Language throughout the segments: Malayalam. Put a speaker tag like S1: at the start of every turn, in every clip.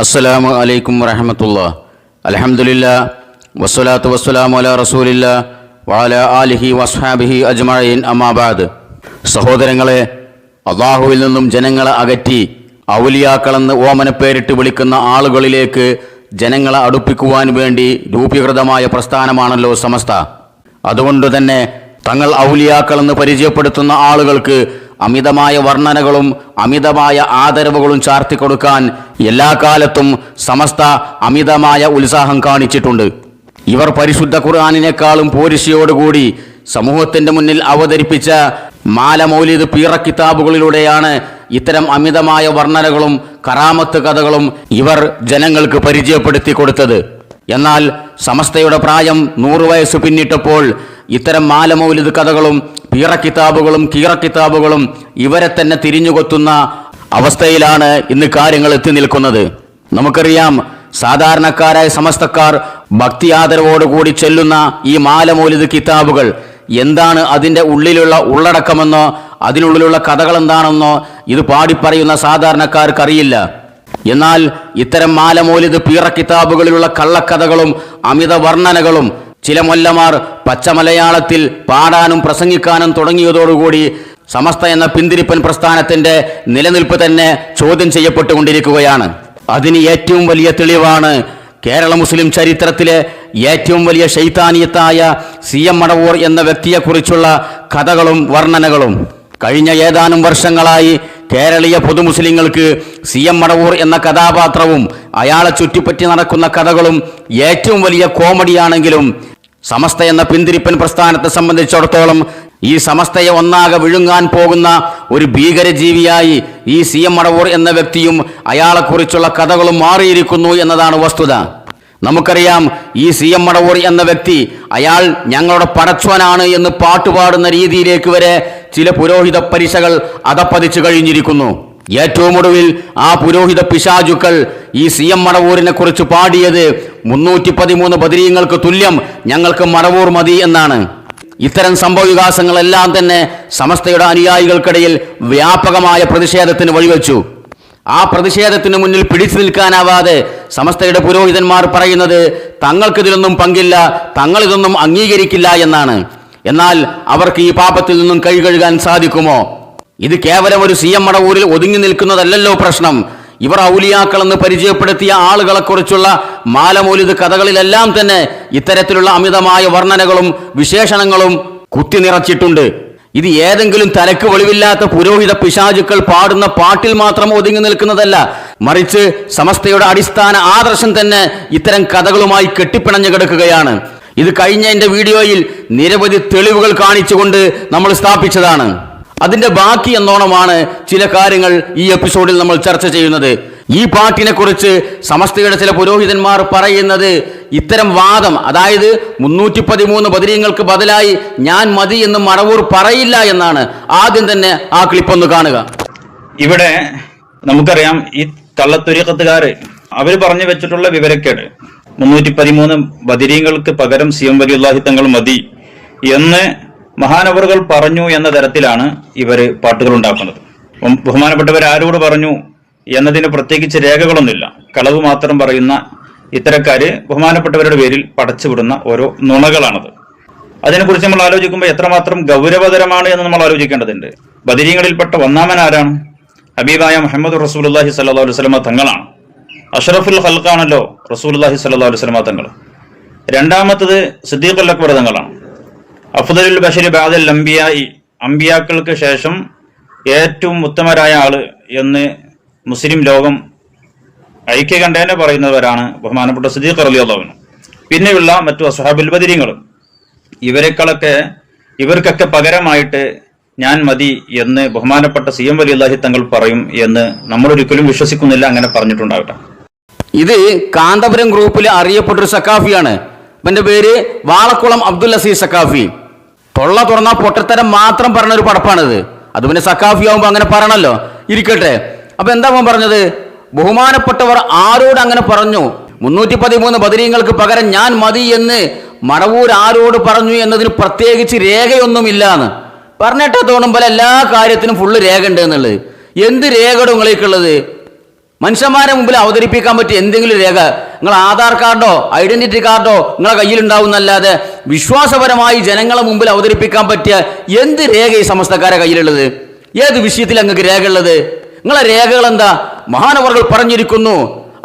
S1: അസ്സലാമു അലൈക്കും വറഹ്മത്തുള്ളാഹി. അൽഹംദുലില്ലാഹ് വസ്സലാത്തു വസ്സലാമു അലാ റസൂലില്ലാഹ് വഅലാ ആലിഹി വസ്ഹാബിഹി അജ്മഈൻ. അമ്മാ ബഅദ്. സഹോദരങ്ങളെ, അല്ലാഹുവിൽ നിന്നും ജനങ്ങളെ അകറ്റി ഔലിയാക്കളെന്ന് ഓമനപ്പേരിട്ട് വിളിക്കുന്ന ആളുകളിലേക്ക് ജനങ്ങളെ അടുപ്പിക്കുവാൻ വേണ്ടി രൂപീകൃതമായ പ്രസ്ഥാനമാണല്ലോ സമസ്ത. അതുകൊണ്ട് തന്നെ തങ്ങൾ ഔലിയാക്കളെന്ന് പരിചയപ്പെടുത്തുന്ന ആളുകൾക്ക് അമിതമായ വർണ്ണനകളും അമിതമായ ആദരവുകളും ചാർത്തിക്കൊടുക്കാൻ എല്ലാ കാലത്തും സമസ്ത അമിതമായ ഉത്സാഹം കാണിച്ചിട്ടുണ്ട്. ഇവർ പരിശുദ്ധ ഖുർആനിനേക്കാളും പോരിശയോടുകൂടി സമൂഹത്തിന്റെ മുന്നിൽ അവതരിപ്പിച്ച മൗലിദ് പീറ കിതാബുകളിലൂടെയാണ് ഇത്തരം അമിതമായ വർണ്ണനകളും കറാമത്ത് കഥകളും ഇവർ ജനങ്ങൾക്ക് പരിചയപ്പെടുത്തി കൊടുത്തത്. എന്നാൽ സമസ്തയുടെ പ്രായം 100 വയസ്സ് പിന്നിട്ടപ്പോൾ ഇത്തരം മൗലിദ് കഥകളും പീറ കിതാബുകളും കീറ കിതാബുകളും ഇവരെ തന്നെ തിരിഞ്ഞുകൊത്തുന്ന അവസ്ഥയിലാണ് ഇന്ന് കാര്യങ്ങൾ എത്തി നിൽക്കുന്നത്. നമുക്കറിയാം, സാധാരണക്കാരായ സമസ്തക്കാർ ഭക്തി ആദരവോടുകൂടി ചെല്ലുന്ന ഈ മൗലിദ് കിതാബുകൾ എന്താണ് അതിൻ്റെ ഉള്ളിലുള്ള ഉള്ളടക്കമെന്നോ അതിനുള്ളിലുള്ള കഥകൾ എന്താണെന്നോ ഇത് പാടിപ്പറയുന്ന സാധാരണക്കാർക്കറിയില്ല. എന്നാൽ ഇത്തരം മൗലിദ് പീറ കിതാബുകളിലുള്ള കള്ളക്കഥകളും അമിത വർണ്ണനകളും ചില മൊല്ലമാർ പച്ച മലയാളത്തിൽ പാടാനും പ്രസംഗിക്കാനും തുടങ്ങിയതോടുകൂടി സമസ്ത എന്ന പിന്തിരിപ്പൻ പ്രസ്ഥാനത്തിന്റെ നിലനിൽപ്പ് തന്നെ ചോദ്യം ചെയ്യപ്പെട്ടുകൊണ്ടിരിക്കുകയാണ്. അതിന് ഏറ്റവും വലിയ തെളിവാണ് കേരള മുസ്ലിം ചരിത്രത്തിലെ ഏറ്റവും വലിയ ശൈത്താനിയത്തായ CM മടവൂർ എന്ന വ്യക്തിയെക്കുറിച്ചുള്ള കഥകളും വർണ്ണനകളും. കഴിഞ്ഞ ഏതാനും വർഷങ്ങളായി കേരളീയ പൊതുമുസ്ലിങ്ങൾക്ക് CM മടവൂർ എന്ന കഥാപാത്രവും അയാളെ ചുറ്റിപ്പറ്റി നടക്കുന്ന കഥകളും ഏറ്റവും വലിയ കോമഡിയാണെങ്കിലും സമസ്ത എന്ന പിന്തിരിപ്പൻ പ്രസ്ഥാനത്തെ സംബന്ധിച്ചിടത്തോളം ഈ സമസ്തയെ ഒന്നാകെ വിഴുങ്ങാൻ പോകുന്ന ഒരു ഭീകരജീവിയായി ഈ CM മടവൂർ എന്ന വ്യക്തിയും അയാളെക്കുറിച്ചുള്ള കഥകളും മാറിയിരിക്കുന്നു എന്നതാണ് വസ്തുത. നമുക്കറിയാം, ഈ CM മടവൂർ എന്ന വ്യക്തി അയാൾ ഞങ്ങളുടെ പടച്ചോനാണ് എന്ന് പാട്ടുപാടുന്ന രീതിയിലേക്ക് വരെ ചില പുരോഹിത പരിശകൾ അധപ്പതിച്ചു കഴിഞ്ഞിരിക്കുന്നു. ഏറ്റവും ഒടുവിൽ ആ പുരോഹിത പിശാചുക്കൾ ഈ CM മടവൂരിനെ കുറിച്ച് പാടിയത് 313 ബദരീങ്ങൾക്ക് തുല്യം ഞങ്ങൾക്ക് മടവൂർ മതി എന്നാണ്. ഇത്തരം സംഭവവികാസങ്ങളെല്ലാം തന്നെ സമസ്തയുടെ അനുയായികൾക്കിടയിൽ വ്യാപകമായ പ്രതിഷേധത്തിന് വഴിവെച്ചു. ആ പ്രതിഷേധത്തിന് മുന്നിൽ പിടിച്ചു നിൽക്കാനാവാതെ സമസ്തയുടെ പുരോഹിതന്മാർ പറയുന്നത് തങ്ങൾക്കിതിലൊന്നും പങ്കില്ല, തങ്ങളിതൊന്നും അംഗീകരിക്കില്ല എന്നാണ്. എന്നാൽ അവർക്ക് ഈ പാപത്തിൽ നിന്നും കൈ കഴുകാൻ സാധിക്കുമോ? ഇത് കേവലം ഒരു CM മടവൂരിൽ ഒതുങ്ങി നിൽക്കുന്നതല്ലല്ലോ പ്രശ്നം. ഇവർ ഔലിയാക്കളെന്ന് പരിചയപ്പെടുത്തിയ ആളുകളെക്കുറിച്ചുള്ള മൗലിദ് കഥകളിലെല്ലാം തന്നെ ഇത്തരത്തിലുള്ള അമിതമായ വർണ്ണനകളും വിശേഷണങ്ങളും കുത്തി നിറച്ചിട്ടുണ്ട്. ഇത് ഏതെങ്കിലും തലക്ക് വെളിവില്ലാത്ത പുരോഹിത പിശാചുക്കൾ പാടുന്ന പാട്ടിൽ മാത്രം ഒതുങ്ങി നിൽക്കുന്നതല്ല, മറിച്ച് സമസ്തയുടെ അടിസ്ഥാന ആദർശം തന്നെ ഇത്തരം കഥകളുമായി കെട്ടിപ്പിണഞ്ഞു കിടക്കുകയാണ്. ഇത് കഴിഞ്ഞ എൻ്റെ വീഡിയോയിൽ നിരവധി തെളിവുകൾ കാണിച്ചുകൊണ്ട് നമ്മൾ സ്ഥാപിച്ചതാണ്. അതിന്റെ ബാക്കി എന്നോണമാണ് ചില കാര്യങ്ങൾ ഈ എപ്പിസോഡിൽ നമ്മൾ ചർച്ച ചെയ്യുന്നത്. ഈ പാട്ടിനെ കുറിച്ച് സമസ്തയുടെ ചില പുരോഹിതന്മാർ പറയുന്നത് ഇത്തരം വാദം, അതായത് 313 ബദരീങ്ങൾക്ക് ബദലായി ഞാൻ മതി എന്ന് മടവൂർ പറയില്ല എന്നാണ്. ആദ്യം തന്നെ ആ ക്ലിപ്പൊന്ന് കാണുക.
S2: ഇവിടെ നമുക്കറിയാം, ഈ കള്ളത്തൊരീഖത്തുകാർ അവർ പറഞ്ഞു വെച്ചിട്ടുള്ള വിവരക്കേട് 313 ബദരീങ്ങൾക്ക് പകരം CM വലിയുള്ളാഹി തങ്ങൾ മതി എന്ന് മഹാനവറുകൾ പറഞ്ഞു എന്ന തരത്തിലാണ് ഇവര് പാട്ടുകൾ ഉണ്ടാക്കുന്നത്. ബഹുമാനപ്പെട്ടവർ ആരോട് പറഞ്ഞു എന്നതിന് പ്രത്യേകിച്ച് രേഖകളൊന്നുമില്ല. കളവ് മാത്രം പറയുന്ന ഇത്തരക്കാര് ബഹുമാനപ്പെട്ടവരുടെ പേരിൽ പടച്ചുവിടുന്ന ഓരോ നുണകളാണത്. അതിനെക്കുറിച്ച് നമ്മൾ ആലോചിക്കുമ്പോൾ എത്രമാത്രം ഗൗരവതരമാണ് എന്ന് നമ്മൾ ആലോചിക്കേണ്ടതുണ്ട്. ബദരീങ്ങളിൽപ്പെട്ട ഒന്നാമൻ ആരാണ്? ഹബീബായ മുഹമ്മദ് റസൂലുള്ളാഹി സ്വല്ലല്ലാഹു അലൈഹി വസല്ലമ തങ്ങളാണ്. അഷ്റഫുൽ ഖൽഖാണല്ലോ റസൂലുള്ളാഹി സ്വല്ലല്ലാഹു അലൈഹി വസല്ലമ തങ്ങൾ. രണ്ടാമത്തത് സിദ്ദീഖുൽ അക്ബർ തങ്ങളാണ്. അഫ്ദലുൽ ബശരി ബഅദൽ അംബിയായി, അംബിയാക്കൾക്ക് ശേഷം ഏറ്റവും ഉത്തമരായ ആള് എന്ന് മുസ്ലിം ലോകം ഐക്യകണ്ഠേന പറയുന്നവരാണ് ബഹുമാനപ്പെട്ട സിദ്ദീഖ് റളിയല്ലാഹു അൻഹു. പിന്നെയുള്ള മറ്റു അസ്ഹാബുൽ ബദരീങ്ങൾ, ഇവർക്കൊക്കെ പകരമായിട്ട് ഞാൻ മതി എന്ന് ബഹുമാനപ്പെട്ട CM വലിയുള്ളാഹി തങ്ങൾ പറയും എന്ന് നമ്മൾ ഒരിക്കലും വിശ്വസിക്കുന്നില്ല. അങ്ങനെ പറഞ്ഞിട്ടുണ്ടാകട്ടെ.
S1: ഇത് കാന്തപുരം ഗ്രൂപ്പിൽ അറിയപ്പെട്ടൊരു സക്കാഫിയാണ്. ഇവന്റെ പേര് വാളക്കുളം അബ്ദുൽ അസീസ് സക്കാഫി. തൊള്ള തുറന്ന പൊട്ടത്തരം മാത്രം പറഞ്ഞൊരു പടപ്പാണിത്. അത് പിന്നെ സക്കാഫി ആവുമ്പോ അങ്ങനെ പറയണല്ലോ. ഇരിക്കട്ടെ. അപ്പൊ എന്താ പറഞ്ഞത്? ബഹുമാനപ്പെട്ടവർ ആരോട് അങ്ങനെ പറഞ്ഞു? 313 ബദരീങ്ങൾക്ക് പകരം ഞാൻ മതി എന്ന് മടവൂർ ആരോട് പറഞ്ഞു എന്നതിന് പ്രത്യേകിച്ച് രേഖയൊന്നുമില്ല എന്ന് പറഞ്ഞിട്ട് തോന്നുമ്പോൾ എല്ലാ കാര്യത്തിനും ഫുള്ള് രേഖ ഉണ്ട് എന്നുള്ളത്. എന്ത് രേഖയുടെ നിങ്ങളേക്കുള്ളത്? മനുഷ്യന്മാരെ മുമ്പിൽ അവതരിപ്പിക്കാൻ പറ്റിയ എന്തെങ്കിലും രേഖ, നിങ്ങൾ ആധാർ കാർഡോ ഐഡന്റിറ്റി കാർഡോ നിങ്ങളെ കയ്യിലുണ്ടാവുന്നല്ലാതെ വിശ്വാസപരമായി ജനങ്ങളെ മുമ്പിൽ അവതരിപ്പിക്കാൻ പറ്റിയ എന്ത് രേഖ ഈ സമസ്തക്കാരെ കയ്യിലുള്ളത്? ഏത് വിഷയത്തിൽ നിങ്ങൾക്ക് രേഖ ഉള്ളത്? നിങ്ങളെ രേഖകൾ എന്താ? മഹാനവർകൾ പറഞ്ഞിരിക്കുന്നു,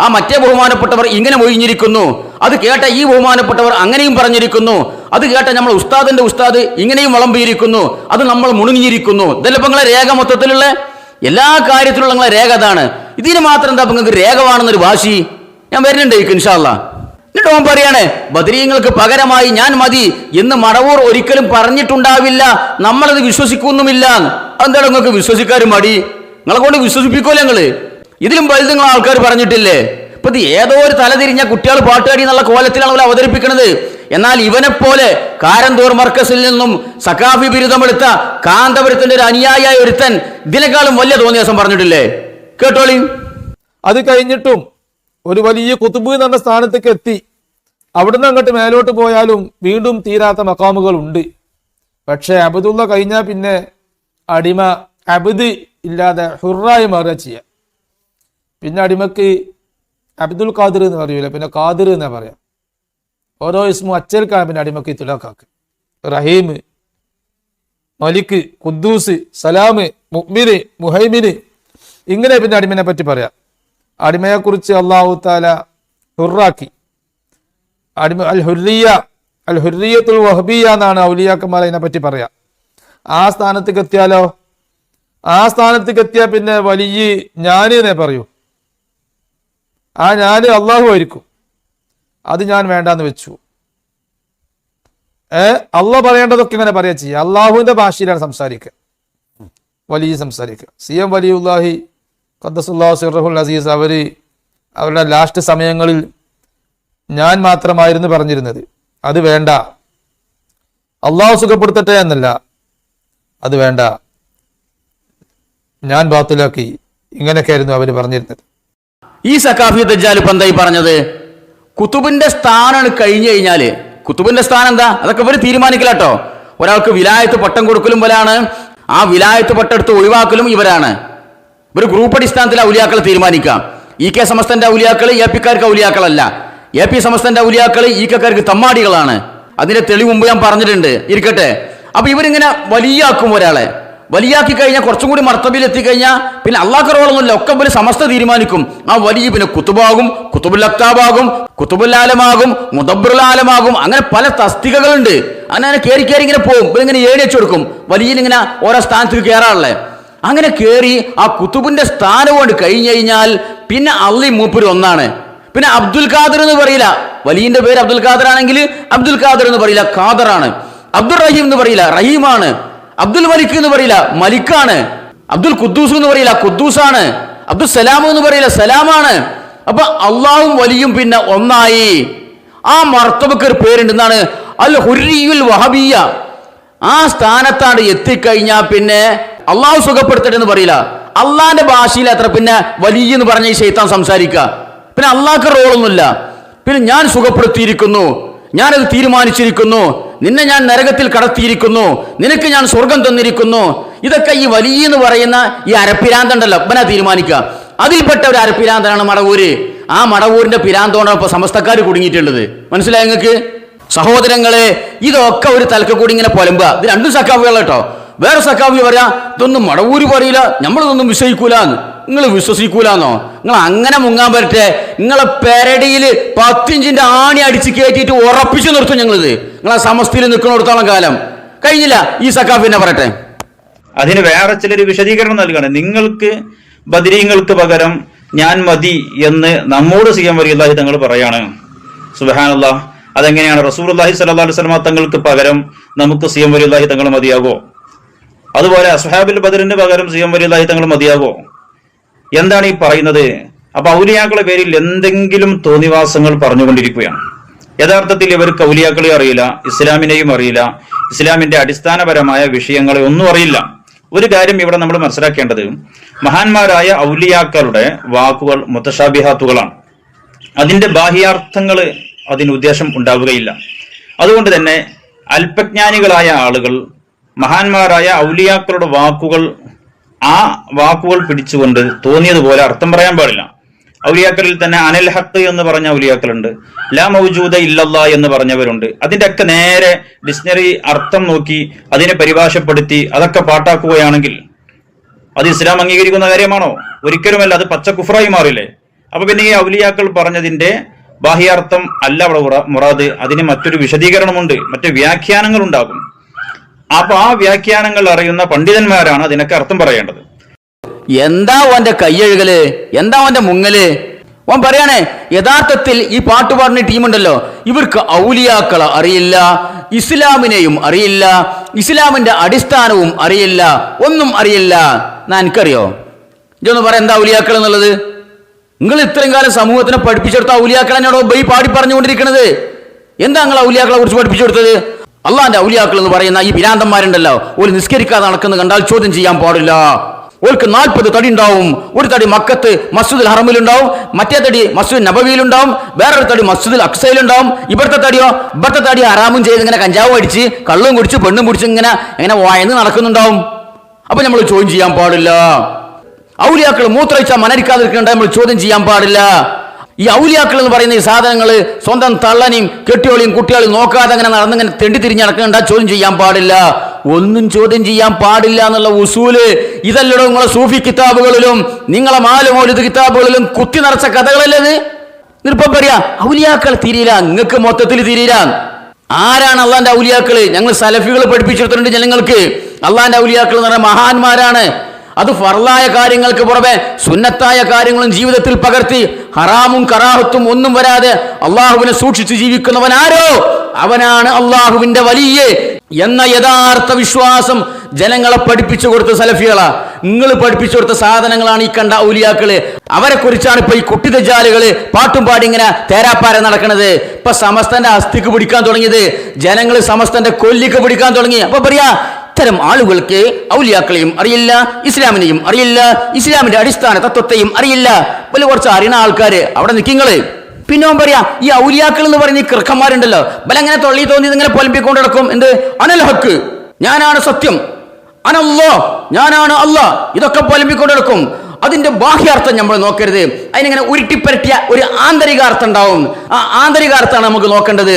S1: ആ മറ്റേ ബഹുമാനപ്പെട്ടവർ ഇങ്ങനെ മൊഴിഞ്ഞിരിക്കുന്നു, അത് കേട്ട ഈ ബഹുമാനപ്പെട്ടവർ അങ്ങനെയും പറഞ്ഞിരിക്കുന്നു, അത് കേട്ട നമ്മൾ ഉസ്താദിന്റെ ഉസ്താദ് ഇങ്ങനെയും വിളമ്പിയിരിക്കുന്നു, അത് നമ്മൾ മുണുങ്ങിയിരിക്കുന്നു. ഇതല്ല ഇപ്പൊ നിങ്ങളെ രേഖ മൊത്തത്തിലുള്ള എല്ലാ കാര്യത്തിലുള്ള നിങ്ങളെ രേഖ അതാണ്. ഇതിന് മാത്രം എന്താ നിങ്ങൾക്ക് രേഖ വേണമെന്നൊരു വാശി? ഞാൻ വരുന്നുണ്ട് ഇൻഷാ അല്ലാഹ്. എന്നിട്ട് ഓൻ പറയാണ് ബദരീങ്ങൾക്ക് പകരമായി ഞാൻ മതി എന്ന് മടവൂർ ഒരിക്കലും പറഞ്ഞിട്ടുണ്ടാവില്ല, നമ്മളത് വിശ്വസിക്കുന്നുമില്ല. അതെന്താണ് നിങ്ങൾക്ക് വിശ്വസിക്കാനും മടി? നിങ്ങളെ കൊണ്ട് വിശ്വസിപ്പിക്കൂല നിങ്ങള്? ഇതിലും വലുത് നിങ്ങൾ ആൾക്കാർ പറഞ്ഞിട്ടില്ലേ? ഇപ്പൊ ഇത് ഏതോ ഒരു തലതിരിഞ്ഞ കുട്ടികൾ പാട്ടുകാരി എന്നുള്ള കോലത്തിലാണ് അവർ അവതരിപ്പിക്കുന്നത്. എന്നാൽ ഇവനെ പോലെ കാരന്തൂർ മർക്കസിൽ നിന്നും സഖാഫി ബിരുദമെടുത്ത കാന്തപുരത്തിന്റെ ഒരു അനുയായിയായ ഒരുത്തൻ ഇതിനേക്കാളും വലിയ തോന്നിയാസം പറഞ്ഞിട്ടില്ലേ? കേട്ടോളി.
S3: അത് കഴിഞ്ഞിട്ടും ഒരു വലിയ കുത്തുബ് എന്ന് പറഞ്ഞ സ്ഥാനത്തേക്ക് എത്തി. അവിടുന്ന് അങ്ങോട്ട് മേലോട്ട് പോയാലും വീണ്ടും തീരാത്ത മക്കാമുകൾ ഉണ്ട്. പക്ഷെ അബ്ദുള്ള കഴിഞ്ഞാൽ പിന്നെ അടിമ അബ്ദ് ഇല്ലാതെ ഹുറായി മാറുക ചെയ്യുക. പിന്നെ അടിമക്ക് അബ്ദുൽ ഖാദിർ എന്ന് പറയൂല, പിന്നെ ഖാദിർ എന്നാ പറയാം. ഓരോ ഇസ്മു അച്ചൽക്കാണ് പിന്നെ അടിമക്ക് തുലാക്കാക്ക്. റഹീം, മലിക്ക്, ഖുദ്ദൂസ്, സലാം, മുഅ്മിന്, മുഹൈമിന്, ഇങ്ങനെ പിന്നെ അടിമനെ പറ്റി പറയാം. അടിമയെക്കുറിച്ച് അല്ലാഹു തആല ഹുറാക്കി. അടിമ അൽ ഹുർരിയത്തുൽ വഹബിയ എന്നാണ് ഔലിയാക്കന്മാർ അതിനെ പറ്റി പറയാം. ആ സ്ഥാനത്തേക്ക് എത്തിയാലോ? ആ സ്ഥാനത്തേക്ക് എത്തിയാൽ പിന്നെ വലിയ ഞാനേ പറയൂ. ആ ഞാന് അള്ളാഹു ആയിരിക്കും. അത് ഞാൻ വേണ്ടാന്ന് വെച്ചു. അള്ളാഹ് പറയേണ്ടതൊക്കെ ഇങ്ങനെ പറയാ ചെയ്യുക. അള്ളാഹുവിന്റെ ഭാഷയിലാണ് സംസാരിക്കുക, വലിയ സംസാരിക്കുക. CM വലിയുല്ലാഹി ഖദ്ദസുല്ലാഹു സിർറഹുൽ അസീസ് അവരുടെ ലാസ്റ്റ് സമയങ്ങളിൽ ഞാൻ മാത്രമായിരുന്നു പറഞ്ഞിരുന്നത്. അത് വേണ്ട, അള്ളാഹു സുഖപ്പെടുത്തട്ടെ എന്നല്ല, അത് വേണ്ട, ഞാൻ ബാത്തിലാക്കി, ഇങ്ങനെയൊക്കെയായിരുന്നു അവർ പറഞ്ഞിരുന്നത്.
S1: ഈ സഖാഫി ദജ്ജാൽ ഇപ്പൊ എന്തായി പറഞ്ഞത്? കുത്തുബിന്റെ സ്ഥാനമാണ് കഴിഞ്ഞു കഴിഞ്ഞാല്, കുത്തുബിന്റെ സ്ഥാനം എന്താ അതൊക്കെ ഇവര് തീരുമാനിക്കലാട്ടോ. ഒരാൾക്ക് വിലായത്ത് പട്ടം കൊടുക്കലും ഇവരാണ്, ആ വിലായത്ത് പട്ടെടുത്ത് ഒഴിവാക്കലും ഇവരാണ്. ഇവർ ഗ്രൂപ്പ് അടിസ്ഥാനത്തിൽ ഔലിയാക്കളെ തീരുമാനിക്കാം. EK സമസ്തന്റെ ഔലിയാക്കൾ AP-ക്കാർക്ക് ഔലിയാക്കളല്ല, AP സമസ്തന്റെ ഔലിയാക്കൾ EK-ക്കാർക്ക് തമ്മാടികളാണ്. അതിന്റെ തെളിവ് മുമ്പ് ഞാൻ പറഞ്ഞിട്ടുണ്ട്, ഇരിക്കട്ടെ. അപ്പൊ ഇവരിങ്ങനെ വലിയാക്കും. ഒരാളെ വലിയാക്കി കഴിഞ്ഞാൽ കുറച്ചും കൂടി മർത്തബയിൽ എത്തിക്കഴിഞ്ഞാൽ പിന്നെ അള്ളാഹ് റോളൊന്നുമില്ല, ഒക്കെ ഇവര് സമസ്ത തീരുമാനിക്കും. ആ വലിയ പിന്നെ കുത്തുബാകും, കുത്തുബുൽ അക്താബാകും, കുത്തുബുൽ ആലമാകും, മുദബ്ബറുൽ ആലമാകും, അങ്ങനെ പല തസ്തികകളുണ്ട്. അങ്ങനെ കയറി കയറി ഇങ്ങനെ പോകും. ഇവരിങ്ങനെ ഏഴി വെച്ച് കൊടുക്കും. വലിയിലിങ്ങനെ ഓരോ സ്ഥാനത്തേക്ക് കയറാറുള്ളത്. അങ്ങനെ കയറി ആ കുത്തുബിന്റെ സ്ഥാനം കൊണ്ട് കഴിഞ്ഞു കഴിഞ്ഞാൽ പിന്നെ അള്ളി മൂപ്പര് ഒന്നാണ്. പിന്നെ അബ്ദുൽ ഖാദർ എന്ന് പറയില്ല. വലിയന്റെ പേര് അബ്ദുൽ ഖാദർ ആണെങ്കിൽ അബ്ദുൽ ഖാദർ എന്ന് പറയില്ല, ഖാദറാണ്. അബ്ദുൽ റഹീം എന്ന് പറയില്ല, റഹീമാണ്. അബ്ദുൽ മലിക് എന്ന് പറയില്ല, മലിക്കാണ്. അബ്ദുൽ ഖുദ്ദൂസ് എന്ന് പറയില്ല, ഖുദ്ദൂസാണ്. അബ്ദുൽ സലാം എന്ന് പറയില്ല, സലാമാണ്. അപ്പൊ അള്ളാഹും വലിയും പിന്നെ ഒന്നായി. ആ മർത്തബക്ക് ഒരു പേരുണ്ട്, എന്താണ്? അൽ ഹുർരിയുൽ വഹബിയ. ആ സ്ഥാനത്താണ് എത്തിക്കഴിഞ്ഞാൽ പിന്നെ അള്ളാഹു സുഖപ്പെടുത്തട്ടെ എന്ന് പറയില്ല. അള്ളാന്റെ ഭാഷയിൽ അത്ര പിന്നെ വലിയ എന്ന് പറഞ്ഞ ഈ ശൈത്താൻ സംസാരിക്കുക. പിന്നെ അള്ളാഹ്ക്ക് റോളൊന്നുമില്ല. പിന്നെ ഞാൻ സുഖപ്പെടുത്തിയിരിക്കുന്നു, ഞാനത് തീരുമാനിച്ചിരിക്കുന്നു, നിന്നെ ഞാൻ നരകത്തിൽ കടത്തിയിരിക്കുന്നു, നിനക്ക് ഞാൻ സ്വർഗം തന്നിരിക്കുന്നു. ഇതൊക്കെ ഈ വലിയ എന്ന് പറയുന്ന ഈ അരപ്പിരാന്തണ്ടല്ലോ, ഇവനാ തീരുമാനിക്കുക. അതിൽപ്പെട്ട ഒരു അരപ്പിരാന്തനാണ് മടവൂര്. ആ മടവൂരിന്റെ പിരാന്തോടാണ് ഇപ്പൊ സമസ്തക്കാർ കുടുങ്ങിയിട്ടുള്ളത്. മനസ്സിലായി നിങ്ങൾക്ക്? സഹോദരങ്ങളെ, ഇതൊക്കെ ഒരു തലക്ക് കൂടി ഇങ്ങനെ പൊലമ്പുക. ഇത് രണ്ടും സക്കാഫികൾ കേട്ടോ. വേറെ സക്കാഫി പറയാ ഇതൊന്നും മടവൂര് പറയില്ല, നമ്മളിതൊന്നും വിശ്വസിക്കൂലെന്ന്. നിങ്ങൾ വിശ്വസിക്കൂലെന്നോ? നിങ്ങൾ അങ്ങനെ മുങ്ങാൻ പറ്റേ? നിങ്ങളെ പെരടിയിൽ 10 ഇഞ്ചിന്റെ ആണി അടിച്ച് കയറ്റിയിട്ട് ഉറപ്പിച്ചു നിർത്തും ഞങ്ങളിത്. നിങ്ങളെ സമസ്തയിൽ നിൽക്കുന്നിടത്തോളം കാലം. കഴിഞ്ഞില്ല. ഈ സക്കാഫിനെ പറയട്ടെ.
S2: അതിന് വേറെ ചിലർ വിശദീകരണം നൽകണം. നിങ്ങൾക്ക് ബദരീങ്ങൾക്ക് പകരം ഞാൻ മതി എന്ന് നമ്മോട് CM വലിയുല്ലാഹി തങ്ങൾ പറയാണ്. സുബ്ഹാനല്ലാഹ്. അതെങ്ങനെയാണ്? റസൂലുള്ളാഹി സ്വല്ലല്ലാഹു അലൈഹി വസല്ലം തങ്ങൾക്ക് പകരം നമുക്ക് CM വലിയുല്ലാഹി തങ്ങൾ മതിയാകോ? അതുപോലെ അസ്ഹാബുൽ ബദറിന് പകരം CM വലിയുല്ലാഹി തങ്ങൾ മതിയാകോ? എന്താണ് ഈ പറയുന്നത്? അപ്പൊ ഔലിയാക്കളുടെ പേരിൽ എന്തെങ്കിലും തോന്നിവാസങ്ങൾ പറഞ്ഞുകൊണ്ടിരിക്കുകയാണ്. യഥാർത്ഥത്തിൽ ഇവർക്ക് ഔലിയാക്കളെ അറിയില്ല, ഇസ്ലാമിനെയും അറിയില്ല, ഇസ്ലാമിന്റെ അടിസ്ഥാനപരമായ വിഷയങ്ങളെ ഒന്നും അറിയില്ല. ഒരു കാര്യം ഇവിടെ നമ്മൾ മനസ്സിലാക്കേണ്ടത്, മഹാന്മാരായ ഔലിയാക്കളുടെ വാക്കുകൾ മുത്തശാബിഹാത്തുകളാണ്. അതിന്റെ ബാഹ്യാർത്ഥങ്ങൾ അതിന് ഉദ്ദേശം ഉണ്ടാവുകയില്ല. അതുകൊണ്ട് തന്നെ അല്പജ്ഞാനികളായ ആളുകൾ മഹാന്മാരായ ഔലിയാക്കളുടെ വാക്കുകൾ ആ വാക്കുകൾ പിടിച്ചുകൊണ്ട് തോന്നിയതുപോലെ അർത്ഥം പറയാൻ പാടില്ല. ഔലിയാക്കളിൽ തന്നെ അനിൽ ഹക്ക് എന്ന് പറഞ്ഞ ഔലിയാക്കളുണ്ട്, ലാ മൗജൂദ ഇല്ലല്ലാ എന്ന് പറഞ്ഞവരുണ്ട്. അതിന്റെ ഒക്കെ നേരെ ഡിക്ഷണറി അർത്ഥം നോക്കി അതിനെ പരിഭാഷപ്പെടുത്തി അതൊക്കെ പാട്ടാക്കുകയാണെങ്കിൽ അത് ഇസ്ലാം അംഗീകരിക്കുന്ന കാര്യമാണോ? ഒരിക്കലുമല്ല. അത് പച്ച കുഫറായി മാറില്ലേ? അപ്പൊ പിന്നെ ഈ ഔലിയാക്കൾ പറഞ്ഞതിന്റെ ബാഹ്യാർത്ഥം അല്ല അവിടെ മുറാദ്. അതിന് മറ്റൊരു വിശദീകരണമുണ്ട്, മറ്റു വ്യാഖ്യാനങ്ങൾ ഉണ്ടാകും. അപ്പൊ ആ വ്യാഖ്യാനങ്ങൾ അറിയുന്ന പണ്ഡിതന്മാരാണ് അതിനൊക്കെ അർത്ഥം പറയേണ്ടത്.
S1: എന്താ ഓന്റെ കയ്യഴുകല്, എന്താ ഓന്റെ മുങ്ങല്? ഓൻ പറയാണ് യഥാർത്ഥത്തിൽ ഈ പാട്ടുപാടുന്ന ടീമുണ്ടല്ലോ, ഇവർക്ക് ഔലിയാക്കളെ അറിയില്ല, ഇസ്ലാമിനെയും അറിയില്ല, ഇസ്ലാമിന്റെ അടിസ്ഥാനവും അറിയില്ല, ഒന്നും അറിയില്ല. എനിക്കറിയോ? ഇതൊന്ന് പറയാം എന്താ ഔലിയാക്കൾ എന്നുള്ളത്. നിങ്ങൾ ഇത്രയും കാലം സമൂഹത്തിനെ പഠിപ്പിച്ചെടുത്ത ഔലിയാക്കളെന്നോടോ ബൈ പാടി പറഞ്ഞുകൊണ്ടിരിക്കുന്നത്. എന്താ നിങ്ങൾ ഔലിയാക്കളെ കുറിച്ച് പഠിപ്പിച്ചു കൊടുത്തത്? അള്ളാന്റെ ഔലിയാക്കൾ എന്ന് പറയുന്ന ഈ പിരാന്തന്മാരുണ്ടല്ലോ, ഒരു നിസ്കരിക്കാതെ നടക്കുന്നത് കണ്ടാൽ ചോദ്യം ചെയ്യാൻ പാടില്ല. ഓർക്ക് 40 തടി ഉണ്ടാവും. ഒരു തടി മക്കത്ത് മസ്ജിദുൽ ഹറമിലുണ്ടാവും, മറ്റേ തടി മസ്ജിദ് നബവിയിലുണ്ടാവും, വേറൊരു തടി മസ്ജിദുൽ അക്സയിലുണ്ടാവും. ഇവിടുത്തെ തടി ഹറാമും ചെയ്ത് ഇങ്ങനെ കഞ്ചാവ് അടിച്ച് കള്ളും കുടിച്ച് പെണ്ണും കുടിച്ച് ഇങ്ങനെ വായന്ന് നടക്കുന്നുണ്ടാവും. അപ്പൊ നമ്മൾ ചോദ്യം ചെയ്യാൻ പാടില്ല. ഔലിയാക്കൾ മൂത്രയിച്ചാൽ മനരിക്കാതിരിക്കണ്ട, നമ്മൾ ചോദ്യം ചെയ്യാൻ പാടില്ല. ഈ ഔലിയാക്കൾ എന്ന് പറയുന്ന ഈ സാധനങ്ങൾ സ്വന്തം തള്ളനെയും കെട്ടിയോളിയും കുട്ടികളെയും നോക്കാതെ അങ്ങനെ നടന്നിങ്ങനെ തെണ്ടി തിരിഞ്ഞ് നടക്കണ്ട, ചോദ്യം ചെയ്യാൻ പാടില്ല. ഒന്നും ചോദ്യം ചെയ്യാൻ പാടില്ല എന്നുള്ള ഉസൂല് ഇതല്ലടോ നിങ്ങളെ സൂഫി കിതാബുകളിലും നിങ്ങളെ മാലമൗലിദ് കിതാബുകളിലും കുത്തി നിറച്ച കഥകളല്ലേ? നിരുപ്പം പറയാ ഔലിയാക്കൾ തിരിയില്ല, നിങ്ങൾക്ക് മൊത്തത്തിൽ തിരിയില്ല. ആരാണ് അള്ളാന്റെ ഔലിയാക്കള്? ഞങ്ങൾ സലഫികൾ പഠിപ്പിച്ചെടുത്തിട്ടുണ്ട് ജനങ്ങൾക്ക്. അള്ളാന്റെ ഔലിയാക്കൾ എന്ന് പറഞ്ഞാൽ മഹാന്മാരാണ്. അത് ഫർലായ കാര്യങ്ങൾക്ക് പുറമെ സുന്നത്തായ കാര്യങ്ങളും ജീവിതത്തിൽ പകർത്തി ഹറാമും കറാഹത്തും ഒന്നും വരാതെ അള്ളാഹുവിനെ സൂക്ഷിച്ച് ജീവിക്കുന്നവൻ ആരോ അവനാണ് അള്ളാഹുവിന്റെ വലിയ എന്ന യഥാർത്ഥ വിശ്വാസം ജനങ്ങളെ പഠിപ്പിച്ചു കൊടുത്ത സലഫികളാ. നിങ്ങൾ പഠിപ്പിച്ചു കൊടുത്ത സാധനങ്ങളാണ് ഈ കണ്ട ഔലിയാക്കള്. അവരെ കുറിച്ചാണ് ഇപ്പൊ ഈ കുട്ടിദജാലുകള് പാട്ടും പാടി ഇങ്ങനെ തേരാപ്പാര നടക്കുന്നത്. ഇപ്പൊ സമസ്തന്റെ അസ്ഥിക്ക് പിടിക്കാൻ തുടങ്ങിയത്, ജനങ്ങൾ സമസ്തന്റെ കൊല്ലിക്ക് പിടിക്കാൻ തുടങ്ങി. അപ്പൊ പറയാ ഇത്തരം ആളുകൾക്ക് ഔലിയാക്കളെയും അറിയില്ല, ഇസ്ലാമിനെയും അറിയില്ല, ഇസ്ലാമിന്റെ അടിസ്ഥാന തത്വത്തെയും അറിയില്ല. വലിയ കുറച്ച് അറിയുന്ന ആൾക്കാര് അവിടെ നിൽക്കിങ്ങള്. പിന്നെ അവൻ പറയാ ഈ ഔലിയാക്കൾ എന്ന് പറയുന്ന ഈ കൃക്കന്മാരുണ്ടല്ലോ, ബലങ്ങനെ തൊള്ളി തോന്നി ഇങ്ങനെ പൊലമ്പിക്കൊണ്ട് നടക്കും. എന്ത്? അനൽ ഹക്ക്, ഞാനാണ് സത്യം, അനല്ലോ, ഞാനാണ് അള്ളാഹ്, ഇതൊക്കെ പൊലമ്പിക്കൊണ്ട് നടക്കും. അതിന്റെ ബാഹ്യാർത്ഥം നമ്മൾ നോക്കരുത്, അതിനിങ്ങനെ ഉരുട്ടിപ്പരട്ടിയ ഒരു ആന്തരികാർത്ഥം ഉണ്ടാവും. ആ ആന്തരികാർത്ഥമാണ് നമുക്ക് നോക്കേണ്ടത്.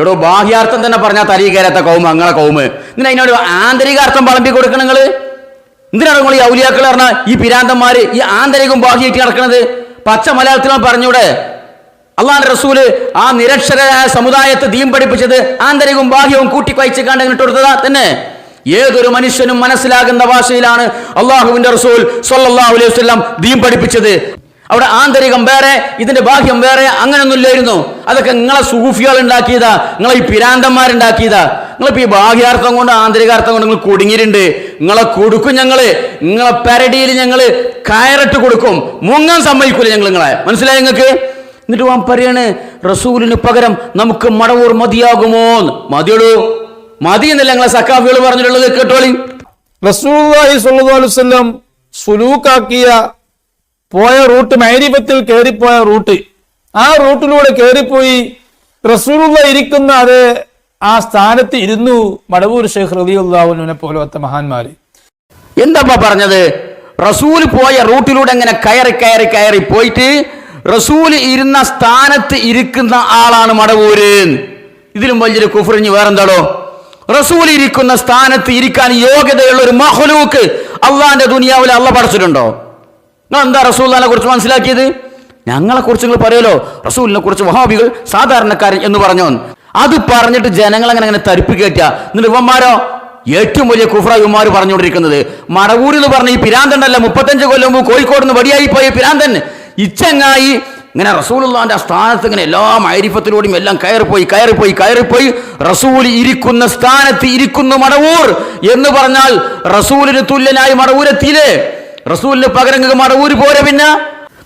S1: എടോ ബാഹ്യാർത്ഥം തന്നെ പറഞ്ഞാൽ തരി കയറാത്ത കൗമ അങ്ങനെ കൗമ്, ഇങ്ങനെ അതിനോട് ആന്തരികാർത്ഥം വളമ്പി കൊടുക്കണം. നിങ്ങൾ എന്തിനാണ് നിങ്ങൾ ഈ ഔലിയാക്കൾ പറഞ്ഞാൽ ഈ പിരാന്തന്മാര് ഈ ആന്തരികം ബാഹ്യായിട്ട് നടക്കുന്നത്? പച്ച മലയാളത്തിൽ പറഞ്ഞൂടെ? അള്ളാഹുവിന്റെ റസൂല് ആ നിരക്ഷരരായ സമുദായത്തെ ദീൻ പഠിപ്പിച്ചത് ആന്തരികവും ബാഹ്യവും കൂട്ടിക്കയച്ച് കണ്ട് ഇട്ട് കൊടുത്തതാ തന്നെ. ഏതൊരു മനുഷ്യനും മനസ്സിലാകുന്ന ഭാഷയിലാണ് അള്ളാഹുവിന്റെ റസൂൽ സ്വല്ലല്ലാഹു അലൈഹി വസല്ലം ദീൻ പഠിപ്പിച്ചത്. അവിടെ ആന്തരികം വേറെ, ഇതിന്റെ ബാഹ്യം വേറെ, അങ്ങനെയൊന്നും ഇല്ലായിരുന്നു. അതൊക്കെ നിങ്ങളെ സൂഫികൾ ഉണ്ടാക്കിയതാ, നിങ്ങളെ ഈ പിരാന്തന്മാരുണ്ടാക്കിയതാ. നിങ്ങളിപ്പോ ഈ ബാഹ്യാർത്ഥം കൊണ്ട് ആന്തരികാർത്ഥം കൊണ്ട് നിങ്ങൾ കുടുങ്ങിയിട്ടുണ്ട്. നിങ്ങളെ കൊടുക്കും ഞങ്ങള്, നിങ്ങളെ പെരടിയിൽ ഞങ്ങള് കയറിട്ട് കൊടുക്കും, മുങ്ങാൻ സമ്മതിക്കൂല ഞങ്ങൾ നിങ്ങളെ. മനസ്സിലായി നിങ്ങൾക്ക്? എന്നിട്ട് വാൻ പറയാണ് റസൂലിന് പകരം നമുക്ക് മടവൂർ മതിയാകുമോ? മതിയുള്ളൂ, മതി എന്നല്ല ഞങ്ങളെ സക്കാഫികൾ പറഞ്ഞിട്ടുള്ളത്. കേട്ടോളി.
S3: റസൂലുള്ളാഹി സ്വല്ലല്ലാഹു അലൈഹി വസല്ലം സുലൂക്കാക്കിയ പോയ റൂട്ട്, മൈരിഫത്തിൽ കയറിപ്പോയ റൂട്ട്, ആ റൂട്ടിലൂടെ കയറിപ്പോയി റസൂലുള്ള ഇരിക്കുന്ന അതേ ആ സ്ഥാനത്ത് ഇരുന്നു മടവൂർ ഷെയ്ഖ് റളിയല്ലാഹു അൻഹുവിനെ പോലത്തെ മഹാന്മാര്.
S1: എന്താ പറഞ്ഞത്? റസൂൽ പോയ റൂട്ടിലൂടെ എങ്ങനെ കയറി കയറി കയറി പോയിട്ട് റസൂൽ ഇരുന്ന സ്ഥാനത്ത് ഇരിക്കുന്ന ആളാണ് മടവൂര്. ഇതിലും വലിയൊരു കുഫ്റിഞ്ഞ് വേറെന്താടോ? റസൂൽ ഇരിക്കുന്ന സ്ഥാനത്ത് ഇരിക്കാൻ യോഗ്യതയുള്ള ഒരു മഖ്ലൂക്ക് അള്ളാന്റെ ദുനിയാവിൽ അള്ളാഹ് പഠിച്ചിട്ടുണ്ടോ? നിങ്ങൾ എന്താ റസൂലിനെ കുറിച്ച് മനസ്സിലാക്കിയത്? ഞങ്ങളെ കുറിച്ച് നിങ്ങൾ പറയുമല്ലോ, റസൂലിനെ കുറിച്ച് വഹാബികൾ സാധാരണക്കാരൻ എന്ന് പറഞ്ഞു. അത് പറഞ്ഞിട്ട് ജനങ്ങൾ അങ്ങനെ തരിപ്പ് കയറ്റുക. എന്നിട്ട് ഇവന്മാരോ ഏറ്റവും വലിയ കുഫ്ര ഇവന്മാർ പറഞ്ഞുകൊണ്ടിരിക്കുന്നത് മടവൂർ എന്ന് പറഞ്ഞ ഈ പിരാന്തണ്ടല്ല, 35 കൊല്ലം മുമ്പ് കോഴിക്കോട് നിന്ന് വടിയായി പോയ പിരാന്തൻ ഇച്ചങ്ങായി ഇങ്ങനെ റസൂലുള്ളാന്റെ സ്ഥാനത്ത് ഇങ്ങനെ എല്ലാ മൈരിഫത്തിലൂടെയും എല്ലാം കയറിപ്പോയി റസൂൽ ഇരിക്കുന്ന സ്ഥാനത്ത് ഇരിക്കുന്നു മടവൂർ എന്ന് പറഞ്ഞാൽ റസൂലിന് തുല്യനായി മടവൂരെത്തിയില്ലേ? റസൂലിന് പകരം മടവൂര് പോരെ. പിന്നെ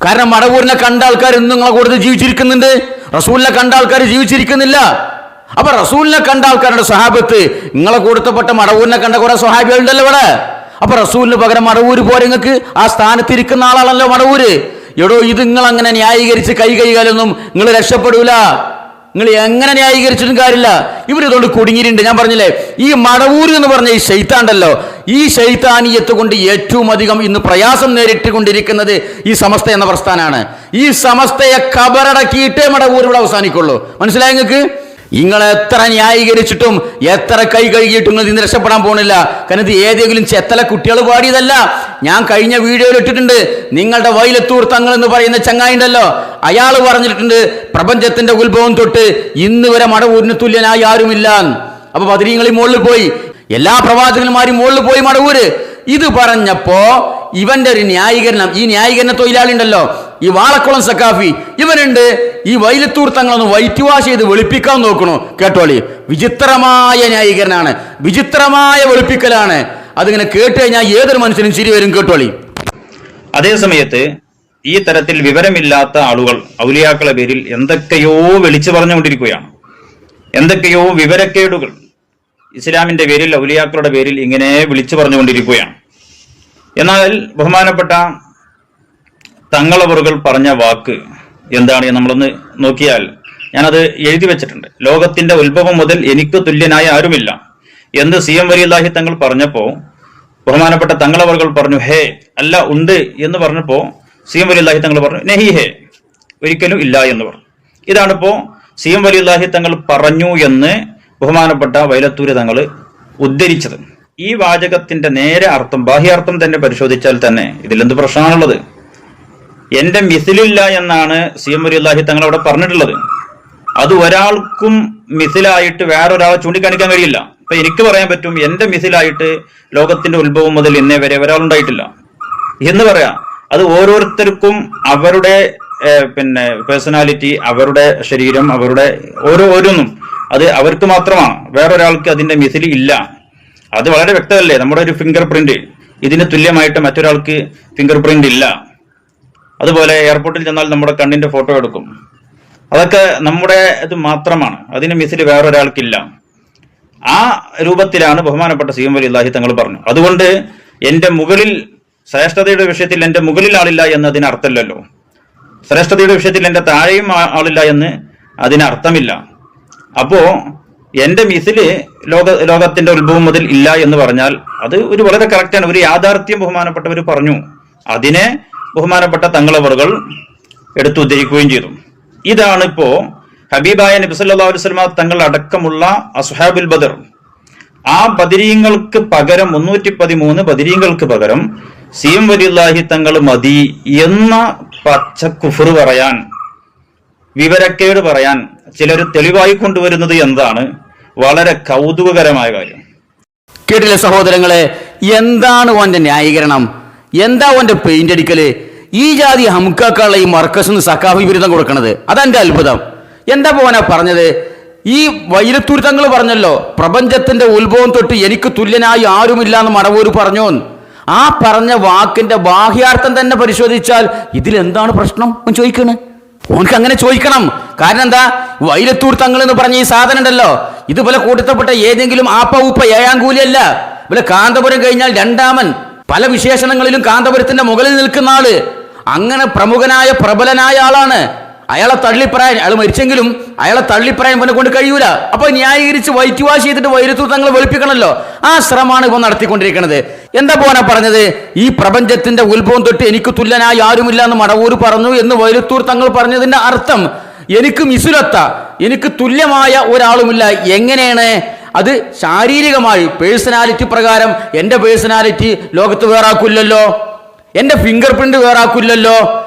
S1: കാരണം മടവൂരിനെ കണ്ട ആൾക്കാർ ഇന്നും നിങ്ങളെ കൂടുതൽ ജീവിച്ചിരിക്കുന്നുണ്ട്, റസൂലിനെ കണ്ട ആൾക്കാർ ജീവിച്ചിരിക്കുന്നില്ല. അപ്പൊ റസൂലിനെ കണ്ട ആൾക്കാരുടെ സ്വഹാബത്ത് നിങ്ങളെ കൊടുത്തപ്പെട്ട മടവൂരിനെ കണ്ട കുറെ സ്വഹാബികളുണ്ടല്ലോ ഇവിടെ. അപ്പൊ റസൂലിന് പകരം മടവൂര് പോരെ? നിങ്ങൾക്ക് ആ സ്ഥാനത്ത് ഇരിക്കുന്ന ആളാണല്ലോ മടവൂര്. എടോ ഇത് നിങ്ങൾ അങ്ങനെ ന്യായീകരിച്ച് കൈകാലൊന്നും നിങ്ങൾ രക്ഷപ്പെടൂല. നിങ്ങൾ എങ്ങനെ ന്യായീകരിച്ചിട്ടും കാര്യമില്ല. ഇവരിതുകൊണ്ട് കുടുങ്ങിയിട്ടുണ്ട്. ഞാൻ പറഞ്ഞില്ലേ, ഈ മടവൂർ എന്ന് പറഞ്ഞ ഈ ശൈത്താണ്ടല്ലോ, ഈ ശൈത്താനീയത്ത് കൊണ്ട് ഏറ്റവും അധികം ഇന്ന് പ്രയാസം നേരിട്ടുകൊണ്ടിരിക്കുന്നത് ഈ സമസ്ത എന്ന പ്രസ്ഥാനാണ്. ഈ സമസ്തയെ കബറടക്കിയിട്ടേ മടവൂർ ഇവിടെ അവസാനിക്കുള്ളൂ. മനസ്സിലായി നിങ്ങൾക്ക്? നിങ്ങൾ എത്ര ന്യായീകരിച്ചിട്ടും എത്ര കൈ കഴുകിയിട്ടും നിങ്ങൾ ഇന്ന് രക്ഷപ്പെടാൻ പോണില്ല. കാരണം ഇത് ഏതെങ്കിലും ചെത്തല കുട്ടികൾ പാടിയതല്ല. ഞാൻ കഴിഞ്ഞ വീഡിയോയിൽ ഇട്ടിട്ടുണ്ട്. നിങ്ങളുടെ വൈലത്തൂർ തങ്ങൾ എന്ന് പറയുന്ന ചങ്ങായി ഉണ്ടല്ലോ, അയാൾ പറഞ്ഞിട്ടുണ്ട് പ്രപഞ്ചത്തിന്റെ ഉത്ഭവം തൊട്ട് ഇന്ന് വരെ മടവൂരിന് തുല്യനായി ആരുമില്ല. അപ്പൊ ബദരീങ്ങളിൽ മുകളിൽ പോയി, എല്ലാ പ്രവാചകന്മാരും മുകളിൽ പോയി മടവൂര്. ഇത് പറഞ്ഞപ്പോ ഇവന്റെ ഒരു ന്യായീകരണം, ഈ ന്യായീകരണ തൊഴിലാളി ഉണ്ടല്ലോ, ഈ വാളക്കുളം സക്കാഫി, ഇവനുണ്ട് ഈ വൈലത്തൂർ തങ്ങളൊന്ന് വൈറ്റ് വാഷ് ചെയ്ത് വെളുപ്പിക്കാൻ നോക്കണു. കേട്ടോളി, വിചിത്രമായ ന്യായീകരണമാണ്, വിചിത്രമായ വെളുപ്പിക്കലാണ്. അതിങ്ങനെ കേട്ട് കഴിഞ്ഞാൽ ഏതൊരു മനുഷ്യനും ചിരി വരും. കേട്ടോളി.
S2: അതേ സമയത്ത് ഈ തരത്തിൽ വിവരമില്ലാത്ത ആളുകൾ ഔലിയാക്കളെ പേരിൽ എന്തൊക്കെയോ വിളിച്ചു പറഞ്ഞുകൊണ്ടിരിക്കുകയാണ്. എന്തൊക്കെയോ വിവരക്കേടുകൾ ഇസ്ലാമിന്റെ പേരിൽ, ഔലിയാക്കളുടെ പേരിൽ ഇങ്ങനെ വിളിച്ചു പറഞ്ഞുകൊണ്ടിരിക്കുകയാണ്. എന്നാൽ ബഹുമാനപ്പെട്ട തങ്ങളവറുകൾ പറഞ്ഞ വാക്ക് എന്താണ് നമ്മളൊന്ന് നോക്കിയാൽ, ഞാനത് എഴുതി വെച്ചിട്ടുണ്ട്. ലോകത്തിന്റെ ഉത്ഭവം മുതൽ എനിക്ക് തുല്യനായ ആരുമില്ല എന്ന് CM വലിയുല്ലാഹി തങ്ങൾ പറഞ്ഞപ്പോ ബഹുമാനപ്പെട്ട തങ്ങളവറുകൾ പറഞ്ഞു ഹേ, അല്ല ഉണ്ട് എന്ന് പറഞ്ഞപ്പോ CM വലിയുല്ലാഹി തങ്ങൾ പറഞ്ഞു നെഹി ഹേ, ഒരിക്കലും ഇല്ല എന്ന് പറഞ്ഞു. ഇതാണിപ്പോ CM വലിയുല്ലാഹി തങ്ങൾ പറഞ്ഞു എന്ന് ബഹുമാനപ്പെട്ട വൈലത്തൂര് തങ്ങൾ ഉദ്ധരിച്ചത്. ഈ വാചകത്തിന്റെ നേരെ അർത്ഥം, ബാഹ്യാർത്ഥം തന്നെ പരിശോധിച്ചാൽ തന്നെ ഇതിലെന്ത് പ്രശ്നമാണുള്ളത്? എന്റെ മിസിലില്ല എന്നാണ് CM വലിയുല്ലാഹി തങ്ങൾ അവിടെ പറഞ്ഞിട്ടുള്ളത്. അത് ഒരാൾക്കും മിസിലായിട്ട് വേറൊരാളെ ചൂണ്ടിക്കാണിക്കാൻ കഴിയില്ല. ഇപ്പൊ എനിക്ക് പറയാൻ പറ്റും എന്റെ മിസിലായിട്ട് ലോകത്തിന്റെ ഉത്ഭവം മുതൽ ഇന്നേ വരെ ഒരാളുണ്ടായിട്ടില്ല എന്ന് പറയാം. അത് ഓരോരുത്തർക്കും അവരുടെ പേഴ്സണാലിറ്റി, അവരുടെ ശരീരം, അവരുടെ ഓരോന്നും അത് അവർക്ക് മാത്രമാണ്. വേറൊരാൾക്ക് അതിന്റെ മിസിലി ഇല്ല. അത് വളരെ വ്യക്തമല്ലേ? നമ്മുടെ ഒരു ഫിംഗർ പ്രിന്റ്, ഇതിന് തുല്യമായിട്ട് മറ്റൊരാൾക്ക് ഫിംഗർ പ്രിന്റ് ഇല്ല. അതുപോലെ എയർപോർട്ടിൽ ചെന്നാൽ നമ്മുടെ കണ്ണിന്റെ ഫോട്ടോ എടുക്കും. അതൊക്കെ നമ്മുടെ ഇത് മാത്രമാണ്, അതിന് മിസില് വേറൊരാൾക്കില്ല. ആ രൂപത്തിലാണ് ബഹുമാനപ്പെട്ട CM വലിയുല്ലാഹി തങ്ങൾ പറഞ്ഞു. അതുകൊണ്ട് എന്റെ മുകളിൽ, ശ്രേഷ്ഠതയുടെ വിഷയത്തിൽ എന്റെ മുകളിൽ ആളില്ല എന്ന് അതിന് അർത്ഥമില്ലല്ലോ. ശ്രേഷ്ഠതയുടെ വിഷയത്തിൽ എന്റെ താഴെയും ആളില്ല എന്ന് അതിന് അർത്ഥമില്ല. അപ്പോ എന്റെ മിസില് ലോകത്തിന്റെ ഉത്ഭവം മുതൽ ഇല്ല എന്ന് പറഞ്ഞാൽ അത് ഒരു വളരെ കറക്റ്റാണ്, ഒരു യാഥാർത്ഥ്യം ബഹുമാനപ്പെട്ടവർ പറഞ്ഞു. അതിനെ ബഹുമാനപ്പെട്ട തങ്ങളവറുകൾ എടുത്തുദ്ധരിക്കുകയും ചെയ്തു. ഇതാണ് ഇപ്പോ ഹബീബായ നബി സല്ലല്ലാഹു അലൈഹി വസല്ലം തങ്ങൾ അടക്കമുള്ള അസ്ഹാബുൽ ബദർ, ആ ബദരീങ്ങൾക്ക് പകരം 313 ബദരീങ്ങൾക്ക് പകരം CM വലിയുല്ലാഹി തങ്ങൾ മതി എന്ന പച്ച കുഫർ പറയാൻ, വിവരക്കേട് പറയാൻ ചിലർ തെളിവായി കൊണ്ടുവരുന്നത് എന്താണ്? വളരെ കൗതുകകരമായ കാര്യം.
S1: കേട്ടില്ലേ സഹോദരങ്ങളെ? എന്താണ് ഓന്റെ ന്യായീകരണം? എന്താ ഓന്റെ പെയിന്റ് അടിക്കല്? ഈ ജാതി ഹംക്കാക്കുള്ള ഈ മർക്കസിന് സക്കാഫി ബിരുദം കൊടുക്കണത്, അതെന്റെ അത്ഭുതം. എന്താ പോനാ പറഞ്ഞത്? ഈ വൈലത്തൂർ തങ്ങൾ പറഞ്ഞല്ലോ, പ്രപഞ്ചത്തിന്റെ ഉത്ഭവം തൊട്ട് എനിക്ക് തുല്യനായി ആരുമില്ല എന്ന് മടവൂർ പറഞ്ഞു. ആ പറഞ്ഞ വാക്കിന്റെ ബാഹ്യാർത്ഥം തന്നെ പരിശോധിച്ചാൽ ഇതിലെന്താണ് പ്രശ്നം എന്ന് ചോദിക്കണേ. ഓനക്ക് അങ്ങനെ ചോദിക്കണം. കാരണം എന്താ? വൈലത്തൂർ തങ്ങൾ എന്ന് പറഞ്ഞ ഈ സാധനം ഉണ്ടല്ലോ, ഇതുപോലെ കൂട്ടത്തപ്പെട്ട ഏതെങ്കിലും ആപ്പ ഉപ്പ ഏഴാങ്കൂലിയല്ല. ഇവിടെ കാന്തപുരം കഴിഞ്ഞാൽ രണ്ടാമൻ, പല വിശേഷണങ്ങളിലും കാന്തപുരത്തിന്റെ മുകളിൽ നിൽക്കുന്ന ആള്, അങ്ങനെ പ്രമുഖനായ പ്രബലനായ ആളാണ്. അയാളെ തള്ളിപ്പറയാൻ, അയാൾ മരിച്ചെങ്കിലും അയാളെ തള്ളിപ്പറയാൻ ഇവനെ കൊണ്ട് കഴിയൂല. അപ്പൊ ന്യായീകരിച്ച് വൈറ്റ് വാഷ് ചെയ്തിട്ട് വൈലത്തൂർ തങ്ങൾ വെളുപ്പിക്കണമല്ലോ. ആ ശ്രമമാണ് ഇവ നടത്തിക്കൊണ്ടിരിക്കുന്നത്. എന്താ പോനാ പറഞ്ഞത്? ഈ പ്രപഞ്ചത്തിന്റെ ഉത്ഭവം തൊട്ട് എനിക്ക് തുല്യനായി ആരുമില്ല എന്ന് മടവൂർ പറഞ്ഞു എന്ന് വൈലത്തൂർ തങ്ങൾ പറഞ്ഞതിന്റെ അർത്ഥം എനിക്ക് മിസുലത്ത, എനിക്ക് തുല്യമായ ഒരാളുമില്ല. എങ്ങനെയാണ് അത്? ശാരീരികമായി, പേഴ്സണാലിറ്റി പ്രകാരം എന്റെ പേഴ്സണാലിറ്റി ലോകത്ത് വേറാക്കില്ലല്ലോ, എന്റെ ഫിംഗർ പ്രിന്റ് വേറാക്കില്ലല്ലോ,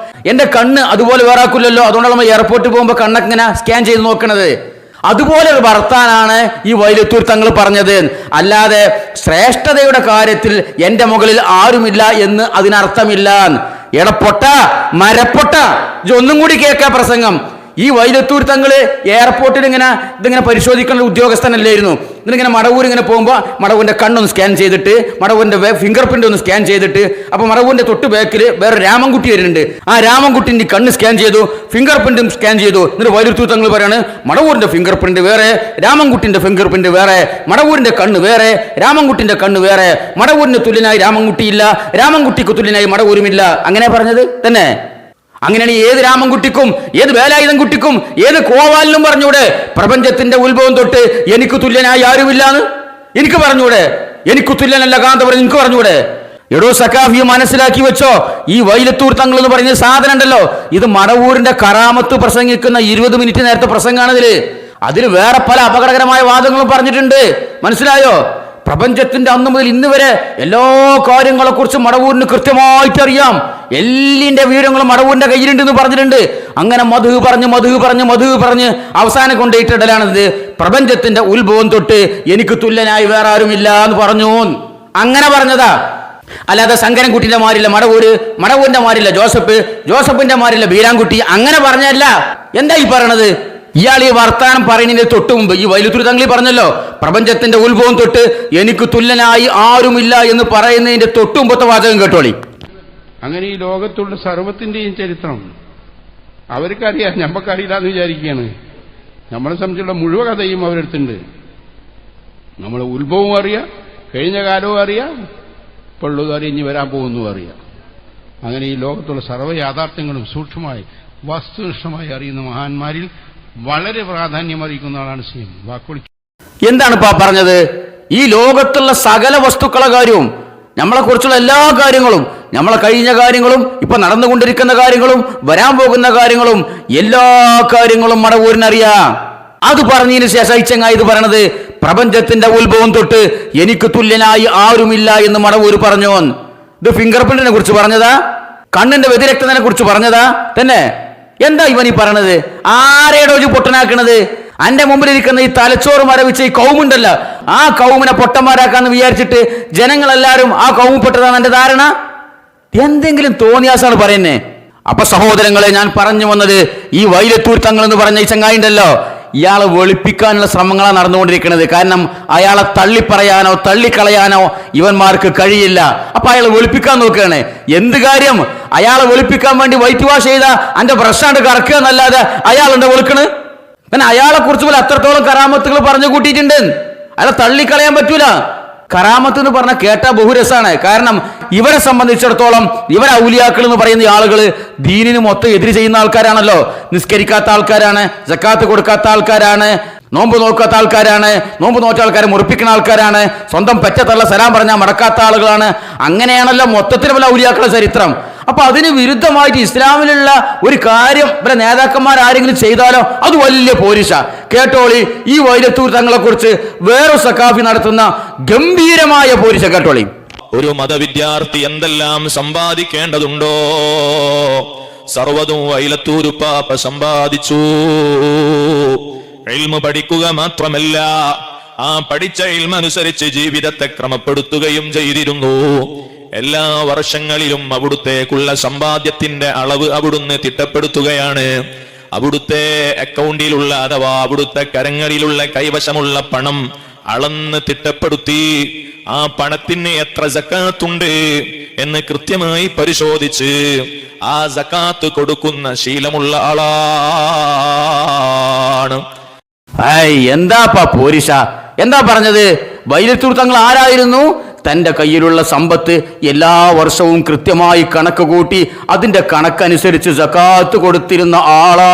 S1: എന്റെ കണ്ണ് അതുപോലെ വേറാക്കില്ലല്ലോ. അതുകൊണ്ടാണ് നമ്മൾ എയർപോർട്ടിൽ പോകുമ്പോൾ കണ്ണൊക്കെ ഇങ്ങനെ സ്കാൻ ചെയ്ത് നോക്കണത്. അതുപോലെ ഒരു വർത്താനാണ് ഈ വൈലത്തൂർ തങ്ങൾ പറഞ്ഞത്. അല്ലാതെ ശ്രേഷ്ഠതയുടെ കാര്യത്തിൽ എന്റെ മുകളിൽ ആരുമില്ല എന്ന് അതിനർത്ഥമില്ല. എടപ്പൊട്ട മരപ്പൊട്ട, ഇതൊന്നും കൂടി കേൾക്കാ പ്രസംഗം. ഈ വൈലത്തൂർ തങ്ങള് എയർപോർട്ടിൽ ഇതിങ്ങനെ പരിശോധിക്കുന്ന ഉദ്യോഗസ്ഥനല്ലായിരുന്നു. ഇതിങ്ങനെ മടവൂർ ഇങ്ങനെ പോകുമ്പോൾ മടവൂരിന്റെ കണ്ണൊന്ന് സ്കാൻ ചെയ്തിട്ട്, മടവൂരിന്റെ ഫിംഗർ പ്രിന്റ് ഒന്ന് സ്കാൻ ചെയ്തിട്ട്, അപ്പൊ മടവൂരിന്റെ തൊട്ട് ബാക്കിൽ വേറെ രാമൻകുട്ടി വരുന്നുണ്ട്. ആ രാമൻകുട്ടിന്റെ കണ്ണ് സ്കാൻ ചെയ്തു, ഫിംഗർ പ്രിന്റും സ്കാൻ ചെയ്തു. എന്നിട്ട് വൈലത്തൂർ തങ്ങൾ പറയാണ് മടവൂരിന്റെ ഫിംഗർ പ്രിന്റ് വേറെ, രാമൻകുട്ടിന്റെ ഫിംഗർ പ്രിന്റ് വേറെ, മടവൂരിന്റെ കണ്ണ് വേറെ, രാമൻകുട്ടിന്റെ കണ്ണ് വേറെ, മടവൂരിന് തുല്യനായി രാമൻകുട്ടിയില്ല, രാമൻകുട്ടിക്ക് തുല്യനായി മടവൂരുമില്ല. അങ്ങനെ പറഞ്ഞത് തന്നെ. അങ്ങനെയാണ് ഏത് രാമൻകുട്ടിക്കും, ഏത് വേലായുധം കുട്ടിക്കും, ഏത് കോവാലിനും പറഞ്ഞൂടെ പ്രപഞ്ചത്തിന്റെ ഉത്ഭവം തൊട്ട് എനിക്ക് തുല്യനായി ആരുമില്ലാന്ന്? എനിക്ക് പറഞ്ഞൂടെ? എനിക്ക് തുല്യനല്ല കാന്തപുരം എനിക്ക് പറഞ്ഞൂടെ? എടോ സഖാഫി മനസ്സിലാക്കി വെച്ചോ, ഈ വൈലത്തൂർ തങ്ങൾ എന്ന് പറയുന്ന സാധനം ഉണ്ടല്ലോ, ഇത് മടവൂരിന്റെ കറാമത്ത് പ്രസംഗിക്കുന്ന 20 മിനിറ്റ് നേരത്തെ പ്രസംഗമാണിതില്. അതിൽ വേറെ പല അപകടകരമായ വാദങ്ങളും പറഞ്ഞിട്ടുണ്ട്. മനസ്സിലായോ? പ്രപഞ്ചത്തിന്റെ അന്ന് മുതൽ ഇന്ന് വരെ എല്ലാ കാര്യങ്ങളെ കുറിച്ച് മടവൂരിന് കൃത്യമായിട്ട് അറിയാം. എല്ലിന്റെ വിവരങ്ങളും മടവൂരിന്റെ കയ്യിലുണ്ടെന്ന് പറഞ്ഞിട്ടുണ്ട്. അങ്ങനെ മധു പറഞ്ഞ് അവസാനം കൊണ്ടിട്ടിടലാണിത്. പ്രപഞ്ചത്തിന്റെ ഉത്ഭവം തൊട്ട് എനിക്ക് തുല്യനായി വേറെ ആരുമില്ല എന്ന് പറഞ്ഞു. അങ്ങനെ പറഞ്ഞതാ, അല്ലാതെ ശങ്കരൻകുട്ടിന്റെ മാരില്ല മടവൂരിന്റെ മാരില്ല ജോസഫിന്റെ മാരില്ല ബീരാൻകുട്ടി, അങ്ങനെ പറഞ്ഞല്ല. എന്താ ഈ പറയണത്? ഇയാൾ ഈ വർത്താനം പറയുന്നതിന് തൊട്ട് മുമ്പ് ഈ വൈലത്തൂർ തങ്ങൾ പറഞ്ഞല്ലോ, പ്രപഞ്ചത്തിന്റെ ഉത്ഭവം തൊട്ട് എനിക്ക് തുല്യനായി ആരുമില്ല എന്ന് പറയുന്നതിന്റെ തൊട്ട് മുമ്പത്തെ വാചകം കേട്ടോളി.
S4: അങ്ങനെ ഈ ലോകത്തുള്ള സർവത്തിന്റെയും ചരിത്രം അവർക്കറിയാം, ഞമ്മക്കറിയില്ല എന്ന് വിചാരിക്കുകയാണ്. നമ്മളെ സംബന്ധിച്ചുള്ള മുഴുവൻ കഥയും അവരെടുത്തുണ്ട്. നമ്മളെ ഉത്ഭവവും അറിയാം, കഴിഞ്ഞ കാലവും അറിയാം, ഇപ്പോൾ ഉള്ളതും അറിയാം, ഇനി വരാൻ പോകുന്നതും അറിയാം. അങ്ങനെ ഈ ലോകത്തുള്ള സർവ്വ യാഥാർത്ഥ്യങ്ങളും സൂക്ഷ്മമായി വസ്തുനിഷ്ഠമായി അറിയുന്ന മഹാന്മാരിൽ വളരെ പ്രാധാന്യം അറിയിക്കുന്ന ആളാണ് സിഎം. വാക്കുകൾ
S1: എന്താണ് ഇപ്പൊ പറഞ്ഞത്? ഈ ലോകത്തുള്ള സകല വസ്തുക്കളെ കാര്യവും, നമ്മളെ കുറിച്ചുള്ള എല്ലാ കാര്യങ്ങളും, നമ്മളെ കഴിഞ്ഞ കാര്യങ്ങളും, ഇപ്പൊ നടന്നുകൊണ്ടിരിക്കുന്ന കാര്യങ്ങളും, വരാൻ പോകുന്ന കാര്യങ്ങളും, എല്ലാ കാര്യങ്ങളും മടവൂരിനറിയാം. അത് പറഞ്ഞതിന് ശേഷം ഇച്ചങ്ങ ഇത് പറയണത് പ്രപഞ്ചത്തിന്റെ ഉത്ഭവം തൊട്ട് എനിക്ക് തുല്യനായി ആരുമില്ല എന്ന് മടവൂര് പറഞ്ഞു. ഇത് ഫിംഗർ പ്രിന്റിനെ കുറിച്ച് പറഞ്ഞതാ? കണ്ണിന്റെ വ്യതിരക്തനെ കുറിച്ച് പറഞ്ഞതാ? തന്നെ എന്താ ഇവൻ ഈ പറയണത്? ആരെയോ പൊട്ടനാക്കണത്? അന്റെ മുമ്പിലിരിക്കുന്ന ഈ തലച്ചോറ് മരവിച്ച ഈ കൗമുണ്ടല്ലോ, ആ കൗമിനെ പൊട്ടന്മാരാക്കാന്ന് വിചാരിച്ചിട്ട് ജനങ്ങളെല്ലാരും ആ കൗമ് പെട്ടതാണ് എന്റെ ധാരണ. എന്തെങ്കിലും തോന്നിയാസാണ് പറയുന്നേ. അപ്പൊ സഹോദരങ്ങളെ, ഞാൻ പറഞ്ഞു വന്നത്, ഈ വൈലത്തൂർ തങ്ങൾ എന്ന് പറഞ്ഞ ഈ ചങ്ങായിണ്ടല്ലോ, ഇയാളെ വെളുപ്പിക്കാനുള്ള ശ്രമങ്ങളാണ് നടന്നുകൊണ്ടിരിക്കുന്നത്. കാരണം അയാളെ തള്ളിപ്പറയാനോ തള്ളിക്കളയാനോ ഇവന്മാർക്ക് കഴിയില്ല. അപ്പൊ അയാളെ വെളുപ്പിക്കാൻ നോക്കുകയാണ്. എന്ത് കാര്യം? അയാളെ വെളുപ്പിക്കാൻ വേണ്ടി വൈറ്റ് വാഷ് ചെയ്ത അന്റെ ബ്രഷാണ്ട് കറക്കുക എന്നല്ലാതെ അയാളുണ്ട് വെളുക്കണ്? പിന്നെ അയാളെ കുറിച്ച് പോലെ അത്രത്തോളം കറാമത്തുകൾ പറഞ്ഞു കൂട്ടിയിട്ടുണ്ട്. അയാളെ തള്ളിക്കളയാൻ പറ്റൂല. കറാമത്ത് എന്ന് പറഞ്ഞാൽ കേട്ടാ ബഹുരസാണ്. കാരണം ഇവരെ സംബന്ധിച്ചിടത്തോളം ഇവരെ ഔലിയാക്കൾ എന്ന് പറയുന്ന ആളുകൾ ദീനിന് മൊത്തം എതിര് ചെയ്യുന്ന ആൾക്കാരാണല്ലോ. നിസ്കരിക്കാത്ത ആൾക്കാരാണ്, സക്കാത്ത് കൊടുക്കാത്ത ആൾക്കാരാണ്, നോമ്പ് നോക്കാത്ത ആൾക്കാരാണ്, നോമ്പ് നോറ്റ ആൾക്കാരെ മുറിപ്പിക്കുന്ന ആൾക്കാരാണ്, സ്വന്തം പെറ്റത്തള്ള സലാം പറഞ്ഞാൽ മടക്കാത്ത ആളുകളാണ്. അങ്ങനെയാണല്ലോ മൊത്തത്തിൽ പല ഔലിയാക്കളുടെ ചരിത്രം. അപ്പൊ അതിന് വിരുദ്ധമായിട്ട് ഇസ്ലാമിലുള്ള ഒരു കാര്യം ഇവരെ നേതാക്കന്മാർ ആരെങ്കിലും ചെയ്താലോ അത് വലിയ പോരിശ. കേട്ടോളി, ഈ വൈലത്തൂർ തങ്ങളെ കുറിച്ച് വേറെ സഖാഫി നടത്തുന്ന ഗംഭീരമായ പോരിശ കേട്ടോളി.
S5: ഒരു മതവിദ്യാർത്ഥി എന്തെല്ലാം സമ്പാദിക്കേണ്ടതുണ്ടോ സർവ്വതും വൈലത്തൂരുപ്പാപ്പ സമ്പാദിച്ചു. ഇൽമു പഠിക്കുക മാത്രമല്ല, ആ പഠിച്ച ഇൽമനുസരിച്ച് ജീവിതത്തെ ക്രമപ്പെടുത്തുകയും ചെയ്തിരുന്നു. എല്ലാ വർഷങ്ങളിലും അവിടുത്തേക്കുള്ള സമ്പാദ്യത്തിന്റെ അളവ് അവിടുന്ന് തിട്ടപ്പെടുത്തുകയാണ്. അവിടുത്തെ അക്കൗണ്ടിലുള്ള അഥവാ അവിടുത്തെ കരങ്ങളിലുള്ള കൈവശമുള്ള പണം അളന്ന് തിട്ടപ്പെടുത്തി ആ പണത്തിന് എത്ര സക്കാത്തുണ്ട് എന്ന് കൃത്യമായി പരിശോധിച്ച് ആ സക്കാത്ത് കൊടുക്കുന്ന ശീലമുള്ള ആളാണ്.
S1: എന്താപ്പാ പോരിശ? എന്താ പറഞ്ഞത്? വൈലത്തൂർ തങ്ങൾ ആരായിരുന്നു? തന്റെ കയ്യിലുള്ള സമ്പത്ത് എല്ലാ വർഷവും കൃത്യമായി കണക്ക് കൂട്ടി അതിന്റെ കണക്കനുസരിച്ച് സക്കാത്ത് കൊടുത്തിരുന്ന ആളാ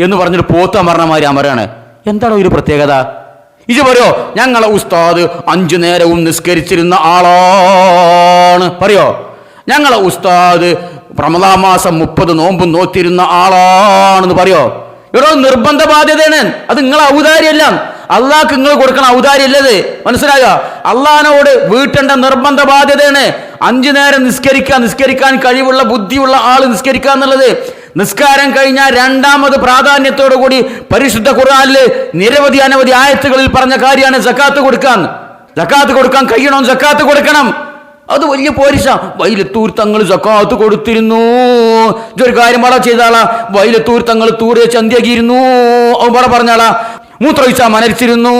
S1: എന്ന് പറഞ്ഞൊരു പോത്ത മരണമാരി അമരാണ്. എന്താണ് ഒരു പ്രത്യേകത? ഇത് പറയോ? ഞങ്ങളെ ഉസ്താദ് 5 നേരവും നിസ്കരിച്ചിരുന്ന ആളാണ് പറയോ? ഞങ്ങളെ ഉസ്താദ് റമദാൻ മാസം 30 നോമ്പും നോറ്റിരുന്ന ആളാണെന്ന് പറയോ? ഇവിടെ നിർബന്ധ ബാധ്യതയാണ്. അത് നിങ്ങളെ ഔദാര്യമല്ല, അള്ളാഹ്ക്ക് നിങ്ങൾ കൊടുക്കണ ഔദാര്യമല്ലത്. മനസ്സിലായോ? അള്ളാഹിനോട് വീട്ടേണ്ട നിർബന്ധ ബാധ്യതയാണ്. 5 നേരം നിസ്കരിക്കാൻ കഴിവുള്ള ബുദ്ധിയുള്ള ആള് നിസ്കരിക്കുക എന്നുള്ളത്. നിസ്കാരം കഴിഞ്ഞാൽ രണ്ടാമത് പ്രാധാന്യത്തോടു കൂടി പരിശുദ്ധ ഖുർആനില് നിരവധി അനവധി ആയത്തുകളിൽ പറഞ്ഞ കാര്യമാണ് സക്കാത്ത് കൊടുക്കാൻ. സക്കാത്ത് കൊടുക്കാൻ കഴിയണം, സക്കാത്ത് കൊടുക്കണം. അത് വലിയ പോരിശ. വൈലത്തൂർ തങ്ങൾ സക്കാത്ത് കൊടുത്തിരുന്നു. ഇതൊരു കാര്യം പാടാ ചെയ്താളാ. വൈലത്തൂർ തങ്ങൾ തൂരെ ചന്തിയാക്കിയിരുന്നു, അവൻ പാടെ പറഞ്ഞാളാ. മൂത്രൊഴിച്ച മനരിച്ചിരുന്നു,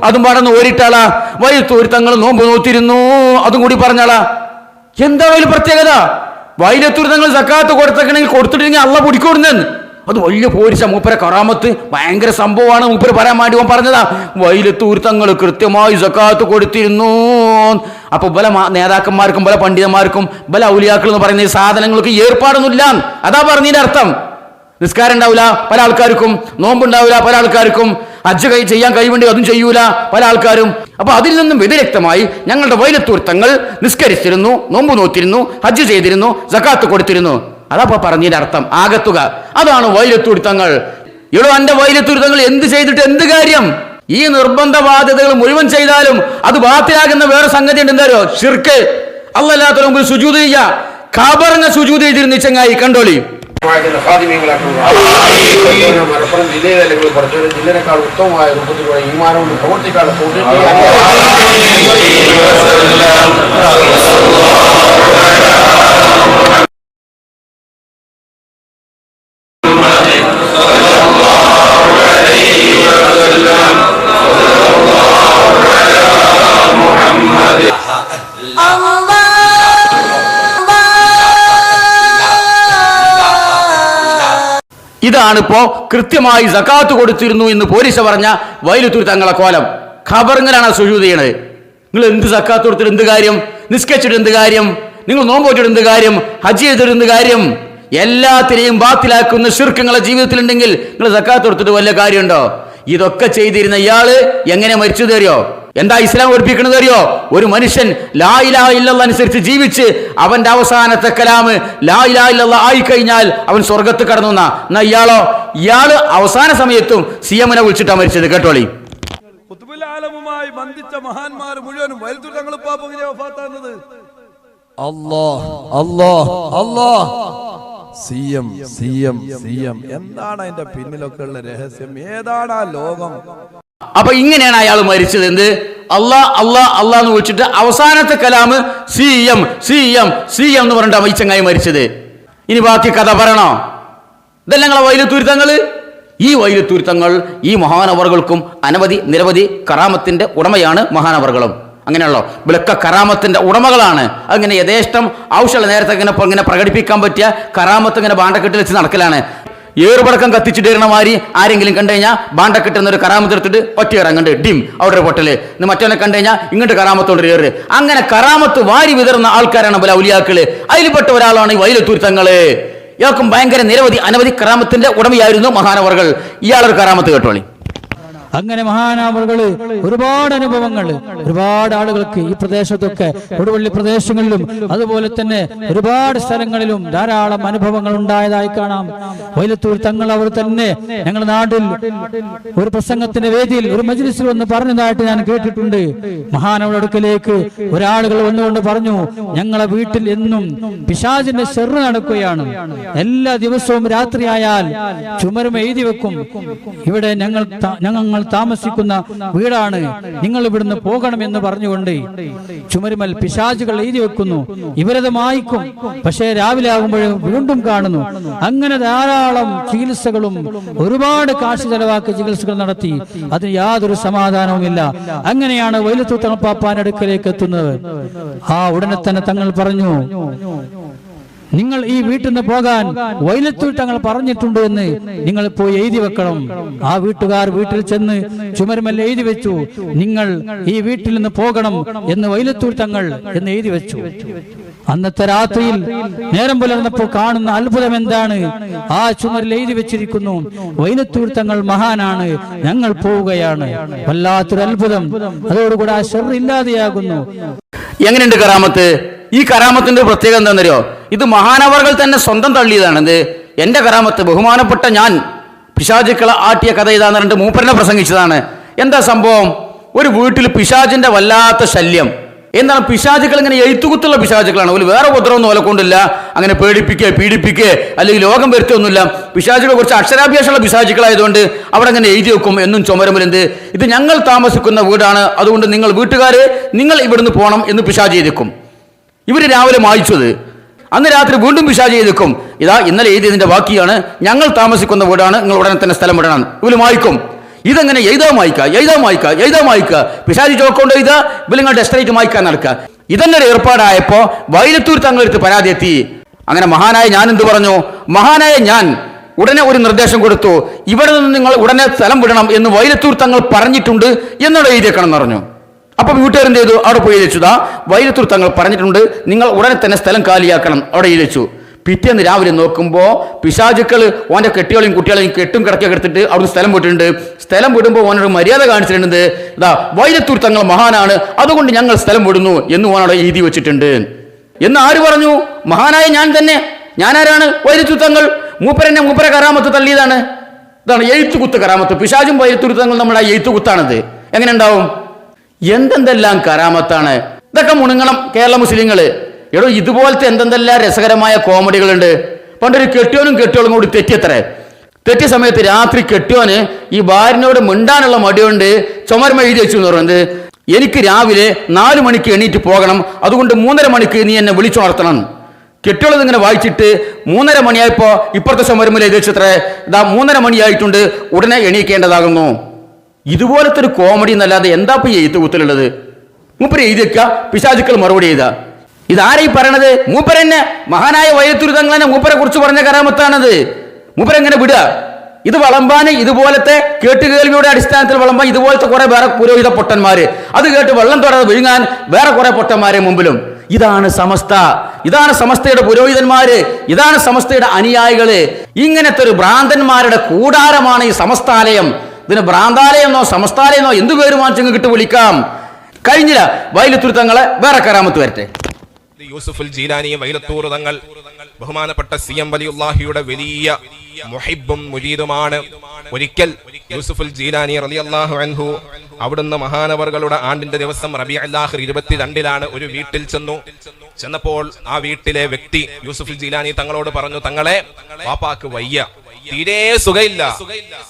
S1: അതും പാടന്ന് ഓരിട്ടാളാ. വൈലത്തൂർ തങ്ങൾ നോമ്പ് നോത്തിരുന്നു, അതും കൂടി പറഞ്ഞാളാ. എന്താ വലിയ പ്രത്യേകത? വൈലത്തൂർ തങ്ങൾ സക്കാത്ത് കൊടുത്തേക്കണെങ്കിൽ കൊടുത്തിട്ടില്ലെങ്കിൽ അള്ള പിടിക്കൊടുന്നെന്ന്. അത് വലിയ പോരിച്ച മൂപ്പരെ കറാമത്ത് ഭയങ്കര സംഭവമാണ്. മൂപ്പര് പറയാൻ വേണ്ടി ഓൻ പറഞ്ഞതാ, വൈലത്തൂർ തങ്ങൾ കൃത്യമായി സക്കാത്ത് കൊടുത്തിരുന്നു. അപ്പൊ പല നേതാക്കന്മാർക്കും പല പണ്ഡിതന്മാർക്കും പല ഔലിയാക്കൾ എന്ന് പറയുന്ന ഈ സാധനങ്ങൾക്ക് ഏർപ്പാടൊന്നുമില്ല. അതാ പറഞ്ഞതിന്റെ അർത്ഥം. നിസ്കാരം ഉണ്ടാവില്ല പല ആൾക്കാർക്കും, നോമ്പുണ്ടാവില്ല പല ആൾക്കാർക്കും, ഹജ്ജ് ചെയ്യാൻ കഴിവുണ്ട് അതും ചെയ്യൂല പല ആൾക്കാരും. അപ്പൊ അതിൽ നിന്നും വ്യതിരിക്തമായി ഞങ്ങളുടെ വൈലത്തൂർ തങ്ങൾ നിസ്കരിച്ചിരുന്നു, നോമ്പ് നോറ്റിരുന്നു, ഹജ്ജ് ചെയ്തിരുന്നു, സക്കാത്ത് കൊടുത്തിരുന്നു. അതപ്പോ പറഞ്ഞതിന്റെ അർത്ഥം, ആകത്തുക. അതാണ് വൈലത്തൂർ തങ്ങൾ. എടോ, എന്റെ വൈലത്തൂർ തങ്ങൾ എന്ത് ചെയ്തിട്ട് എന്ത് കാര്യം? ഈ നിർബന്ധ ബാധ്യതകൾ മുഴുവൻ ചെയ്താലും അത് ബാത്തിലാകുന്ന വേറെ സംഗതി ഉണ്ട്. എന്താരോ? ഷിർക്ക്. അല്ലാത്ത മുമ്പിൽ സുജൂദ് ചെയ്യുക. ഖബറിനെ സുജൂദ് ചെയ്തിരുന്നു ചങ്ങായി, കണ്ടോളി.
S6: മലപ്പുറം ജില്ലയിലെ കുറച്ചൊരു ജില്ലനേക്കാൾ ഉത്തമമായ രൂപത്തിലൂടെ ഈമാനോട് പ്രവർത്തിക്കാതെ
S1: ഇതാണിപ്പോ കൃത്യമായി സക്കാത്ത് കൊടുത്തിരുന്നു എന്ന് പോലീസ് പറഞ്ഞ വൈലത്തൂർ തങ്ങളെ കോലം. ഖബറിങ്ങനാണ് സുജൂദ് ചെയ്യണത്. നിങ്ങൾ എന്ത് സക്കാത്ത് കൊടുത്തിട്ട് എന്ത് കാര്യം? നിസ്കരിച്ചിട്ട് എന്ത് കാര്യം? നിങ്ങൾ നോമ്പ് വെച്ചിട്ട് എന്ത് കാര്യം? ഹജ്ജ് ചെയ്തിട്ട് എന്ത് കാര്യം? എല്ലാത്തിനെയും ബാത്തിലാക്കുന്ന ശിർക്കങ്ങളെ ജീവിതത്തിലുണ്ടെങ്കിൽ നിങ്ങൾ സക്കാത്ത് കൊടുത്തിട്ട് വല്ല കാര്യമുണ്ടോ? ഇതൊക്കെ ചെയ്തിരുന്ന ഇയാള് എങ്ങനെ മരിച്ചത് അറിയോ? എന്താ ഇസ്ലാം പഠിപ്പിക്കണത് അറിയോ? ഒരു മനുഷ്യൻ ലാ ഇലാഹ ഇല്ലല്ലാഹ് അനുസരിച്ച് ജീവിച്ച് അവന്റെ അവസാനത്തെ കലാമ് ലാ ഇലാഹ ഇല്ലല്ലാഹ് ആയി കഴിഞ്ഞാൽ അവൻ സ്വർഗത്ത് കടന്നു. എന്നാ ഇയാള് അവസാന സമയത്തും സിഎമ്മിനെ വിളിച്ചിട്ടാ മരിച്ചത്. കേട്ടോളി.
S7: ഖുത്ബുൽ ആലമുമായി ബന്ധിച്ച മഹാന്മാർ മുഴുവനും വൈലത്തൂർ തങ്ങൾ പാപ്പങ്ങനെ വഫാത്താകുന്നത്. അല്ലാഹ് അല്ലാഹ് അല്ലാഹ് സിഎം സിഎം സിഎം എന്താണ് അതിന്റെ പിന്നിലൊക്കെ ഉള്ള രഹസ്യം? ഏതാണ് ആ ലോകം?
S1: അപ്പൊ ഇങ്ങനെയാണ് അയാൾ മരിച്ചത്. എന്ത്? അല്ലാ അല്ലാ അല്ലാ എന്ന് വിളിച്ചിട്ട് അവസാനത്തെ കലാമ് സിഎം സിഎം സിഎം എന്ന് പറഞ്ഞിട്ടാണ് ഈ ചങ്ങായി മരിച്ചത്. ഇനി ബാക്കി കഥ പറയണോ? ഇതല്ല ഞങ്ങളെ വൈലത്തൂർ തങ്ങൾ. ഈ വൈലത്തൂർ തങ്ങൾ ഈ മഹാനവറുകൾക്കും നിരവധി കറാമത്തിന്റെ ഉടമയാണ് മഹാനവറുകളും. അങ്ങനെയുള്ളോ ഇവരൊക്കെ കറാമത്തിന്റെ ഉടമകളാണ്. അങ്ങനെ യഥേഷ്ടം ആവശ്യമുള്ള നേരത്തെ ഇങ്ങനെ പ്രകടിപ്പിക്കാൻ പറ്റിയ കറാമത്ത് ഇങ്ങനെ ബാണ്ടക്കെട്ടിൽ വെച്ച് നടക്കലാണ്. ഏറുപടക്കം കത്തിച്ചിട്ട് വരുന്ന മാതിരി ആരെങ്കിലും കണ്ടു കഴിഞ്ഞാൽ ബാണ്ടക്കെട്ട് എന്നൊരു കറാമത്ത് എടുത്തിട്ട് ഒറ്റ ഇറങ്ങണ്ട് ഡിം അവിടെ ഒരു പൊട്ടല്. മറ്റവനെ കണ്ടു കഴിഞ്ഞാൽ ഇങ്ങോട്ട് കറാമത്തോണ്ട് ഏറ്. അങ്ങനെ കറാമത്ത് വാരി വിതറുന്ന ആൾക്കാരാണ് പല ഔലിയാക്കള്. അതിൽപ്പെട്ട ഒരാളാണ് ഈ വൈലത്തൂർ തങ്ങള്. ഇയാൾക്കും ഭയങ്കര അനവധി കറാമത്തിന്റെ ഉടമയായിരുന്നു മഹാനവറുകൾ. ഇയാളൊരു കറാമത്ത് കേട്ടോളി.
S8: അങ്ങനെ മഹാനവറുകള് ഒരുപാട് അനുഭവങ്ങൾ ഒരുപാട് ആളുകൾക്ക് ഈ പ്രദേശത്തൊക്കെ കൊടുവള്ളി പ്രദേശങ്ങളിലും അതുപോലെ തന്നെ ഒരുപാട് സ്ഥലങ്ങളിലും ധാരാളം അനുഭവങ്ങൾ ഉണ്ടായതായി കാണാം. വൈലത്തൂർ തങ്ങൾ അവർ തന്നെ ഞങ്ങളുടെ നാട്ടിൽ ഒരു പ്രസംഗത്തിന്റെ വേദിയിൽ ഒരു മജ്ലിസിൽ വന്ന് പറഞ്ഞതായിട്ട് ഞാൻ കേട്ടിട്ടുണ്ട്. മഹാനവരുടെ അടുക്കലേക്ക് ഒരാളുകൾ വന്നുകൊണ്ട് പറഞ്ഞു, ഞങ്ങളെ വീട്ടിൽ എന്നും പിശാചിന്റെ ശെറ് നടക്കുകയാണ്. എല്ലാ ദിവസവും രാത്രിയായാൽ ചുമരും എഴുതി വെക്കും, ഇവിടെ ഞങ്ങൾ താമസിക്കുന്ന വീടാണ്, നിങ്ങൾ ഇവിടുന്ന് പോകണമെന്ന് പറഞ്ഞുകൊണ്ട് ചുമരുമൽ പിശാചുകൾ എഴുതി വെക്കുന്നു. ഇവരത് മായ്ക്കും, പക്ഷേ രാവിലെ ആകുമ്പോഴും വീണ്ടും കാണുന്നു. അങ്ങനെ ധാരാളം ചികിത്സകളും ഒരുപാട് കാശ് ചെലവാക്കി ചികിത്സകൾ നടത്തി. അതിന് യാതൊരു സമാധാനവുമില്ല. അങ്ങനെയാണ് വൈലത്തൂർ തങ്ങൾ പാപ്പാന്റെ അടുക്കലേക്ക് എത്തുന്നത്. ഉടനെ തന്നെ തങ്ങൾ പറഞ്ഞു, നിങ്ങൾ ഈ വീട്ടിൽ നിന്ന് പോകാൻ വൈലത്തൂർ തങ്ങൾ പറഞ്ഞിട്ടുണ്ട് എന്ന് നിങ്ങൾ പോയി എഴുതി വെക്കണം. ആ വീട്ടുകാർ വീട്ടിൽ ചെന്ന് ചുമരുമല്ല എഴുതി വെച്ചു, നിങ്ങൾ ഈ വീട്ടിൽ നിന്ന് പോകണം എന്ന് വൈലത്തൂർ തങ്ങൾ എന്ന് എഴുതി വെച്ചു. അന്നത്തെ രാത്രിയിൽ നേരം പുലർന്നപ്പോൾ കാണുന്ന അത്ഭുതം എന്താണ്? ആ ചുമരിൽ എഴുതി വെച്ചിരിക്കുന്നു, വൈലത്തൂർ തങ്ങൾ മഹാനാണ്, ഞങ്ങൾ പോവുകയാണ്. വല്ലാത്തൊരു അത്ഭുതം. അതോടുകൂടെ ആ ശർറ് ഇല്ലാതെയാകുന്നു.
S1: എങ്ങനെയുണ്ട് കറാമത്ത്? ഈ കറാമത്തിന്റെ പ്രത്യേകത എന്താണെന്നറിയോ? ഇത് മഹാനവറുകൾ തന്നെ സ്വന്തം തള്ളിയതാണ്. എന്ത്? എന്റെ കറാമത്ത് ബഹുമാനപ്പെട്ട ഞാൻ പിശാചുക്കളെ ആട്ടിയ കഥ ഇതാന്ന് പറഞ്ഞിട്ട് മൂപ്പരനെ പ്രസംഗിച്ചതാണ്. എന്താ സംഭവം? ഒരു വീട്ടിൽ പിശാചിന്റെ വല്ലാത്ത ശല്യം. എന്താണ്? പിശാചുക്കൾ ഇങ്ങനെ എഴുത്തുകുത്തുള്ള പിശാചുക്കളാണ്. ഒരു വേറെ ഉപദ്രവമൊന്നും ഓലെ കൊണ്ടില്ല. അങ്ങനെ പേടിപ്പിക്കുക പീഡിപ്പിക്കുക അല്ലെങ്കിൽ ലോകം വരുത്തൊന്നുമില്ല. പിശാചുകൾ കുറച്ച് അക്ഷരാഭ്യാസമുള്ള പിശാചുക്കളായതുകൊണ്ട് അവിടെ അങ്ങനെ എഴുതി വെക്കും എന്നും ചുമരുമലെന്ത്, ഇത് ഞങ്ങൾ താമസിക്കുന്ന വീടാണ്, അതുകൊണ്ട് നിങ്ങൾ വീട്ടുകാരെ നിങ്ങൾ ഇവിടുന്ന് പോകണം എന്ന് പിശാച് എഴുതിക്കും. ഇവര് രാവിലെ മായിച്ചത് അന്ന് രാത്രി വീണ്ടും പിശാച് എഴുതിക്കും, ഇതാ ഇന്നലെ എഴുതിയതിന്റെ ബാക്കിയാണ്, ഞങ്ങൾ താമസിക്കുന്ന വീടാണ്, നിങ്ങൾ ഉടനെ തന്നെ സ്ഥലം വിടണം. ഇവര് മായ്ക്കും. ഇതെങ്ങനെ എഴുതാ മായ്ക്കുക പിശാചി ചോക്കൊണ്ട് എഴുതാ ഇവലിങ്ങളുടെ എസ്റ്റേറ്റ് മായ്ക്കാൻ നടക്കുക. ഇതന്നെ ഒരു ഏർപ്പാടായപ്പോ വൈലത്തൂർ തങ്ങളെടുത്ത് പരാതി എത്തി. അങ്ങനെ മഹാനായ ഞാൻ എന്ത് പറഞ്ഞു? മഹാനായ ഞാൻ ഉടനെ ഒരു നിർദ്ദേശം കൊടുത്തു, ഇവിടെ നിന്ന് നിങ്ങൾ ഉടനെ സ്ഥലം വിടണം എന്ന് വൈലത്തൂർ തങ്ങൾ പറഞ്ഞിട്ടുണ്ട് എന്നോട് എഴുതിയേക്കണം എന്ന് പറഞ്ഞു. അപ്പൊ വീട്ടുകാരെന്ത് ചെയ്തു? അവിടെ പോയി വെച്ചുതാ വൈലത്തൂർ തങ്ങൾ പറഞ്ഞിട്ടുണ്ട്, നിങ്ങൾ ഉടനെ തന്നെ സ്ഥലം കാലിയാക്കണം, അവിടെ എഴുതി വെച്ചു. പിറ്റേന്ന് രാവിലെ നോക്കുമ്പോൾ പിശാചുക്കൾ ഓൻ്റെ കെട്ടികളെയും കുട്ടികളെയും കെട്ടും കിടക്കൊക്കെ എടുത്തിട്ട് അവിടുന്ന് സ്ഥലം വിട്ടിട്ടുണ്ട്. സ്ഥലം വിടുമ്പോൾ ഓനോട് മര്യാദ കാണിച്ചിട്ടുണ്ട്, ഇതാ വൈലത്തൂർ തങ്ങൾ മഹാനാണ്, അതുകൊണ്ട് ഞങ്ങൾ സ്ഥലം വിടുന്നു എന്ന് ഓനോട് എഴുതി വെച്ചിട്ടുണ്ട് എന്ന് ആര് പറഞ്ഞു? മഹാനായ ഞാൻ തന്നെ. ഞാനാരാണ്? വൈലത്തൂർ തങ്ങൾ. മൂപ്പരെ കറാമത്ത് തള്ളിയതാണ്. ഇതാണ് എഴുത്തുകുത്ത് കറാമത്ത്. പിശാചും വൈലത്തൂർ തങ്ങൾ നമ്മുടെ എഴുത്തുകുത്താണത്. എങ്ങനെ ഉണ്ടാവും? എന്തെന്തെല്ലാം കറാമത്താണ് ഇതൊക്കെ മുണുങ്ങണം കേരള മുസ്ലിങ്ങള്. എടോ, ഇതുപോലത്തെ എന്തെന്തെല്ലാം രസകരമായ കോമഡികളുണ്ട്. പണ്ടൊരു കെട്ടിയോളും കൂടി തെറ്റിയ സമയത്ത് രാത്രി കെട്ടിയോന് ഈ ഭാര്യനോട് മിണ്ടാനുള്ള മടിയുണ്ട് ചുമർമ എഴുതി വെച്ചു എന്ന് പറയുന്നത്, എനിക്ക് രാവിലെ 4 മണിക്ക് എണീറ്റ് പോകണം, അതുകൊണ്ട് 3:30 മണിക്ക് നീ എന്നെ വിളിച്ചുണർത്തണം. കെട്ടിയോളത് ഇങ്ങനെ വായിച്ചിട്ട് 3:30 മണിയായപ്പോ ഇപ്പുറത്തെ ചുമരുമല എഴുതി വെച്ചത്രേ, ഇതാ 3:30 മണിയായിട്ടുണ്ട്, ഉടനെ എണീക്കേണ്ടതാകുന്നു. ഇതുപോലത്തെ ഒരു കോമഡി എന്നല്ലാതെ എന്താ ഈ എഴുത്തുകുത്തലുള്ളത്? മൂപ്പര് എഴുതി വെക്കുക, പിശാചുക്കൾ മറുപടി ചെയ്താ. ഇതാരായി പറയണത്? മൂപ്പരെന്നെ മഹാനായ വൈലത്തൂർ തങ്ങൾ തന്നെ മൂപ്പരെ കുറിച്ച് പറഞ്ഞ കറാമത്താണത്. മൂപ്പരെങ്ങനെ വിടുക? ഇത് വളമ്പാന് ഇതുപോലത്തെ കേട്ടുകേൾവിയുടെ അടിസ്ഥാനത്തിൽ വളമ്പാൻ ഇതുപോലത്തെ കുറെ വേറെ പുരോഹിത പൊട്ടന്മാര്, അത് കേട്ട് വെള്ളം തൊടാതെ വിഴുങ്ങാൻ വേറെ കുറെ പൊട്ടന്മാരെ മുമ്പിലും. ഇതാണ് സമസ്ത, ഇതാണ് സമസ്തയുടെ പുരോഹിതന്മാര്, ഇതാണ് സമസ്തയുടെ അനുയായികള്. ഇങ്ങനത്തെ ഒരു ഭ്രാന്തന്മാരുടെ കൂടാരമാണ് ഈ സമസ്താലയം. ഇതിന് ഭ്രാന്താലയെന്നോ സമസ്താലയെന്നോ എന്തു പേര് വാങ്ങിച്ചെങ്കിൽ കിട്ടു വിളിക്കാം. കഴിഞ്ഞില്ല, വൈലത്തൂർ തങ്ങളെ വേറെ കറാമത്ത് വരട്ടെ.
S9: യൂസുഫുൽ ജീലാനി വൈലത്തൂർ തങ്ങൾ ബഹുമാനപ്പെട്ട CM വലിയുല്ലാഹിയുടെ വലിയ മുഹിബ്ബും മുരീദുമാണ്. ഒരിക്കൽ യൂസുഫുൽ ജീലാനി റളിയല്ലാഹു അൻഹു അവിടുന്ന് മഹാനവറുകളുടെ ആണ്ടിന്റെ ദിവസം റബീഉൽ ആഖിർ 22-ലാണ് ഒരു വീട്ടിൽ ചെന്നപ്പോൾ ആ വീട്ടിലെ വ്യക്തി യൂസുഫുൽ ജീലാനി തങ്ങളോട് പറഞ്ഞു, തങ്ങളെ വാപ്പാക്ക് വയ്യ, തീരെ സുഖയില്ല,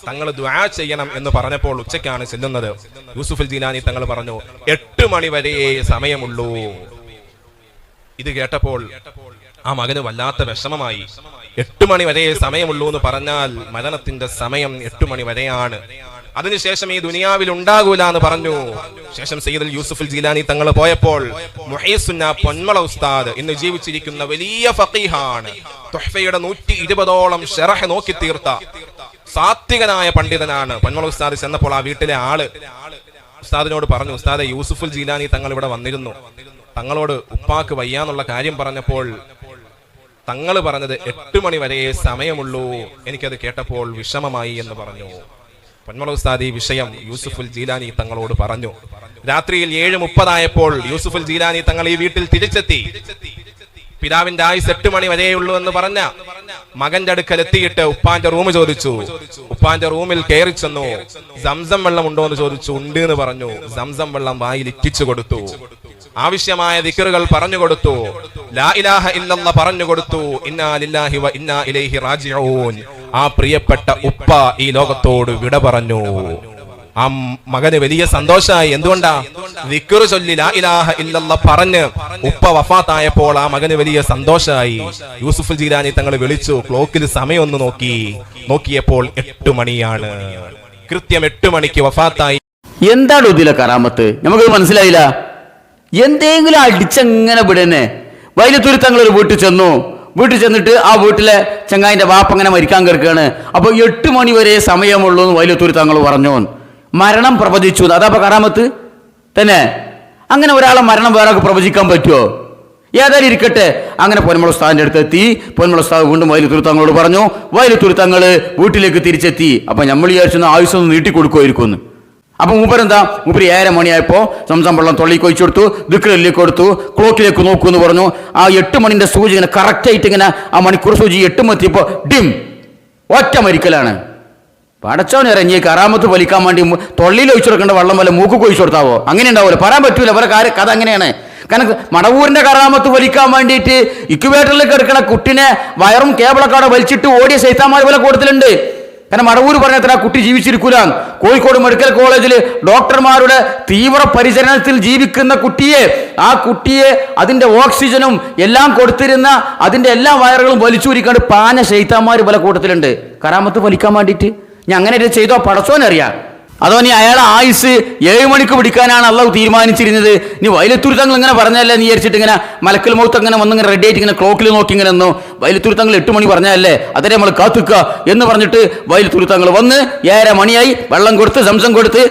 S9: തങ്ങൾ ദുആ ചെയ്യണം എന്ന് പറഞ്ഞപ്പോൾ ഉച്ചയ്ക്കാണ് ചെല്ലുന്നത്. യൂസുഫുൽ ജീലാനി തങ്ങൾ പറഞ്ഞു, 8 മണി വരെ സമയമുള്ളൂ. ഇത് കേട്ടപ്പോൾ ആ മകന് വല്ലാത്ത വിഷമമായി. 8 മണി വരെ സമയമുള്ളൂ എന്ന് പറഞ്ഞാൽ മരണത്തിന്റെ സമയം 8 മണി വരെയാണ്. അതിനുശേഷം ഈ ദുനിയാവിൽ ഉണ്ടാകൂല എന്ന് പറഞ്ഞു. ശേഷം സയ്യിദുൽ യൂസുഫുൽ ജീലാനി തങ്ങൾ പോയപ്പോൾ മുഹീസുന്ന പൊന്മള ഉസ്താദ് ഇന്ന് ജീവിച്ചിരിക്കുന്ന വലിയ ഫഖീഹാണ്. തുഹ്ഫയുടെ 120ഓളം ശറഹ് നോക്കി തീർത്ത സാത്വികനായ പണ്ഡിതനാണ്. പൊന്മള ഉസ്താദ് ചെന്നപ്പോൾ ആ വീട്ടിലെ ആള് ഉസ്താദിനോട് പറഞ്ഞു, ഉസ്താദെ യൂസുഫുൽ ജീലാനി തങ്ങൾ ഇവിടെ വന്നിരുന്നു, തങ്ങളോട് ഉപ്പാക്ക് വയ്യാന്നുള്ള കാര്യം പറഞ്ഞപ്പോൾ തങ്ങൾ പറഞ്ഞത് 8 മണി വരെ സമയമുള്ളൂ, എനിക്കത് കേട്ടപ്പോൾ വിഷമമായി എന്ന് പറഞ്ഞു. പൊന്മള ഉസ്താദ് ഈ വിഷയം യൂസുഫുൽ ജീലാനി തങ്ങളോട് പറഞ്ഞു. രാത്രിയിൽ 7:30 യൂസുഫുൽ ജീലാനി തങ്ങൾ ഈ വീട്ടിൽ തിരിച്ചെത്തി. പിതാവിന്റെ ആയുസ് 8 മണി വരെയുള്ളൂ എന്ന് പറഞ്ഞ മകന്റെ അടുക്കൽ എത്തിയിട്ട് ഉപ്പാന്റെ റൂം ചോദിച്ചു. ഉപ്പാന്റെ റൂമിൽ കയറി ചെന്നു. സംസം വെള്ളം ഉണ്ടോ എന്ന് ചോദിച്ചു. ഉണ്ട് എന്ന് പറഞ്ഞു. സംസം വെള്ളം വായിൽ ഇറ്റിച്ചു കൊടുത്തു. ആവശ്യമായ ദിക്റുകൾ പറഞ്ഞു കൊടുത്തു. ലാ ഇലാഹ ഇല്ലല്ലാഹ് പറഞ്ഞു കൊടുത്തു. ഇന്നാ ലില്ലാഹി വ ഇന്നാ ഇലൈഹി റാജിഊൻ. ആ പ്രിയപ്പെട്ട ഉപ്പ ഈ ലോകത്തോട് വിട പറഞ്ഞു. ആ മകന് വലിയ സന്തോഷമായി. എന്തുകൊണ്ടാ? ദിക്റ് ചൊല്ലി ലാ ഇലാഹ ഇല്ലല്ലാഹ് പറഞ്ഞ് ഉപ്പ വഫാത്തായപ്പോൾ ആ മകന് വലിയ സന്തോഷമായി. യൂസുഫുൽ ജീലാനി തങ്ങൾ വിളിച്ചു. ക്ലോക്കിൽ സമയം ഒന്ന് നോക്കിയപ്പോൾ 8 മണിയാണ്. കൃത്യം 8 മണിക്ക് വഫാത്തായി.
S1: എന്താണ് ഇതിലെ കറാമത്ത്? നമുക്ക് മനസ്സിലായില്ല. എന്തെങ്കിലും അടിച്ചങ്ങനെ വിടന്നെ. വൈലത്തൂർ തങ്ങൾ ഒരു വീട്ടിൽ ചെന്നിട്ട് ആ വീട്ടിലെ ചങ്ങായിന്റെ വാപ്പ അങ്ങനെ മരിക്കാൻ കിടക്കുകയാണ്. അപ്പൊ 8 മണി വരെ സമയമുള്ളൂ എന്ന് വൈലത്തൂർ തങ്ങൾ പറഞ്ഞു. മരണം പ്രവചിച്ചു. അതാ കറാമത്ത് തന്നെ. അങ്ങനെ ഒരാളെ മരണം വേറെ പ്രവചിക്കാൻ പറ്റുമോ? ഏതായാലും ഇരിക്കട്ടെ. അങ്ങനെ പൊന്മള ഉസ്താദിന്റെ അടുത്ത് എത്തി. പൊന്മള ഉസ്താദ് വീണ്ടും വൈലത്തൂർ തങ്ങളോട് പറഞ്ഞു. വൈലത്തൂർ തങ്ങൾ വീട്ടിലേക്ക് തിരിച്ചെത്തി. അപ്പൊ നമ്മൾ വിചാരിച്ചു ആയുസൊന്ന് നീട്ടിക്കൊടുക്കുമായിരിക്കും. അപ്പൊ മൂപ്പരെന്താ? മൂപ്പര് 7 മണിയായപ്പോ സംസം വെള്ളം തൊള്ളിക്ക് ഒഴിച്ചു കൊടുത്തു, ദിക്റിലേക്ക് കൊടുത്തു, ക്ലോക്കിലേക്ക് നോക്കൂ എന്ന് പറഞ്ഞു. ആ 8 മണിന്റെ സൂചി ഇങ്ങനെ കറക്റ്റായിട്ട് ഇങ്ങനെ ആ മണിക്കൂർ സൂചി 8 എത്തിയപ്പോ ഡിം ഒറ്റ മരിക്കലാണ്. പടച്ചോനിറങ്ങി കറാമത്ത് വലിക്കാൻ വേണ്ടി തൊള്ളിയിൽ ഒഴിച്ചു കൊടുക്കേണ്ട വെള്ളം പോലെ മൂക്കൊക്കെ ഒഴിച്ചു കൊടുത്താവോ? അങ്ങനെ ഉണ്ടാവുമല്ലോ, പറയാൻ പറ്റൂല. അവരെ കഥ അങ്ങനെയാണ്. കാരണം മടവൂരിന്റെ കറാമത്ത് വലിക്കാൻ വേണ്ടിയിട്ട് ഇക്യുബേറ്ററിലേക്ക് എടുക്കണ കുട്ടിനെ വയറും കേബിളൊക്കെ അവിടെ വലിച്ചിട്ട് ഓടിയ സൈത്താന്മാർ പോലെ കൊടുത്തിട്ടുണ്ട്. കാരണം മടവൂർ പറഞ്ഞത്ര ആ കുട്ടി ജീവിച്ചിരിക്കൂല. കോഴിക്കോട് മെഡിക്കൽ കോളേജിൽ ഡോക്ടർമാരുടെ തീവ്ര പരിചരണത്തിൽ ജീവിക്കുന്ന ആ കുട്ടിയെ അതിന്റെ ഓക്സിജനും എല്ലാം കൊടുത്തിരുന്ന അതിന്റെ എല്ലാ വയറുകളും വലിച്ചൂരിക്കാണ്ട് പാന ശൈത്താന്മാർ പല കൂട്ടത്തിലുണ്ട് കറാമത്ത് വലിക്കാൻ വേണ്ടിയിട്ട്. ഞാൻ അങ്ങനെ ചെയ്തോ പടച്ചോനറിയാം. അതോ നീ അയാളെ ആയുസ് 7 മണിക്ക് പിടിക്കാനാണ് അള്ളാഹു തീരുമാനിച്ചിരുന്നത്? നീ വൈലത്തൂർ തങ്ങൾ ഇങ്ങനെ പറഞ്ഞല്ലേ നീ വിചാരിച്ചിട്ട് ഇങ്ങനെ മലക്കൽ മൗത്ത് അങ്ങനെ വന്നിങ്ങനെ റെഡി ആയിട്ട് ഇങ്ങനെ ക്ലോക്കിൽ നോക്കി ഇങ്ങനെ ഒന്നു വൈലത്തൂർ തങ്ങൾ 8 മണി പറഞ്ഞല്ലേ അതേ നമ്മൾ കാത്തുക്കുക എന്ന് പറഞ്ഞിട്ട് വൈലത്തൂർ തങ്ങൾ വന്ന് 7:30 മണിയായി വെള്ളം കൊടുത്ത് സംസം കൊടുത്ത്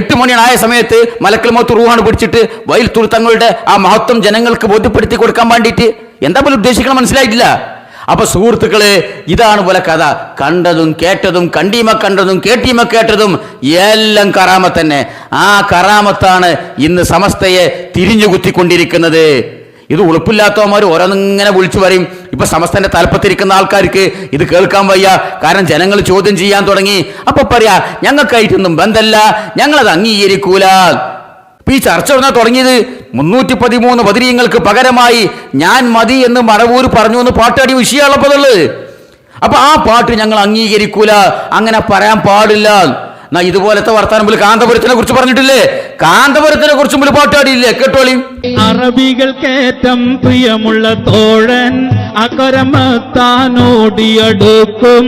S1: 8 മണിയായ സമയത്ത് മലക്കൽ മൗത്ത് റൂഹാണ് പിടിച്ചിട്ട് വൈലത്തൂർ തങ്ങളുടെ ആ മഹത്വം ജനങ്ങൾക്ക് ബോധ്യപ്പെടുത്തി കൊടുക്കാൻ വേണ്ടിയിട്ട് എന്താ പോലെ ഉദ്ദേശിക്കണം മനസ്സിലായിട്ടില്ല. അപ്പൊ സുഹൃത്തുക്കളെ, ഇതാണ് പോലെ കഥ. കണ്ടതും കേട്ടതും കണ്ടീമ കണ്ടതും കേട്ടീമ കേട്ടതും എല്ലാം കറാമത്ത് തന്നെ. ആ കറാമത്താണ് ഇന്ന് സമസ്തയെ തിരിഞ്ഞുകുത്തിക്കൊണ്ടിരിക്കുന്നത്. ഇത് ഉളുപ്പില്ലാത്തവന്മാർ ഓരോന്നിങ്ങനെ വിളിച്ചു പറയും. ഇപ്പൊ സമസ്തന്റെ തലപ്പത്തിരിക്കുന്ന ആൾക്കാർക്ക് ഇത് കേൾക്കാൻ വയ്യ, കാരണം ജനങ്ങൾ ചോദ്യം ചെയ്യാൻ തുടങ്ങി. അപ്പൊ പറയാ ഞങ്ങൾക്കായിട്ടൊന്നും ബന്ധമല്ല, ഞങ്ങളത് അംഗീകരിക്കൂല. ഈ ചർച്ച തുടങ്ങിയത് 313 ബദരീങ്ങൾക്ക് പകരമായി ഞാൻ മതി എന്ന് മടവൂർ പറഞ്ഞു എന്ന് പാട്ടാടി വിഷയമുള്ളപ്പോഴുള്ളത്. അപ്പൊ ആ പാട്ട് ഞങ്ങൾ അംഗീകരിക്കൂല, അങ്ങനെ പറയാൻ പാടില്ല. എന്നാ ഇതുപോലത്തെ വർത്താനം കാന്തപുരത്തിനെ കുറിച്ച് പറഞ്ഞിട്ടില്ലേ? കാന്തപുരത്തിനെ കുറിച്ച് പാട്ടാടിയില്ലേ? കേട്ടോളി.
S10: അറബികൾക്കേറ്റം പ്രിയമുള്ള തോഴൻ അകരമത്താനോടിയടുക്കും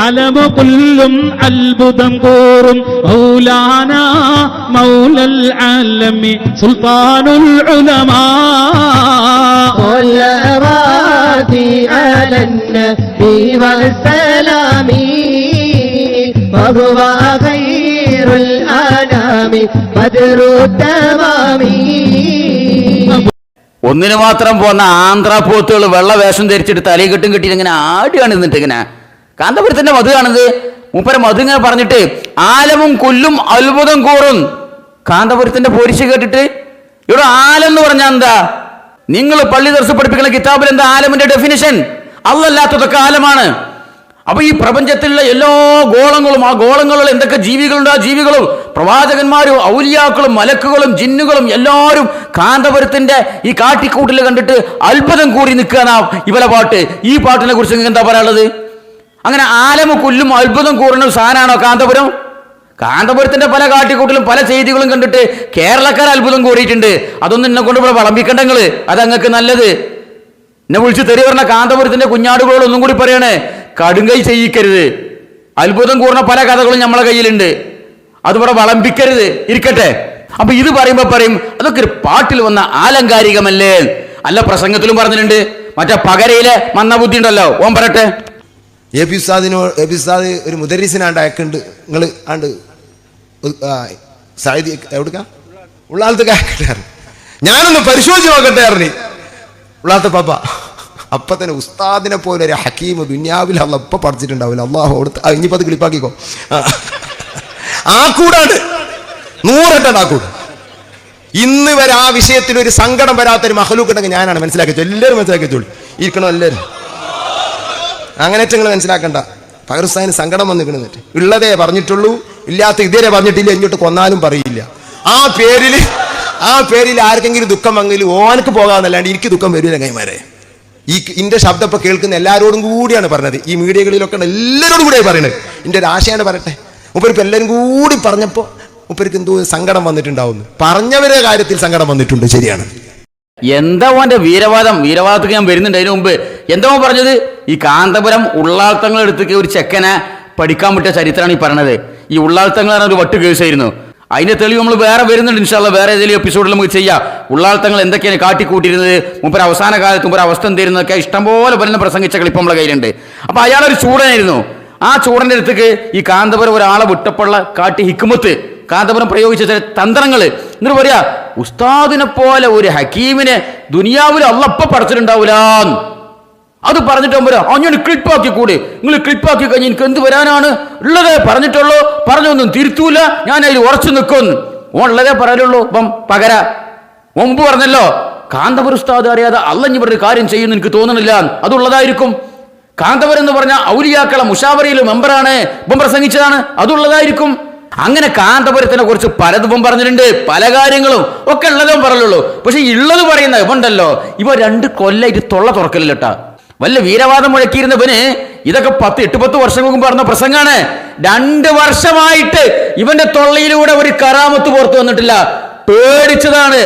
S10: അലമു പുല്ലും അത്ഭുതം കൂറും മൗലാന മൗലൽ ആലമി സുൽത്താനുൽ ഉലമാ അലന്നബി വസലാമി വഹുവ ഖൈറുൽ അനാമി ബദ്റു തമാമി.
S1: ഒന്നിനു മാത്രം പോന്ന ആന്ധ്രാപോത്തുകൾ വെള്ള വേഷം ധരിച്ചിട്ട് തലയിൽ കെട്ടും കെട്ടിയിട്ട് ഇങ്ങനെ ആടിയാണ് നിന്നിട്ട് ഇങ്ങനെ കാന്തപുരത്തിന്റെ മധു കാണുന്നത്. മൂപ്പര മധു ഇങ്ങനെ പറഞ്ഞിട്ട് ആലമും കൊല്ലും അത്ഭുതം കൂറും. കാന്തപുരത്തിന്റെ പോരിശ് കേട്ടിട്ട് ഇവിടെ ആലം എന്ന് പറഞ്ഞാൽ എന്താ? നിങ്ങൾ പള്ളി ദർസ് പഠിപ്പിക്കുന്ന കിതാബിൽ എന്താ ആലമിന്റെ ഡെഫിനിഷൻ? അല്ലല്ലാത്തതൊക്കെ ആലമാണ്. അപ്പൊ ഈ പ്രപഞ്ചത്തിലുള്ള എല്ലാ ഗോളങ്ങളും, ആ ഗോളങ്ങളിൽ എന്തൊക്കെ ജീവികളുണ്ട്, ആ ജീവികളും പ്രവാചകന്മാരും ഔലിയാക്കളും മലക്കുകളും ജിന്നുകളും എല്ലാവരും കാന്തപുരത്തിന്റെ ഈ കാട്ടിക്കൂട്ടിൽ കണ്ടിട്ട് അത്ഭുതം കൂടി നിൽക്കുകയാണ് ഇവലെ പാട്ട്. ഈ പാട്ടിനെ കുറിച്ച് നിങ്ങൾക്ക് എന്താ പറയാനുള്ളത്? അങ്ങനെ ആലമു കൊല്ലും അത്ഭുതം കൂറുന്ന സാധനമാണോ കാന്തപുരം? കാന്തപുരത്തിന്റെ പല കാട്ടിക്കൂട്ടിലും പല ചെയ്തികളും കണ്ടിട്ട് കേരളക്കാർ അത്ഭുതം കൂറിയിട്ടുണ്ട്. അതൊന്നും എന്നെ കൊണ്ട് ഇവിടെ വിളമ്പിക്കണ്ടെങ്കിൽ അതങ്ങൾക്ക് നല്ലത്. എന്നെ വിളിച്ച് തെറി പറഞ്ഞ കാന്തപുരത്തിന്റെ കുഞ്ഞാടുകളോട് ഒന്നും കൂടി പറയണേ, കടുങ്കൈ ചെയ്യിക്കരുത്. അത്ഭുതം കൂർന്ന പല കഥകളും നമ്മളെ കയ്യിലുണ്ട്, അതിവിടെ വിളമ്പിക്കരുത്, ഇരിക്കട്ടെ. അപ്പൊ ഇത് പറയുമ്പോ പറയും അതൊക്കെ ഒരു പാട്ടിൽ വന്ന ആലങ്കാരികമല്ലേ? അല്ല, പ്രസംഗത്തിലും പറഞ്ഞിട്ടുണ്ട്. മറ്റേ പകരയിലെ മന്നബുദ്ധി ഉണ്ടല്ലോ, ഓൻ പറയട്ടെ.
S11: എ പി ഉസ്താദ് ഒരു മുദരീസിനാണ്ട് അയക്കുന്നുണ്ട്. നിങ്ങൾ ആണ്ട് സാഹിതി എവിടുക്ക ഉള്ളാലത്ത് അയക്കട്ടെ, ഞാനൊന്ന് പരിശോധിച്ച് നോക്കട്ടെ അറിഞ്ഞി ഉള്ളാത്ത പാപ്പ. അപ്പൊ തന്നെ ഉസ്താദിനെ പോലെ ഒരു ഹക്കീം ദുന്യാവിൽ അല്ല ഇപ്പൊ പഠിച്ചിട്ടുണ്ടാവില്ല. അള്ളാഹു അവിടുത്തെ ഇനിയിപ്പോ അത് ക്ലിപ്പാക്കിക്കോ. ആ കൂടാണ്ട് 100 ആക്കൂട്. ഇന്ന് വരെ ആ വിഷയത്തിൽ ഒരു സങ്കടം വരാത്തൊരു മഹലൂക്ക് ഉണ്ടെങ്കിൽ ഞാനാണ് മനസ്സിലാക്കിച്ചു. എല്ലാവരും മനസ്സിലാക്കിച്ചോളൂ, ഇരിക്കണോ എല്ലാവരും. അങ്ങനെ നിങ്ങൾ മനസ്സിലാക്കണ്ട. പകർസ്ഥാന് സങ്കടം വന്നിരിക്കണെന്നിട്ട് ഉള്ളതേ പറഞ്ഞിട്ടുള്ളൂ, ഇല്ലാത്ത ഇതേ പറഞ്ഞിട്ടില്ല, ഇങ്ങോട്ട് കൊന്നാലും പറയില്ല. ആ പേരിൽ ആർക്കെങ്കിലും ദുഃഖം വന്നെങ്കിൽ ഓനക്ക് പോകാമെന്നല്ലാണ്ട് എനിക്ക് ദുഃഖം വരില്ല. കൈമാരെ ഇന്റെ ശബ്ദം ഇപ്പൊ കേൾക്കുന്ന എല്ലാവരോടും കൂടിയാണ് പറഞ്ഞത്. ഈ മീഡിയകളിലൊക്കെ എല്ലാവരോടും കൂടിയാണ് പറയുന്നത്. ഇന്റെ ഒരു ആശയാണ് പറയട്ടെ. മുപ്പരിപ്പ് എല്ലാവരും കൂടി പറഞ്ഞപ്പോൾ മുപ്പരിക്ക് എന്തോ സങ്കടം വന്നിട്ടുണ്ടാവുന്നു. പറഞ്ഞവരുടെ കാര്യത്തിൽ സങ്കടം വന്നിട്ടുണ്ട്, ശരിയാണ്.
S1: എന്താ അവന്റെ വീരവാദത്തേക്ക് ഞാൻ വരുന്നുണ്ട്. അതിന് മുമ്പ് എന്താ പറഞ്ഞത്? ഈ കാന്തപുരം ഉള്ളാൾത്തങ്ങളെടുത്തേക്ക് ഒരു ചെക്കനെ പഠിക്കാൻ പറ്റിയ ചരിത്രമാണ് ഈ പറഞ്ഞത്. ഈ ഉള്ളാൾത്തങ്ങൾ ഒരു വട്ട് കേസായിരുന്നു. അതിന്റെ തെളിവ് നമ്മൾ വേറെ വരുന്നുണ്ട് ഇൻഷാല്ലാ. വേറെ ഏതെങ്കിലും എപ്പിസോഡിൽ നമുക്ക് ചെയ്യാം. ഉള്ളാൾത്തങ്ങൾ എന്തൊക്കെയാണ് കാട്ടിക്കൂട്ടിയിരുന്നത്, മുമ്പ് അവസാന കാലത്ത് മുമ്പ് അവസ്ഥ എന്തായിരുന്നൊക്കെ ഇഷ്ടംപോലെ പറയുന്ന പ്രസംഗിച്ച കളിപ്പം നമ്മളെ കയ്യിലുണ്ട്. അപ്പൊ അയാളൊരു ചൂടനായിരുന്നു. ആ ചൂടന്റെ അടുത്തേക്ക് ഈ കാന്തപുരം ഒരാളെ വിട്ടപ്പോഴുള്ള കാട്ടി ഹിക്മത്ത്, കാന്തപുരം പ്രയോഗിച്ച ചില തന്ത്രങ്ങൾ എന്നിട്ട് പറയാ, ഉസ്താദിനെ പോലെ ഒരു ഹക്കീമിനെ ദുനിയാവിൽ അള്ളപ്പ പഠിച്ചിട്ടുണ്ടാവൂല. അത് പറഞ്ഞിട്ട് ഞാൻ ക്ലിപ്പാക്കി കൂടി, നിങ്ങൾ ക്ലിപ്പാക്കി കഴിഞ്ഞ് എനിക്ക് എന്ത് വരാനാണ് ഉള്ളത്? പറഞ്ഞിട്ടുള്ളൂ, പറഞ്ഞൊന്നും തിരുത്തൂല, ഞാൻ അതിൽ ഉറച്ചു നിൽക്കുമെന്ന്. ഉള്ളതേ പറയാനുള്ളൂ. ഇപ്പം പകര മുമ്പ് പറഞ്ഞല്ലോ, കാന്തപുരം ഉസ്താദ് അറിയാതെ അള്ളഞ്ഞ് പറഞ്ഞ കാര്യം ചെയ്യുന്നു എനിക്ക് തോന്നുന്നില്ല. അതുള്ളതായിരിക്കും. കാന്തപുരം എന്ന് പറഞ്ഞ ഔലിയാക്കളെ മുഷാവറയിൽ മെമ്പറാണ്, ഇപ്പം പ്രസംഗിച്ചതാണ്, അതുള്ളതായിരിക്കും. അങ്ങനെ കാന്തപുരത്തിനെ കുറിച്ച് പലതും പറഞ്ഞിട്ടുണ്ട്, പല കാര്യങ്ങളും ഒക്കെ ഉള്ളതും പറയുള്ളൂ. പക്ഷെ ഉള്ളത് പറയുന്ന ഇവണ്ടല്ലോ, ഇവ 2 കൊല്ലായിട്ട് തൊള്ള തുറക്കലില്ലട്ടാ. വല്ല വീരവാദം മുഴക്കിയിരുന്നവന് ഇതൊക്കെ 8-10 വർഷം മുമ്പ് പറഞ്ഞ പ്രസംഗാണ്. 2 വർഷമായിട്ട് ഇവന്റെ തൊള്ളയിലൂടെ ഒരു കറാമത്ത് പുറത്തു വന്നിട്ടില്ല. പേടിച്ചതാണ്.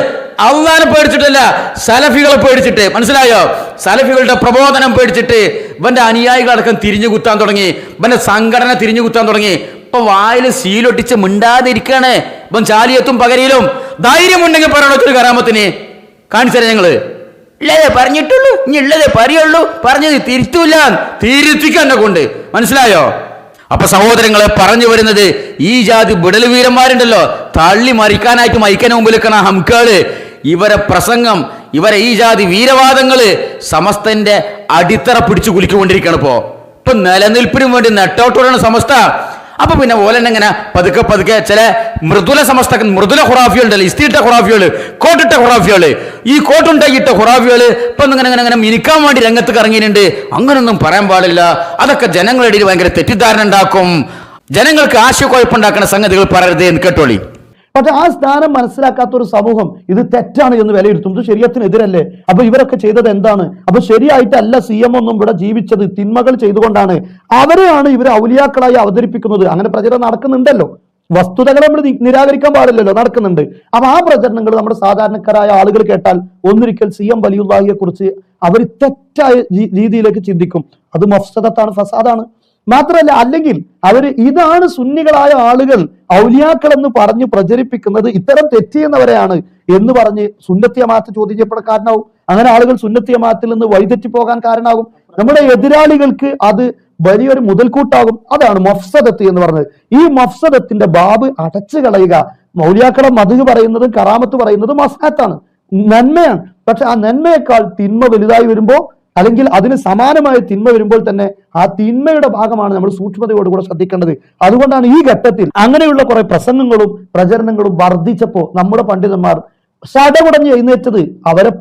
S1: അള്ളാനെ പേടിച്ചിട്ടല്ല, സലഫികളെ പേടിച്ചിട്ട്. മനസ്സിലായോ? സലഫികളുടെ പ്രബോധനം പേടിച്ചിട്ട് ഇവന്റെ അനുയായികളടക്കം തിരിഞ്ഞു കുത്താൻ തുടങ്ങി, ഇവന്റെ സംഘടന തിരിഞ്ഞു കുത്താൻ തുടങ്ങി. ഇപ്പൊ ഇപ്പൊ വായിൽ സീലൊട്ടിച്ച് മിണ്ടാതിരിക്കാണ്. ഇപ്പം ചാലിയത്തും പകരിയിലും ധൈര്യമുണ്ടെങ്കിൽ പറയണോ ഒരു കറാമത്തിന് കാണിച്ചതരാം ഞങ്ങള്. ഇള്ളതേ പറഞ്ഞിട്ടുള്ളൂ, ഇനി ഉള്ളതേ പറയുള്ളൂ, പറഞ്ഞത് തിരുത്തൂല, തിരുത്തിക്കാൻ എന്നെ കൊണ്ട്. മനസ്സിലായോ? അപ്പൊ സഹോദരങ്ങളെ, പറഞ്ഞു വരുന്നത് ഈ ജാതി വിടൽ വീരന്മാരുണ്ടല്ലോ, തള്ളി മറിക്കാനായിട്ട് മൈക്കന് മുമ്പിൽ നിൽക്കണ ഹംകള്, ഇവരെ പ്രസംഗം, ഇവരെ ഈ ജാതി വീരവാദങ്ങള് സമസ്തന്റെ അടിത്തറ പിടിച്ചു കുലുക്കൊണ്ടിരിക്കുകയാണ്. ഇപ്പൊ നിലനിൽപ്പിനും വേണ്ടി നെട്ടോട്ടോടാണ് സമസ്ത. അപ്പൊ പിന്നെ ഓലെന്നെങ്ങനെ പതുക്കെ പതുക്കെ ചില മൃദുല സമസ്ത, മൃദുല ഖുറാഫികളുണ്ടല്ലോ, ഇസ്തിയിട്ട ഖുറാഫികള്, കോട്ടിട്ട ഖുറാഫികള്, ഈ കോട്ടുണ്ടായിട്ട ഖുറാഫികള് ഇപ്പൊ ഇങ്ങനെ മിനിക്കാൻ വേണ്ടി രംഗത്ത് ഇറങ്ങിയിട്ടുണ്ട്. അങ്ങനൊന്നും പറയാൻ പാടില്ല. അതൊക്കെ ജനങ്ങളുടെ ഇടയിൽ ഭയങ്കര തെറ്റിദ്ധാരണ ഉണ്ടാക്കും. ജനങ്ങൾക്ക് ആശയക്കുഴപ്പമുണ്ടാക്കുന്ന സംഗതികൾ പറയരുത് എന്ന് കേട്ടോളി.
S12: പക്ഷെ ആ സ്ഥാനം മനസ്സിലാക്കാത്ത ഒരു സമൂഹം ഇത് തെറ്റാണ് എന്ന് വിലയിരുത്തും. ഇത് ശരീഅത്തിനെതിരല്ലേ? അപ്പൊ ഇവരൊക്കെ ചെയ്തത് എന്താണ്? അപ്പൊ ശരിയായിട്ടല്ല CM ഒന്നും ഇവിടെ ജീവിച്ചത്, തിന്മകൾ ചെയ്തുകൊണ്ടാണ്. അവരെയാണ് ഇവർ ഔലിയാക്കളായി അവതരിപ്പിക്കുന്നത്. അങ്ങനെ പ്രചരണം നടക്കുന്നുണ്ടല്ലോ, വസ്തുതകൾ നമ്മൾ നിരാകരിക്കാൻ പാടില്ലല്ലോ, നടക്കുന്നുണ്ട്. അപ്പൊ ആ പ്രചരണങ്ങൾ നമ്മുടെ സാധാരണക്കാരായ ആളുകൾ കേട്ടാൽ ഒന്നിരിക്കൽ CM വലിയുള്ളാഹിയെ കുറിച്ച് അവർ തെറ്റായ രീതിയിലേക്ക് ചിന്തിക്കും. അത് മഫ്സദത്താണ്, ഫസാദാണ്. മാത്രമല്ല, അല്ലെങ്കിൽ അവര് ഇതാണ് സുന്നികളായ ആളുകൾ ഔലിയാക്കൾ എന്ന് പറഞ്ഞ് പ്രചരിപ്പിക്കുന്നത് ഇത്തരം തെറ്റിയെന്നവരെയാണ് എന്ന് പറഞ്ഞ് സുന്നത്തി ജമാഅത്ത് ചോദ്യം ചെയ്യപ്പെടാൻ കാരണമാവും. അങ്ങനെ ആളുകൾ സുന്നത്തി ജമാഅത്തിൽ നിന്ന് വഴിതെറ്റി പോകാൻ കാരണമാകും. നമ്മുടെ എതിരാളികൾക്ക് അത് വലിയൊരു മുതൽക്കൂട്ടാകും. അതാണ് മഫ്സദത്ത് എന്ന് പറഞ്ഞത്. ഈ മഫ്സദത്തിന്റെ ബാബ് അടച്ചു കളയുക. ഔലിയാക്കളെ മദ്ഹ് പറയുന്നതും കറാമത്ത് പറയുന്നതും മസ്ഹത്താണ്, നന്മയാണ്. പക്ഷെ ആ നന്മയേക്കാൾ തിന്മ വലുതായി വരുമ്പോൾ, അല്ലെങ്കിൽ അതിന് സമാനമായ തിന്മ വരുമ്പോൾ തന്നെ ആ തിന്മയുടെ ഭാഗമാണ് നമ്മൾ സൂക്ഷ്മതയോടുകൂടെ ശ്രദ്ധിക്കേണ്ടത്. അതുകൊണ്ടാണ് ഈ ഘട്ടത്തിൽ അങ്ങനെയുള്ള കുറെ പ്രസംഗങ്ങളും പ്രചരണങ്ങളും വർദ്ധിച്ചപ്പോ നമ്മുടെ പണ്ഡിതന്മാർ സടകുടഞ്ഞ് എഴുന്നേറ്റത്. അവരെ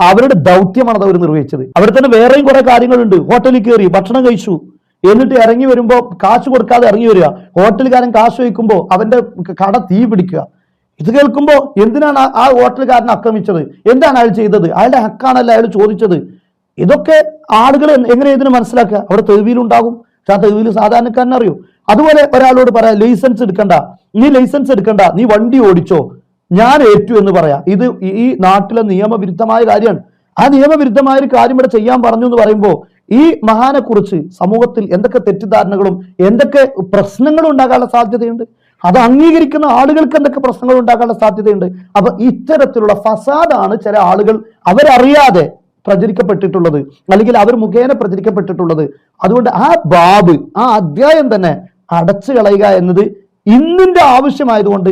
S12: അവരുടെ ദൗത്യമാണ് അവർ നിർവഹിച്ചത്. അവിടെ തന്നെ വേറെയും കുറെ കാര്യങ്ങളുണ്ട്. ഹോട്ടലിൽ കയറി ഭക്ഷണം കഴിച്ചു, എന്നിട്ട് ഇറങ്ങി വരുമ്പോൾ കാശ് കൊടുക്കാതെ ഇറങ്ങി വരിക. ഹോട്ടലുകാരൻ കാശ് വയ്ക്കുമ്പോൾ അവന്റെ കട തീ പിടിക്കുക. ഇത് കേൾക്കുമ്പോൾ എന്തിനാണ് ആ ഹോട്ടലുകാരനെ ആക്രമിച്ചത്? എന്താണ് അയാൾ ചെയ്തത്? അയാളുടെ ഹക്കാണല്ലോ അയാൾ ചോദിച്ചത്. ഇതൊക്കെ ആളുകൾ എങ്ങനെ ഇതിന് മനസ്സിലാക്കുക? അവിടെ തെരുവിലുണ്ടാകും. പക്ഷെ ആ തെരുവിൽ സാധാരണക്കാരനെ അറിയൂ. അതുപോലെ ഒരാളോട് പറയാം, ലൈസൻസ് എടുക്കണ്ട, നീ വണ്ടി ഓടിച്ചോ, ഞാൻ ഏറ്റു എന്ന് പറയാം. ഇത് ഈ നാട്ടിലെ നിയമവിരുദ്ധമായ കാര്യമാണ്. ആ നിയമവിരുദ്ധമായ ഒരു കാര്യം ഇവിടെ ചെയ്യാൻ പറഞ്ഞു എന്ന് പറയുമ്പോൾ ഈ മഹാനെ കുറിച്ച് സമൂഹത്തിൽ എന്തൊക്കെ തെറ്റിദ്ധാരണകളും എന്തൊക്കെ പ്രശ്നങ്ങളും ഉണ്ടാകാനുള്ള സാധ്യതയുണ്ട്. അത് അംഗീകരിക്കുന്ന ആളുകൾക്ക് എന്തൊക്കെ പ്രശ്നങ്ങൾ ഉണ്ടാകാനുള്ള സാധ്യതയുണ്ട്. അപ്പൊ ഇത്തരത്തിലുള്ള ഫസാദാണ് ചില ആളുകൾ അവരറിയാതെ പ്രചരിക്കപ്പെട്ടിട്ടുള്ളത്, അല്ലെങ്കിൽ അവർ മുഖേന പ്രചരിക്കപ്പെട്ടിട്ടുള്ളത്. അതുകൊണ്ട് ആ ബാബ്, ആ അധ്യായം തന്നെ അടച്ചു കളയുക എന്നത് ഇന്നിന്റെ ആവശ്യമായതുകൊണ്ട്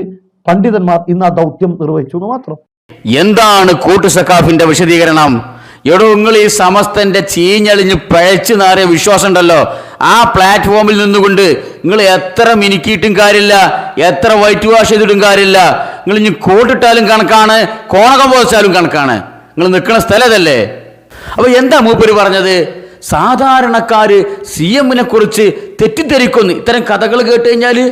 S12: പണ്ഡിതന്മാർ ഇന്ന് ആ ദൗത്യം നിർവഹിച്ചു എന്ന് മാത്രം.
S1: എന്താണ് കൂട്ടുസക്കാഫിന്റെ വിശദീകരണം? എടോ, നിങ്ങൾ ഈ സമസ്തന്റെ ചീഞ്ഞളിഞ്ഞ് പഴച്ചു നാറിയ വിശ്വാസം ഉണ്ടല്ലോ, ആ പ്ലാറ്റ്ഫോമിൽ നിന്നുകൊണ്ട് നിങ്ങൾ എത്ര മിനുക്കിയിട്ടും കാര്യമില്ല, എത്ര വൈറ്റ് വാഷ് ചെയ്തിട്ടും കാര്യമില്ല. നിങ്ങൾ ഇനി കോട്ടിട്ടാലും കണക്കാണ്, കോണകം പോച്ചാലും കണക്കാണ്. നിങ്ങൾ നിൽക്കുന്ന സ്ഥലത്തല്ലേ. അപ്പൊ എന്താ മൂപ്പര് പറഞ്ഞത്? സാധാരണക്കാര് CM-നെ കുറിച്ച് തെറ്റിദ്ധരിക്കുന്നു. ഇത്തരം കഥകൾ കേട്ട് കഴിഞ്ഞാല്,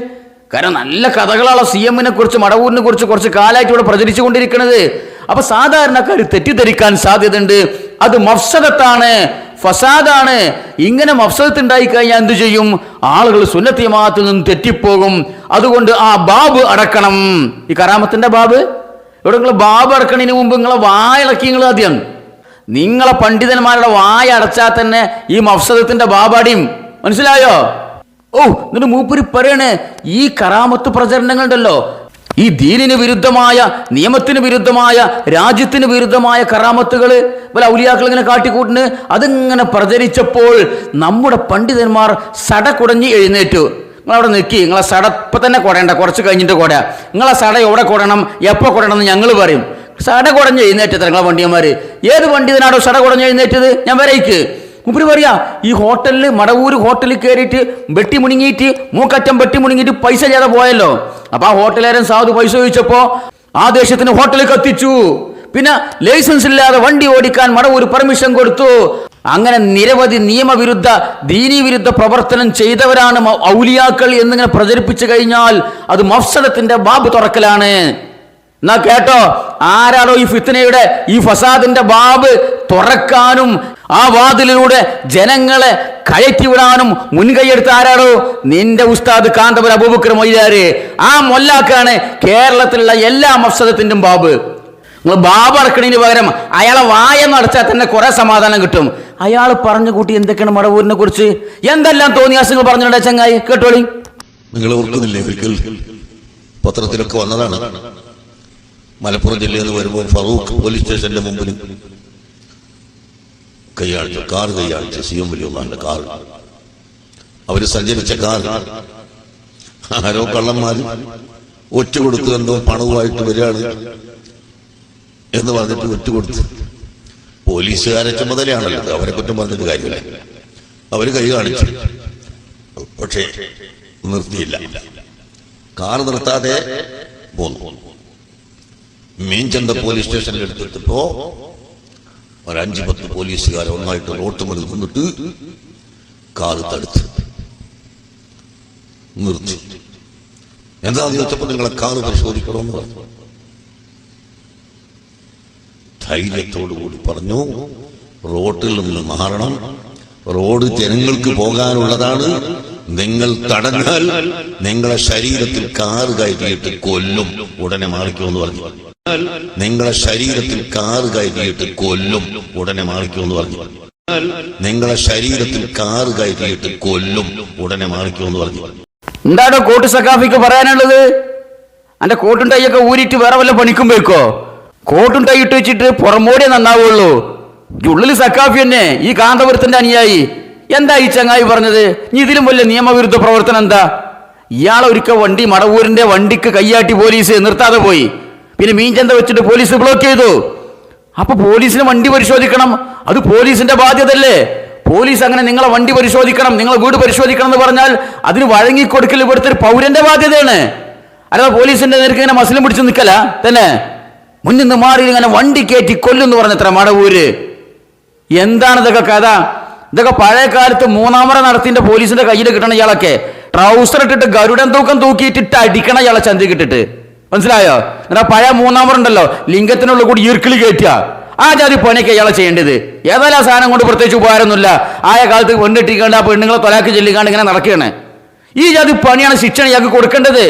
S1: കാരണം നല്ല കഥകളാണ് CM-നെ കുറിച്ച്, മടവൂരിനെ കുറിച്ച് കുറച്ച് കാലമായിട്ട് ഇവിടെ പ്രചരിച്ചു കൊണ്ടിരിക്കുന്നത്. അപ്പൊ സാധാരണക്കാർ തെറ്റിദ്ധരിക്കാൻ സാധ്യതയുണ്ട്. അത് മഫ്സദത്താണ്, ഫസാദാണ്. ഇങ്ങനെ മഫ്സദത്ത് ഉണ്ടായി കഴിഞ്ഞാൽ എന്ത് ചെയ്യും? ആളുകൾ സുന്നത്തി ജമാഅത്തിൽ നിന്ന് തെറ്റിപ്പോകും. അതുകൊണ്ട് ആ ബാബ് അടക്കണം. ഈ കറാമത്തിന്റെ ബാബ് ഇവിടെ നിങ്ങൾ ബാബ് അടക്കണതിന് മുമ്പ് നിങ്ങളെ വായടക്കി. നിങ്ങൾ ആദ്യം നിങ്ങളെ പണ്ഡിതന്മാരുടെ വായ അടച്ചാൽ തന്നെ ഈ മഫ്സദത്തിന്റെ ബാബാടിയും. മനസ്സിലായോ? എന്നിട്ട് മൂപ്പര് പറയണേ, ഈ കറാമത്ത് പ്രചരണങ്ങളുണ്ടല്ലോ, ഈ ദീനിന് വിരുദ്ധമായ, നിയമത്തിന് വിരുദ്ധമായ, രാജ്യത്തിന് വിരുദ്ധമായ കറാമത്തുകൾ പല ഔലിയാക്കൾ ഇങ്ങനെ കാട്ടിക്കൂട്ടിന് അതിങ്ങനെ പ്രചരിച്ചപ്പോൾ നമ്മുടെ പണ്ഡിതന്മാർ സടകുടഞ്ഞ് എഴുന്നേറ്റു. നിങ്ങളവിടെ നിൽക്കി, നിങ്ങളെ സട ഇപ്പം തന്നെ കൊടേണ്ട, കുറച്ച് കഴിഞ്ഞിട്ട് കൊട. നിങ്ങളെ സട എവിടെ കൊടണം, എപ്പോൾ കൊടണം എന്ന് ഞങ്ങൾ പറയും. സട കുടഞ്ഞ് എഴുന്നേറ്റത് നിങ്ങളെ പണ്ഡിതന്മാർ. ഏത് പണ്ഡിതനാണോ സട കുടഞ്ഞ് എഴുന്നേറ്റത്? ഞാൻ വരയ്ക്ക് മുപ്പര് പറയാ, ഈ ഹോട്ടലിൽ, മടവൂർ ഹോട്ടലിൽ കയറിയിട്ട് വെട്ടി മുണങ്ങിയിട്ട്, മൂക്കറ്റം വെട്ടി മുണങ്ങിയിട്ട് പൈസ ചെയ്യാതെ പോയല്ലോ. അപ്പൊ ആ ഹോട്ടലുകാരൻ സാധു പൈസ ചോദിച്ചപ്പോ ആ ദേശത്തിന് ഹോട്ടലിൽ കത്തിച്ചു. പിന്നെ ലൈസൻസ് ഇല്ലാതെ വണ്ടി ഓടിക്കാൻ മടവൂർ പെർമിഷൻ കൊടുത്തു. അങ്ങനെ നിരവധി നിയമവിരുദ്ധ, ദീനീവിരുദ്ധ പ്രവർത്തനം ചെയ്തവരാണ് ഔലിയാക്കൾ എന്നിങ്ങനെ പ്രചരിപ്പിച്ചു കഴിഞ്ഞാൽ അത് മഫ്സദത്തിന്റെ ബാബ് തുറക്കലാണ്. എന്നാ കേട്ടോ, ആരാണോ ഈ ഫിത്നയുടെ, ഈ ഫസാദിന്റെ ബാബ് തുറക്കാനും ആ വാതിലിലൂടെ ജനങ്ങളെ കയറ്റിവിടാനും മുൻകൈയെടുത്ത ആരാണോ? നിന്റെ ഉസ്താദ് കാന്തപുരം അബൂബക്കർ മൊയ്ലാര്. ആ മൊല്ലാക്കാണ് കേരളത്തിലുള്ള എല്ലാ മഫ്സദത്തിന്റെയും ബാബ്. നിങ്ങൾ ബാബ് അടക്കണതിന് പകരം അയാളെ വായ നടച്ചാൽ തന്നെ കുറെ സമാധാനം കിട്ടും. അയാൾ പറഞ്ഞു കൂട്ടി എന്തൊക്കെയാണ് മടവൂരിനെ കുറിച്ച് എന്തെല്ലാം തോന്നിയാസങ്ങൾ പറഞ്ഞിട്ടുണ്ടെ ചങ്ങായി, കേട്ടോളി.
S13: നിങ്ങൾ ഓർക്കുന്നില്ലേ, ഒരിക്കൽ പത്രത്തിലൊക്കെ വന്നതാണ്. മലപ്പുറം ജില്ലയിൽ നിന്ന് വരുമ്പോൾ ഫറൂഖ് പോലീസ് സ്റ്റേഷന്റെ മുമ്പിൽ കാർ കൈയാഴ്ച സിഎം വലിയുള്ളാന്റെ കാർ, അവര് സഞ്ചരിച്ച കാർ ആരോ കള്ളന്മാര് ഒറ്റ കൊടുത്ത് എന്തോ പണവുമായിട്ട് വരികയാണ് എന്ന് പറഞ്ഞിട്ട് ഒറ്റ കൊടുത്ത്. പോലീസുകാരെ ചുമതലയാണല്ലോ, അവരെ കുറ്റം പറഞ്ഞിട്ട് കാര്യമില്ല. അവര് കൈ കാണിച്ചു, പക്ഷേ നിർത്തിയില്ല. കാർ നിർത്താതെ പോന്നു. മീൻചന്ത പോലീസ് സ്റ്റേഷനിൽ എടുത്തിട്ടപ്പോ ഒരു 5-10 പോലീസുകാരെ ഒന്നായിട്ട് റോട്ട് മുതൽ കൊണ്ടിട്ട് കാറ് തടുത്ത് നിർത്തി. എന്താന്ന് ചോദിച്ചപ്പോ നിങ്ങളെ കാറ് പരിശോധിക്കണമെന്ന് പറഞ്ഞു. ധൈര്യത്തോടുകൂടി പറഞ്ഞു, റോട്ടിൽ നിന്ന് മാറണം, റോഡ് ജനങ്ങൾക്ക് പോകാനുള്ളതാണ്, നിങ്ങൾ തടഞ്ഞാൽ നിങ്ങളെ ശരീരത്തിൽ കാറ് കയറ്റിയിട്ട് കൊല്ലും, ഉടനെ മാറിക്കുമെന്ന് പറഞ്ഞു. നിങ്ങളെ ശരീരത്തിൽ കാറ് കയറ്റിയിട്ട് കൊല്ലും, ഉടനെ മാറിക്കുമെന്ന് പറഞ്ഞു. നിങ്ങളെ ശരീരത്തിൽ കാറ് കയറ്റിയിട്ട് കൊല്ലും, ഉടനെ മാറിക്കുമെന്ന് പറഞ്ഞു.
S1: എന്താണോ കോട്ട് സഖാഫിക്ക് പറയാനുള്ളത്? അന്റെ കോട്ടും ടൈയൊക്കെ ഊരിയിട്ട് വേറെ വല്ല പണിക്കും പോയിക്കോ. കോട്ടും ടൈ ഇട്ട് വെച്ചിട്ട് പുറമോടിയേ നന്നാവുള്ളൂ. ഉള്ളിൽ സഖാഫി തന്നെ, ഈ കാന്തപുരത്തിന്റെ അനുയായി. എന്താ ഈ ചങ്ങായി പറഞ്ഞത്? ഇനി ഇതിലും വലിയ നിയമവിരുദ്ധ പ്രവർത്തനം എന്താ? ഇയാളെ ഒരിക്കൽ വണ്ടി മടവൂരിന്റെ വണ്ടിക്ക് കയ്യാട്ടി പോലീസ് നിർത്താതെ പോയി. പിന്നെ മീൻചന്ത വെച്ചിട്ട് പോലീസ് ബ്ലോക്ക് ചെയ്തു. അപ്പൊ പോലീസിന് വണ്ടി പരിശോധിക്കണം, അത് പോലീസിന്റെ ബാധ്യതയല്ലേ? പോലീസ് അങ്ങനെ നിങ്ങളെ വണ്ടി പരിശോധിക്കണം, നിങ്ങളെ വീട് പരിശോധിക്കണം എന്ന് പറഞ്ഞാൽ അതിന് വഴങ്ങിക്കൊടുക്കൽ ഇവിടുത്തെ ഒരു പൗരന്റെ ബാധ്യതയാണ്. അല്ലാതെ പോലീസിന്റെ നേർക്ക് ഇങ്ങനെ മസിലും പിടിച്ച് നിൽക്കല തന്നെ. മുന്നിൽ നിന്ന് മാറി ഇങ്ങനെ വണ്ടി കയറ്റി കൊല്ലുന്ന് പറഞ്ഞത്ര മടവൂര്. എന്താണ് ഇതൊക്കെ കഥ? ഇതൊക്കെ പഴയ കാലത്ത് 3-ാം മുറ നടത്തിന്റെ പോലീസിന്റെ കയ്യിൽ കിട്ടണ ഇയാളൊക്കെ ട്രൗസർ ഇട്ടിട്ട് ഗരുഡൻ തൂക്കം തൂക്കിയിട്ടിട്ട് അടിക്കണ ഇയാളെ ചന്തിക്കിട്ടിട്ട്, മനസ്സിലായോ? എന്നാ പഴയ 3-ാം മുറ ഉണ്ടല്ലോ, ലിംഗത്തിനുള്ള കൂടി ഈർക്കിളി കയറ്റുക, ആ ജാതി പണിയൊക്കെ ഇയാളെ ചെയ്യേണ്ടത്. ഏതായാലും ആ സാധനം കൊണ്ട് പ്രത്യേകിച്ച് ഉപകാരമൊന്നുമില്ല. ആയ കാലത്ത് പെണ്ണിട്ടിക്കാണ്ട് ആ പെണ്ണുങ്ങളെ തൊലാക്ക് ചെല്ലിക്കാണ്ട് ഇങ്ങനെ നടക്കുകയാണ്. ഈ ജാതി പണിയാണ്, ശിക്ഷണം ഇയാൾക്ക് കൊടുക്കേണ്ടത്.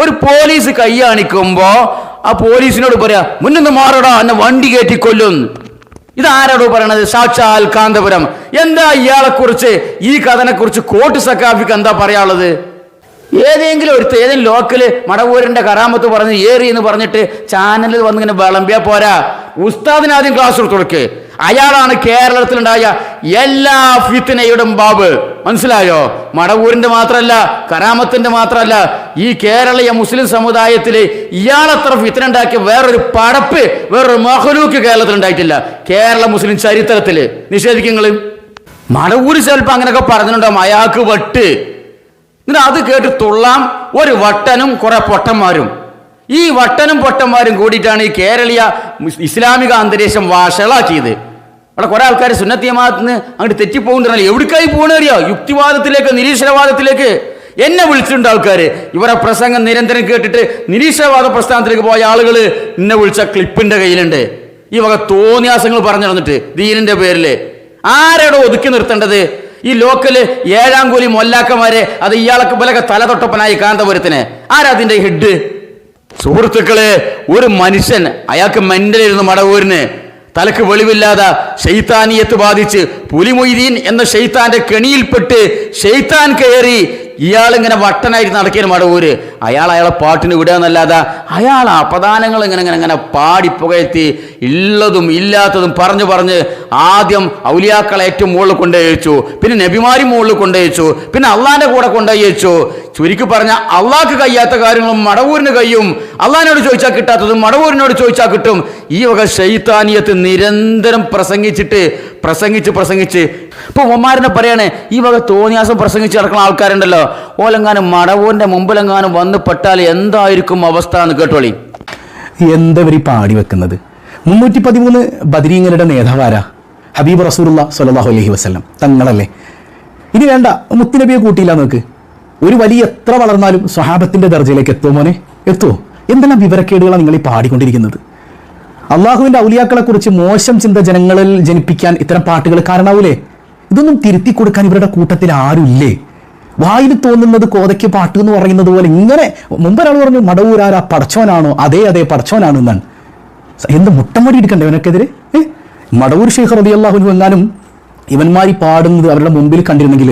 S1: ഒരു പോലീസ് കൈ കാണിക്കുമ്പോ ആ പോലീസിനോട് പറയാ, മുന്നിന്ന് മാറടാ, എന്നെ വണ്ടി കയറ്റി കൊല്ലും. ഇതാരോടോ പറയണത്? സാക്ഷാൽ കാന്തപുരം. എന്താ ഇയാളെ കുറിച്ച്, ഈ കഥനെ കുറിച്ച് കോട്ട് സഖാഫിക്ക് എന്താ പറയാനുള്ളത്? ഏതെങ്കിലും ഏതെങ്കിലും ലോക്കല് മടവൂരിന്റെ കറാമത്ത് പറഞ്ഞ് ഏറി എന്ന് പറഞ്ഞിട്ട് ചാനലിൽ വന്നിങ്ങനെ വിളമ്പിയാ പോരാ. ഉസ്താദിന് ആദ്യം ക്ലാസ് എടുത്ത് കൊടുക്ക്. അയാളാണ് കേരളത്തിലുണ്ടായ എല്ലാ ഫിത്നയുടെയും ബാബ്, മനസ്സിലായോ? മടവൂരിന്റെ മാത്രമല്ല, കറാമത്തിന്റെ മാത്രമല്ല, ഈ കേരളീയ മുസ്ലിം സമുദായത്തില് ഇയാളത്ര ഫിത്ന ഉണ്ടാക്കിയ വേറൊരു പടപ്പ്, വേറൊരു മഹ്ലൂക്ക് കേരളത്തിൽ ഉണ്ടായിട്ടില്ല. കേരള മുസ്ലിം ചരിത്രത്തില് നിഷേധിക്കുന്നത് മടവൂര് ചിലപ്പോൾ അങ്ങനെയൊക്കെ പറഞ്ഞിട്ടുണ്ടാവും, അയാൾക്ക് വട്ട്. എന്നിട്ട് അത് കേട്ട് തുള്ളാം ഒരു വട്ടനും കുറെ പൊട്ടന്മാരും. ഈ വട്ടനും പൊട്ടന്മാരും കൂടിയിട്ടാണ് ഈ കേരളീയ ഇസ്ലാമിക അന്തരീക്ഷം വഷളാക്കിയത്. അവിടെ കുറെ ആൾക്കാർ സുന്നത്ത് ജമാഅത്തിൽ നിന്ന് അങ്ങോട്ട് തെറ്റിപ്പോകുന്നുണ്ടല്ലോ. എവിടേക്കായി പോകണറിയോ? യുക്തിവാദത്തിലേക്ക്, നിരീശ്വരവാദത്തിലേക്ക്. എന്നെ വിളിച്ചിട്ടുണ്ട് ആൾക്കാർ. ഇവരെ പ്രസംഗം നിരന്തരം കേട്ടിട്ട് നിരീശ്വരവാദ പ്രസ്ഥാനത്തിലേക്ക് പോയ ആളുകൾ എന്നെ വിളിച്ച ക്ലിപ്പിന്റെ കയ്യിലുണ്ട്. ഈ വക തോന്നിയാസങ്ങൾ പറഞ്ഞു നടന്നിട്ട് ദീനിന്റെ പേരില്. ആരാടോ ഒതുക്കി നിർത്തേണ്ടത്? ഈ ലോക്കല് 7-ാം കൂലി മൊല്ലാക്കന്മാരെ, അത് ഇയാൾക്ക് പോലൊക്കെ തല തൊട്ടപ്പനായി കാന്തപുരത്തിന്. ആരാ അതിന്റെ ഹെഡ്? സുഹൃത്തുക്കളെ, ഒരു മനുഷ്യൻ, അയാൾക്ക് മെന്റലിരുന്ന് മടവൂരിന് തലക്ക് വെളിവില്ലാതെ ഷെയ്ത്താനിയത്ത് ബാധിച്ച് പുലിമൊയ്തീൻ എന്ന ഷെയ്ത്താന്റെ കെണിയിൽപ്പെട്ട് ഷെയ്ത്താൻ കയറി ഇയാളിങ്ങനെ വട്ടനായിട്ട് നടക്കിയ മടവൂര്. അയാളെ പാട്ടിന് വിടുകയെന്നല്ലാതെ അയാൾ അപദാനങ്ങൾ ഇങ്ങനെ പാടി പുകഴ്ത്തി ഉള്ളതും ഇല്ലാത്തതും പറഞ്ഞ് ആദ്യം ഔലിയാക്കളെ ഏറ്റവും മുകളിൽ കൊണ്ടുപോയിച്ചു, പിന്നെ നബിമാരി മുകളിൽ കൊണ്ടുപോയിച്ചു, പിന്നെ അള്ളാന്റെ കൂടെ കൊണ്ടുപോയിച്ചു. ചുരുക്കി പറഞ്ഞ അള്ളാഹ്ക്ക് കഴിയാത്ത കാര്യങ്ങളും മടവൂരിന് കഴിയും, അള്ളാഹിനോട് ചോദിച്ചാൽ കിട്ടാത്തതും മടവൂരിനോട് ചോദിച്ചാൽ കിട്ടും. ഈ വക ശൈത്താനിയത്ത് നിരന്തരം പ്രസംഗിച്ച് ഇപ്പൊ ഒമാരനെ പറയണേ, ഈ വക തോന്നിയാസം പ്രസംഗിച്ച് നടക്കുന്ന ആൾക്കാരുണ്ടല്ലോ, ഓലെങ്ങാനും മടവൂരിന്റെ മുമ്പിലെങ്ങാനും വന്ന് പെട്ടാൽ എന്തായിരിക്കും അവസ്ഥ എന്ന് കേട്ടോളി.
S14: എന്തവരി പാടി വെക്കുന്നത്? 313 ബദരീങ്ങളുടെ നേതാവാരാ? ഹബീബ് റസൂലുള്ളാഹി സ്വല്ലല്ലാഹു അലൈഹി വസല്ലം തങ്ങളല്ലേ. ഇനി വേണ്ട, മുത്തുനബിയെ കൂട്ടിയില്ല നോക്ക്. ഒരു വലിയ എത്ര വളർന്നാലും സ്വഹാബത്തിന്റെ ദർജയിലേക്ക് എത്തുമോ മോനെ? എത്തുമോ? എന്തെല്ലാം വിവരക്കേടുകളാണ് നിങ്ങൾ ഈ പാടിക്കൊണ്ടിരിക്കുന്നത്? അള്ളാഹുവിന്റെ ഔലിയാക്കളെ കുറിച്ച് മോശം ചിന്ത ജനങ്ങളിൽ ജനിപ്പിക്കാൻ ഇത്തരം പാട്ടുകൾ കാരണമാവൂലേ? ഇതൊന്നും തിരുത്തി കൊടുക്കാൻ ഇവരുടെ കൂട്ടത്തിൽ ആരുമില്ലേ? വായിൽ തോന്നുന്നത് കോതയ്ക്ക് പാട്ട് എന്ന് പറയുന്നത് പോലെ ഇങ്ങനെ. മുമ്പൊരാൾ പറഞ്ഞു മടവൂരാരാ, പടച്ചോനാണോ? അതെ പടച്ചോനാണ് എന്നാണ്. എന്ത് മുട്ടമടി എടുക്കണ്ടേ ഇവനൊക്കെതിരെ? മടവൂർ ശൈഖ് റളിയല്ലാഹു അൻഹു എങ്ങാനും ഇവന്മാരി പാടുന്നത് അവരുടെ മുമ്പിൽ കണ്ടിരുന്നെങ്കിൽ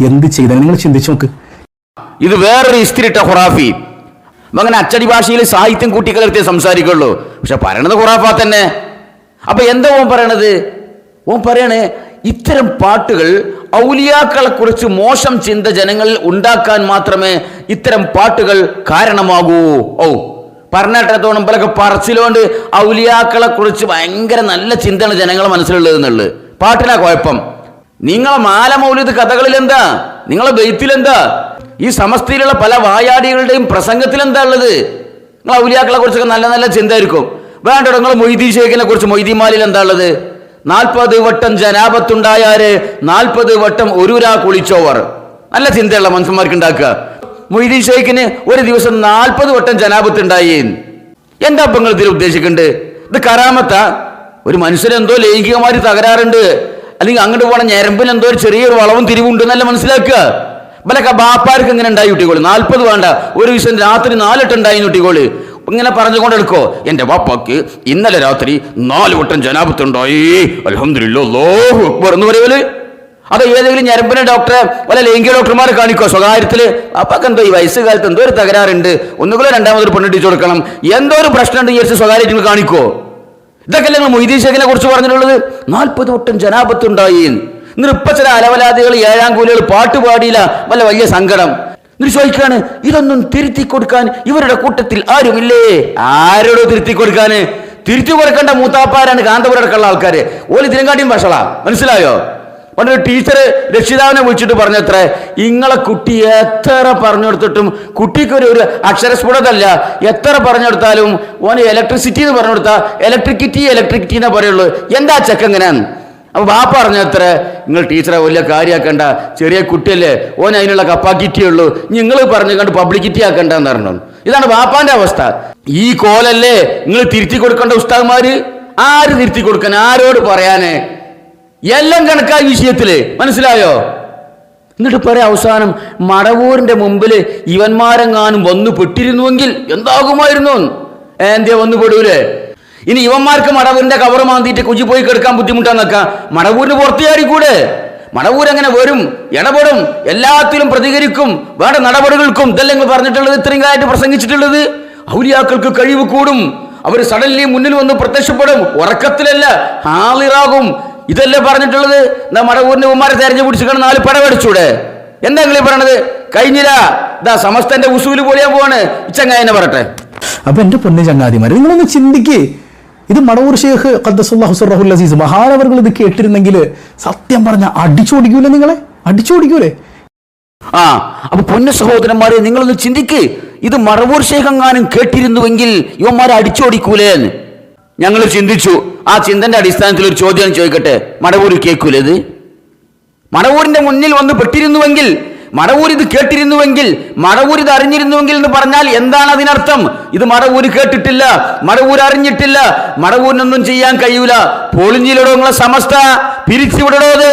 S14: എന്ത് ചെയ്ത? നിങ്ങൾ ചിന്തിച്ചു നോക്ക്.
S1: ഇത് വേറൊരു ഇസ്തിരിട്ട ഖുറാഫി. അങ്ങനെ അച്ചടി ഭാഷയിൽ സാഹിത്യം കൂട്ടിക്കലർത്തിയേ സംസാരിക്കുള്ളൂ. പക്ഷെ പറയണത് ഖുറാഫാ തന്നെ. അപ്പൊ എന്താ ഓൻ പറയണത്? ഓൻ പറയണേ ഇത്തരം പാട്ടുകൾ ഔലിയാക്കളെ കുറിച്ച് മോശം ചിന്ത ജനങ്ങളിൽ ഉണ്ടാക്കാൻ മാത്രമേ ഇത്തരം പാട്ടുകൾ കാരണമാകൂ. പറഞ്ഞിട്ടത്തോണം പോലൊക്കെ പറച്ചിലുകൊണ്ട് ഔലിയാക്കളെ കുറിച്ച് ഭയങ്കര നല്ല ചിന്തയാണ് ജനങ്ങളെ മനസ്സിലുള്ളത് എന്നുള്ളത്. പാട്ടിനാ കുഴപ്പം. നിങ്ങളെ മാല മൗലിദ് കഥകളിൽ എന്താ, നിങ്ങളെ ബെയ്ത്തിലെന്താ, ഈ സമസ്തയിലുള്ള പല വായാടികളുടെയും പ്രസംഗത്തിൽ എന്താ ഉള്ളത്? നിങ്ങൾ ഔലിയാക്കളെ കുറിച്ചൊക്കെ നല്ല നല്ല ചിന്തയായിരിക്കും. വേണ്ട, നിങ്ങൾ മൊയ്തീൻ ഷേഖിനെ കുറിച്ച് മൊയ്തീൻ മാലിൽ എന്താ ഉള്ളത്? 40 വട്ടം ജനാപത്തുണ്ടായാര് 40 വട്ടം ഒരുരാ കുളിച്ചോവർ. നല്ല ചിന്തയുള്ള മനുഷ്യന്മാർക്ക് ഉണ്ടാക്കുക. മൊയ്തീൻ ഷേഖിന് ഒരു ദിവസം 40 വട്ടം ജനാപത്ത് ഉണ്ടായി. എന്താ ഇപ്പൊ നിങ്ങൾ ഇതിൽ ഉദ്ദേശിക്കുന്നുണ്ട്? ഇത് കറാമത്താ? ഒരു മനുഷ്യരെന്തോ ലൈംഗികമായി തകരാറുണ്ട്, അല്ലെങ്കിൽ അങ്ങോട്ട് പോകണ ഞരമ്പിൽ എന്തോ ഒരു ചെറിയൊരു വളവും തിരിവുണ്ട് എന്നല്ല മനസ്സിലാക്കുക. ഇവലൊക്കെ ബാപ്പാർക്ക് ഇങ്ങനെ ഉണ്ടായി കുട്ടിക്കോളി. 40 വേണ്ട, ഒരു ദിവസം രാത്രി 4 വട്ടം ഉണ്ടായി കുട്ടിക്കോളി. ഇങ്ങനെ പറഞ്ഞുകൊണ്ടെടുക്കോ, എന്റെ വാപ്പാക്ക് ഇന്നലെ രാത്രി 4 വട്ടം ജനാപത്തുണ്ടായി, അൽഹംദുലില്ലാഹ് അല്ലാഹു അക്ബർ എന്ന് പറയല്. അത് ഏതെങ്കിലും ഞരമ്പിനെ ഡോക്ടറെ വല്ല ലൈംഗിക ഡോക്ടർമാരെ കാണിക്കോ സ്വകാര്യത്തില്? അപ്പൊക്കെ എന്തോ ഈ വയസ്സുകാലത്ത് എന്തോ ഒരു തകരാറുണ്ട്, ഒന്നുകൂടെ രണ്ടാമതൊരു പെണ്ണിട്ടിച്ചു കൊടുക്കണം, എന്തോ ഒരു പ്രശ്നമുണ്ട് വിചാരിച്ച് സ്വകാര്യത്തിൽ കാണിക്കോ? ഇതൊക്കെ നിങ്ങൾ മൊയ്തീൻ ഷേഖിനെ കുറിച്ച് പറഞ്ഞിട്ടുള്ളത്. 40 വട്ടം ജനാപത്തുണ്ടായി. എന്നിട്ട് ഇപ്പൊ ചില അലവലാദികൾ 7-ാം കൂലികൾ പാട്ട് പാടിയില്ല, വല്ല വലിയ സങ്കടം. എന്നിട്ട് ചോദിക്കാണ്, ഇതൊന്നും തിരുത്തി കൊടുക്കാൻ ഇവരുടെ കൂട്ടത്തിൽ ആരുമില്ലേ? ആരോടോ തിരുത്തി കൊടുക്കാന്? തിരുത്തി കൊടുക്കേണ്ട മൂത്താപ്പാരാണ് കാന്തപുരടക്കമുള്ള ആൾക്കാര്. ഓല് ഇതിനെക്കാട്ടിയും വഷളാ, മനസ്സിലായോ? പണ്ടൊരു ടീച്ചർ രക്ഷിതാവിനെ വിളിച്ചിട്ട് പറഞ്ഞത്രേ, ഇങ്ങളെ കുട്ടി എത്ര പറഞ്ഞു കൊടുത്തിട്ടും കുട്ടിക്കൊരു അക്ഷരസ്ഫുടതല്ല, എത്ര പറഞ്ഞു കൊടുത്താലും ഓന് ഇലക്ട്രിസിറ്റി എന്ന് പറഞ്ഞു കൊടുത്താൽ ഇലക്ട്രിക്കിറ്റി എന്നേ പറയുള്ളൂ. എന്താ ചെക്കെങ്ങനെയാണ്? അപ്പൊ ബാപ്പ പറഞ്ഞത്ര, നിങ്ങൾ ടീച്ചറെ വലിയ കാര്യമാക്കണ്ട, ചെറിയ കുട്ടിയല്ലേ, ഓൻ അതിനുള്ള കപ്പാസിറ്റി ഉള്ളൂ, നിങ്ങൾ പറഞ്ഞു കണ്ട് പബ്ലിക്കിറ്റി ആക്കണ്ടെന്ന് പറഞ്ഞു. ഇതാണ് ബാപ്പാന്റെ അവസ്ഥ. ഈ കോലല്ലേ നിങ്ങൾ തിരുത്തി കൊടുക്കേണ്ട ഉസ്താദ്മാര്? ആര് തിരുത്തി കൊടുക്കാൻ? ആരോട് പറയാന്? എല്ലാം കണക്കായ വിഷയത്തില്, മനസ്സിലായോ? എന്നിട്ട് പറയാം അവസാനം, മടവൂരിന്റെ മുമ്പില് ഇവന്മാരെങ്ങാനും വന്നു പെട്ടിരുന്നുവെങ്കിൽ എന്താകുമായിരുന്നു? എന്തേ വന്നു പെടൂലേ? ഇനി ഇവന്മാർക്ക് മടവൂരിന്റെ കവറ് മാന്തിയിട്ട് കുജി പോയി കെടുക്കാൻ ബുദ്ധിമുട്ടാന്നൊക്കെ മടവൂരിന് പുറത്തിയാടിക്കൂടെ? മടവൂർ അങ്ങനെ വരും, ഇടപെടും, എല്ലാത്തിലും പ്രതികരിക്കും, വേണ്ട നടപടികൾക്കും. ഇതല്ലേ നിങ്ങൾ പറഞ്ഞിട്ടുള്ളത്, ഇത്രയും കാലമായിട്ട് പ്രസംഗിച്ചിട്ടുള്ളത്? ഔലിയാക്കൾക്ക് കഴിവ് കൂടും, അവർ സഡൻലി മുന്നിൽ വന്ന് പ്രത്യക്ഷപ്പെടും, ഉറക്കത്തിലല്ല ഹാളിറാകും. ഇതല്ലേ പറഞ്ഞിട്ടുള്ളത്? എന്താ മടവൂരിന്റെ ഉമ്മാരെ തെരഞ്ഞു പിടിച്ചിട്ട് 4 പട മേടിച്ചൂടെ? എന്താ നിങ്ങൾ പറയണത്? കഴിഞ്ഞില്ല, ഇതാ സമസ്തന്റെ ഉസൂല് പൊളിയാൻ പോവാണ്. ഇച്ചങ്ങായനെ പറട്ടെ.
S14: അപ്പൊ എന്റെ പൊന്നു ചങ്ങാതിമാരെ, നിങ്ങളൊന്ന് ചിന്തിക്കേ. ഇത് മടവൂർ ഷേഖ് ഖദ്ദസുല്ലാഹു സിർറഹുൽ അസീസ് മഹാനവർകൾ ഇത് കേട്ടിരുന്നെങ്കിൽ സത്യം പറഞ്ഞ അടിച്ചോടിക്കൂലേ? നിങ്ങളെ അടിച്ചോടിക്കൂലേ?
S1: അപ്പൊ പൊന്നു സഹോദരന്മാരെ, നിങ്ങളൊന്ന് ചിന്തിക്ക്. ഇത് മടവൂർ ഷേഖ് എങ്ങാനും കേട്ടിരുന്നുവെങ്കിൽ ഇവന്മാരെ അടിച്ചോടിക്കൂലേ? ഞങ്ങൾ ചിന്തിച്ചു. ആ ചിന്തന്റെ അടിസ്ഥാനത്തിൽ ഒരു ചോദ്യം ചോദിക്കട്ടെ, മടവൂർ കേൾക്കൂലേ? ഇത് മടവൂരിന്റെ മുന്നിൽ വന്ന് പെട്ടിരുന്നുവെങ്കിൽ, മടവൂർ ഇത് കേട്ടിരുന്നുവെങ്കിൽ, മടവൂർ ഇത് അറിഞ്ഞിരുന്നുവെങ്കിൽ എന്ന് പറഞ്ഞാൽ എന്താണ് അതിനർത്ഥം? ഇത് മടവൂർ കേട്ടിട്ടില്ല, മടവൂർ അറിഞ്ഞിട്ടില്ല, മടവൂരിനൊന്നും ചെയ്യാൻ കഴിയൂല. പൊളിഞ്ഞിലിടോ നിങ്ങളെ സമസ്ത, പിരിച്ചുവിടടോ. അത്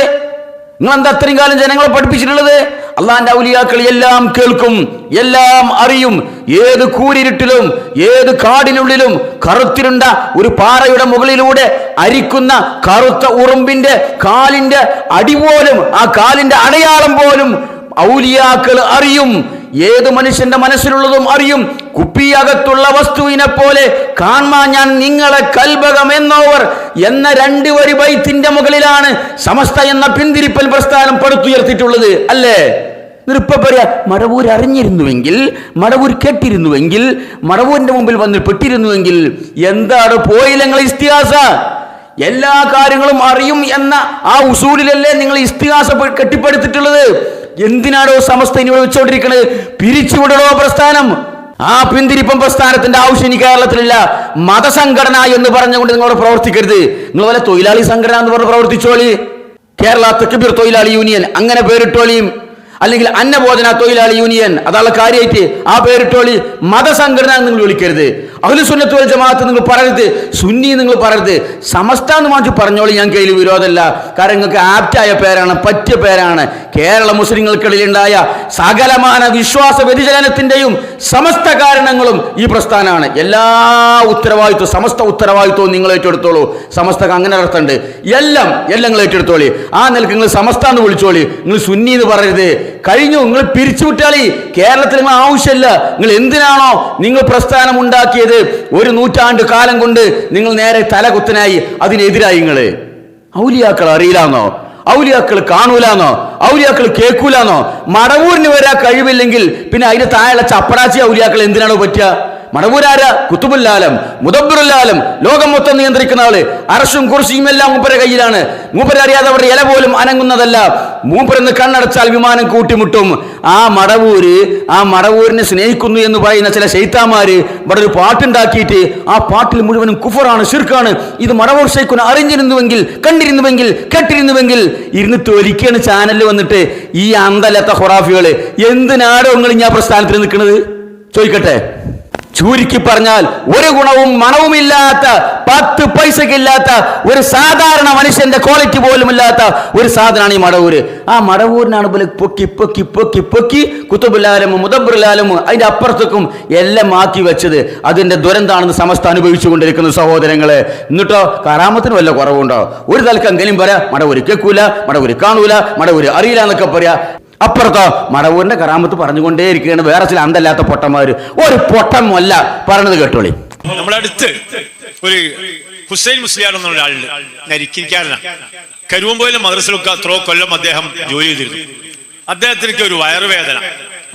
S1: നിങ്ങൾ എന്താ അത്രയും കാലം ജനങ്ങളെ പഠിപ്പിച്ചിട്ടുള്ളത്? അള്ളാന്റെ ഔലിയാക്കൾ എല്ലാം കേൾക്കും, എല്ലാം അറിയും. ഏത് കൂരിരുട്ടിലും ഏത് കാടിനുള്ളിലും കറുത്തിരുണ്ട ഒരു പാറയുടെ മുകളിലൂടെ അരിക്കുന്ന കറുത്ത ഉറുമ്പിന്റെ കാലിന്റെ അടി പോലും, ആ കാലിന്റെ അടയാളം പോലും ഔലിയാക്കൾ അറിയും. ഏത് മനുഷ്യന്റെ മനസ്സിലുള്ളതും അറിയും. കുപ്പിയകത്തുള്ള വസ്തുവിനെ പോലെ കാണാൻ ഞാൻ നിങ്ങളെ കൽബകം എന്നോവർ എന്ന 2 വരി ബൈത്തിന്റെ മുകളിലാണ് സമസ്ത എന്ന പിന്തിരിപ്പൽ പ്രസ്ഥാനം പടുത്തുയർത്തിയിട്ടുള്ളത്, അല്ലേ? നിരുപ്പ പറയാ, മടവൂർ അറിഞ്ഞിരുന്നുവെങ്കിൽ, മടവൂർ കേട്ടിരുന്നുവെങ്കിൽ, മടവൂരിന്റെ മുമ്പിൽ വന്ന് പെട്ടിരുന്നുവെങ്കിൽ എന്താണ് പോയില്ല ഇസ്തിഹാസ? എല്ലാ കാര്യങ്ങളും അറിയും എന്ന ആ ഉസൂലിലല്ലേ നിങ്ങൾ ഇസ്തിഹാസ കെട്ടിപ്പടുത്തിട്ടുള്ളത്? എന്തിനാണോ സമസ്ത ഇനി വെച്ചോണ്ടിരിക്കുന്നത്? പിരിച്ചുവിടണോ പ്രസ്ഥാനം? ആ പിന്തിരിപ്പം പ്രസ്ഥാനത്തിന്റെ ആവശ്യം ഇനി കേരളത്തിലില്ല. മതസംഘടന എന്ന് പറഞ്ഞുകൊണ്ട് നിങ്ങളോട് പ്രവർത്തിക്കരുത്. നിങ്ങൾ വല്ല തൊഴിലാളി സംഘടന എന്ന് പറഞ്ഞ് പ്രവർത്തിച്ചോളി. കേരള തക്ബീർ തൊഴിലാളി യൂണിയൻ അങ്ങനെ പേരിട്ടോളിയും, അല്ലെങ്കിൽ അന്നബോധന തൊഴിലാളി യൂണിയൻ, അതാണ് കാര്യമായിട്ട് ആ പേരിട്ടോളി. മതസംഘടന നിങ്ങൾ വിളിക്കരുത്. അഹ്ലു സുന്നത്ത് വൽ ജമാഅത്ത് നിങ്ങൾ പറയരുത്, സുന്നി നിങ്ങൾ പറയരുത്. സമസ്ത എന്ന് മാറ്റി പറഞ്ഞോളി, ഞാൻ കയ്യിൽ വിരോധമല്ല. കാരണം നിങ്ങൾക്ക് ആപ്റ്റായ പേരാണ്, പറ്റിയ പേരാണ്. കേരള മുസ്ലിങ്ങൾക്കിടയിലുണ്ടായ സകലമാന വിശ്വാസ വ്യതിചലനത്തിന്റെയും സമസ്ത കാരണങ്ങളും ഈ പ്രസ്ഥാനമാണ്. എല്ലാ ഉത്തരവാദിത്വം, സമസ്ത ഉത്തരവാദിത്വവും നിങ്ങൾ ഏറ്റെടുത്തോളൂ. സമസ്തക്ക് അങ്ങനെ അർത്ഥമുണ്ട്. എല്ലാം നിങ്ങൾ ഏറ്റെടുത്തോളി. ആ നിലക്ക് നിങ്ങൾ സമസ്ത എന്ന് വിളിച്ചോളി. നിങ്ങൾ സുന്നി എന്ന് പറയരുത്. കഴിഞ്ഞു, നിങ്ങൾ പിരിച്ചുവിട്ടാളി. കേരളത്തിൽ നിങ്ങൾ ആവശ്യമില്ല. നിങ്ങൾ എന്തിനാണോ നിങ്ങൾ പ്രസ്ഥാനം ഉണ്ടാക്കിയത്, 1 നൂറ്റാണ്ട് കാലം കൊണ്ട് നിങ്ങൾ നേരെ തലകുത്തനായി അതിനെതിരായി. നിങ്ങൾ ഔലിയാക്കൾ അറിയില്ലാന്നോ? ഔലിയാക്കൾ കാണൂലാന്നോ? ഔലിയാക്കൾ കേൾക്കൂലാന്നോ? മടവൂരിന് വരാൻ കഴിവില്ലെങ്കിൽ പിന്നെ അതിന് താഴെയുള്ള ചപ്പടാച്ചി ഔലിയാക്കൾ എന്തിനാണോ പറ്റുക? മടവൂരാര കുത്തുബുല്ലാലം, മുദബ്ബിറുല്ലാലം, ലോകം മൊത്തം നിയന്ത്രിക്കുന്ന ആള്. അർശും കുർസിയും എല്ലാം മൂപ്പരുടെ കയ്യിലാണ്. മൂപ്പരെ അറിയാതെ അവരുടെ ഇല പോലും അനങ്ങുന്നതല്ല. മൂപ്പരെന്ന് കണ്ണടച്ചാൽ വിമാനം കൂട്ടിമുട്ടും. ആ മടവൂരിനെ സ്നേഹിക്കുന്നു എന്ന് പറയുന്ന ചില ശൈത്താന്മാര് ഇവിടെ ഒരു പാട്ടുണ്ടാക്കിയിട്ട് ആ പാട്ടിൽ മുഴുവനും കുഫറാണ്, ശിർക്കാണ്. ഇത് മടവൂർ ശൈഖുന അറിഞ്ഞിരുന്നുവെങ്കിൽ, കണ്ടിരുന്നുവെങ്കിൽ, കേട്ടിരുന്നുവെങ്കിൽ ഇരുന്നിട്ട് ഒരിക്കലാണ് ചാനലിൽ വന്നിട്ട് ഈ അന്തല്ലാത്ത ഖുറാഫികള് എന്തിനാടോ നിങ്ങൾ ഞാൻ പ്രസ്ഥാനത്തിൽ നിൽക്കുന്നത് ചോദിക്കട്ടെ. ചുരുക്കി പറഞ്ഞാൽ ഒരു ഗുണവും മണവുമില്ലാത്ത, 10 പൈസക്കില്ലാത്ത, ഒരു സാധാരണ മനുഷ്യന്റെ ക്വാളിറ്റി പോലും ഇല്ലാത്ത ഒരു സാധനമാണ് ഈ മടവൂര്. ആ മടവൂരിനാണ് പോലെ പൊക്കി പൊക്കി പൊക്കി പൊക്കി കുത്തുബുല്ലാലമും മുദബ്ബിറുല്ലാലമും അതിന്റെ അപ്പുറത്തേക്കും എല്ലാം ആക്കി വെച്ചത്. അതിന്റെ ദുരന്താണെന്ന് സമസ്ത അനുഭവിച്ചു കൊണ്ടിരിക്കുന്ന സഹോദരങ്ങളെ. എന്നിട്ടോ കറാമത്തിന് വല്ല കുറവുണ്ടോ? ഒരു തലക്കെങ്കിലും പറയാ മടവൂര് കേൾക്കൂല, മടവൂര് കാണൂല, മടവൂര് അറിയില്ല എന്നൊക്കെ പറയാ. അപ്പുറത്തോ മടവൂരിന്റെ കറാമത്ത് പറഞ്ഞുകൊണ്ടേ ഇരിക്കുകയാണ് വേറെ ചില അന്തല്ലാത്ത പൊട്ടന്മാര്. ഒരു പൊട്ടമല്ല പറയണത് കേട്ടോളി.
S15: നമ്മുടെ അടുത്ത് ഒരു ഹുസൈൻ മുസ്ലിയാർ എന്നുള്ള ഒരാളുണ്ട്, നരിക്കിരിക്കാരനാണ്. കരുവമ്പോയിലെ മദ്രസയിലൊക്കെ എത്രയോ കൊല്ലം അദ്ദേഹം ജോലി ചെയ്തിരുന്നു. അദ്ദേഹത്തിനൊക്കെ ഒരു വയറുവേദന,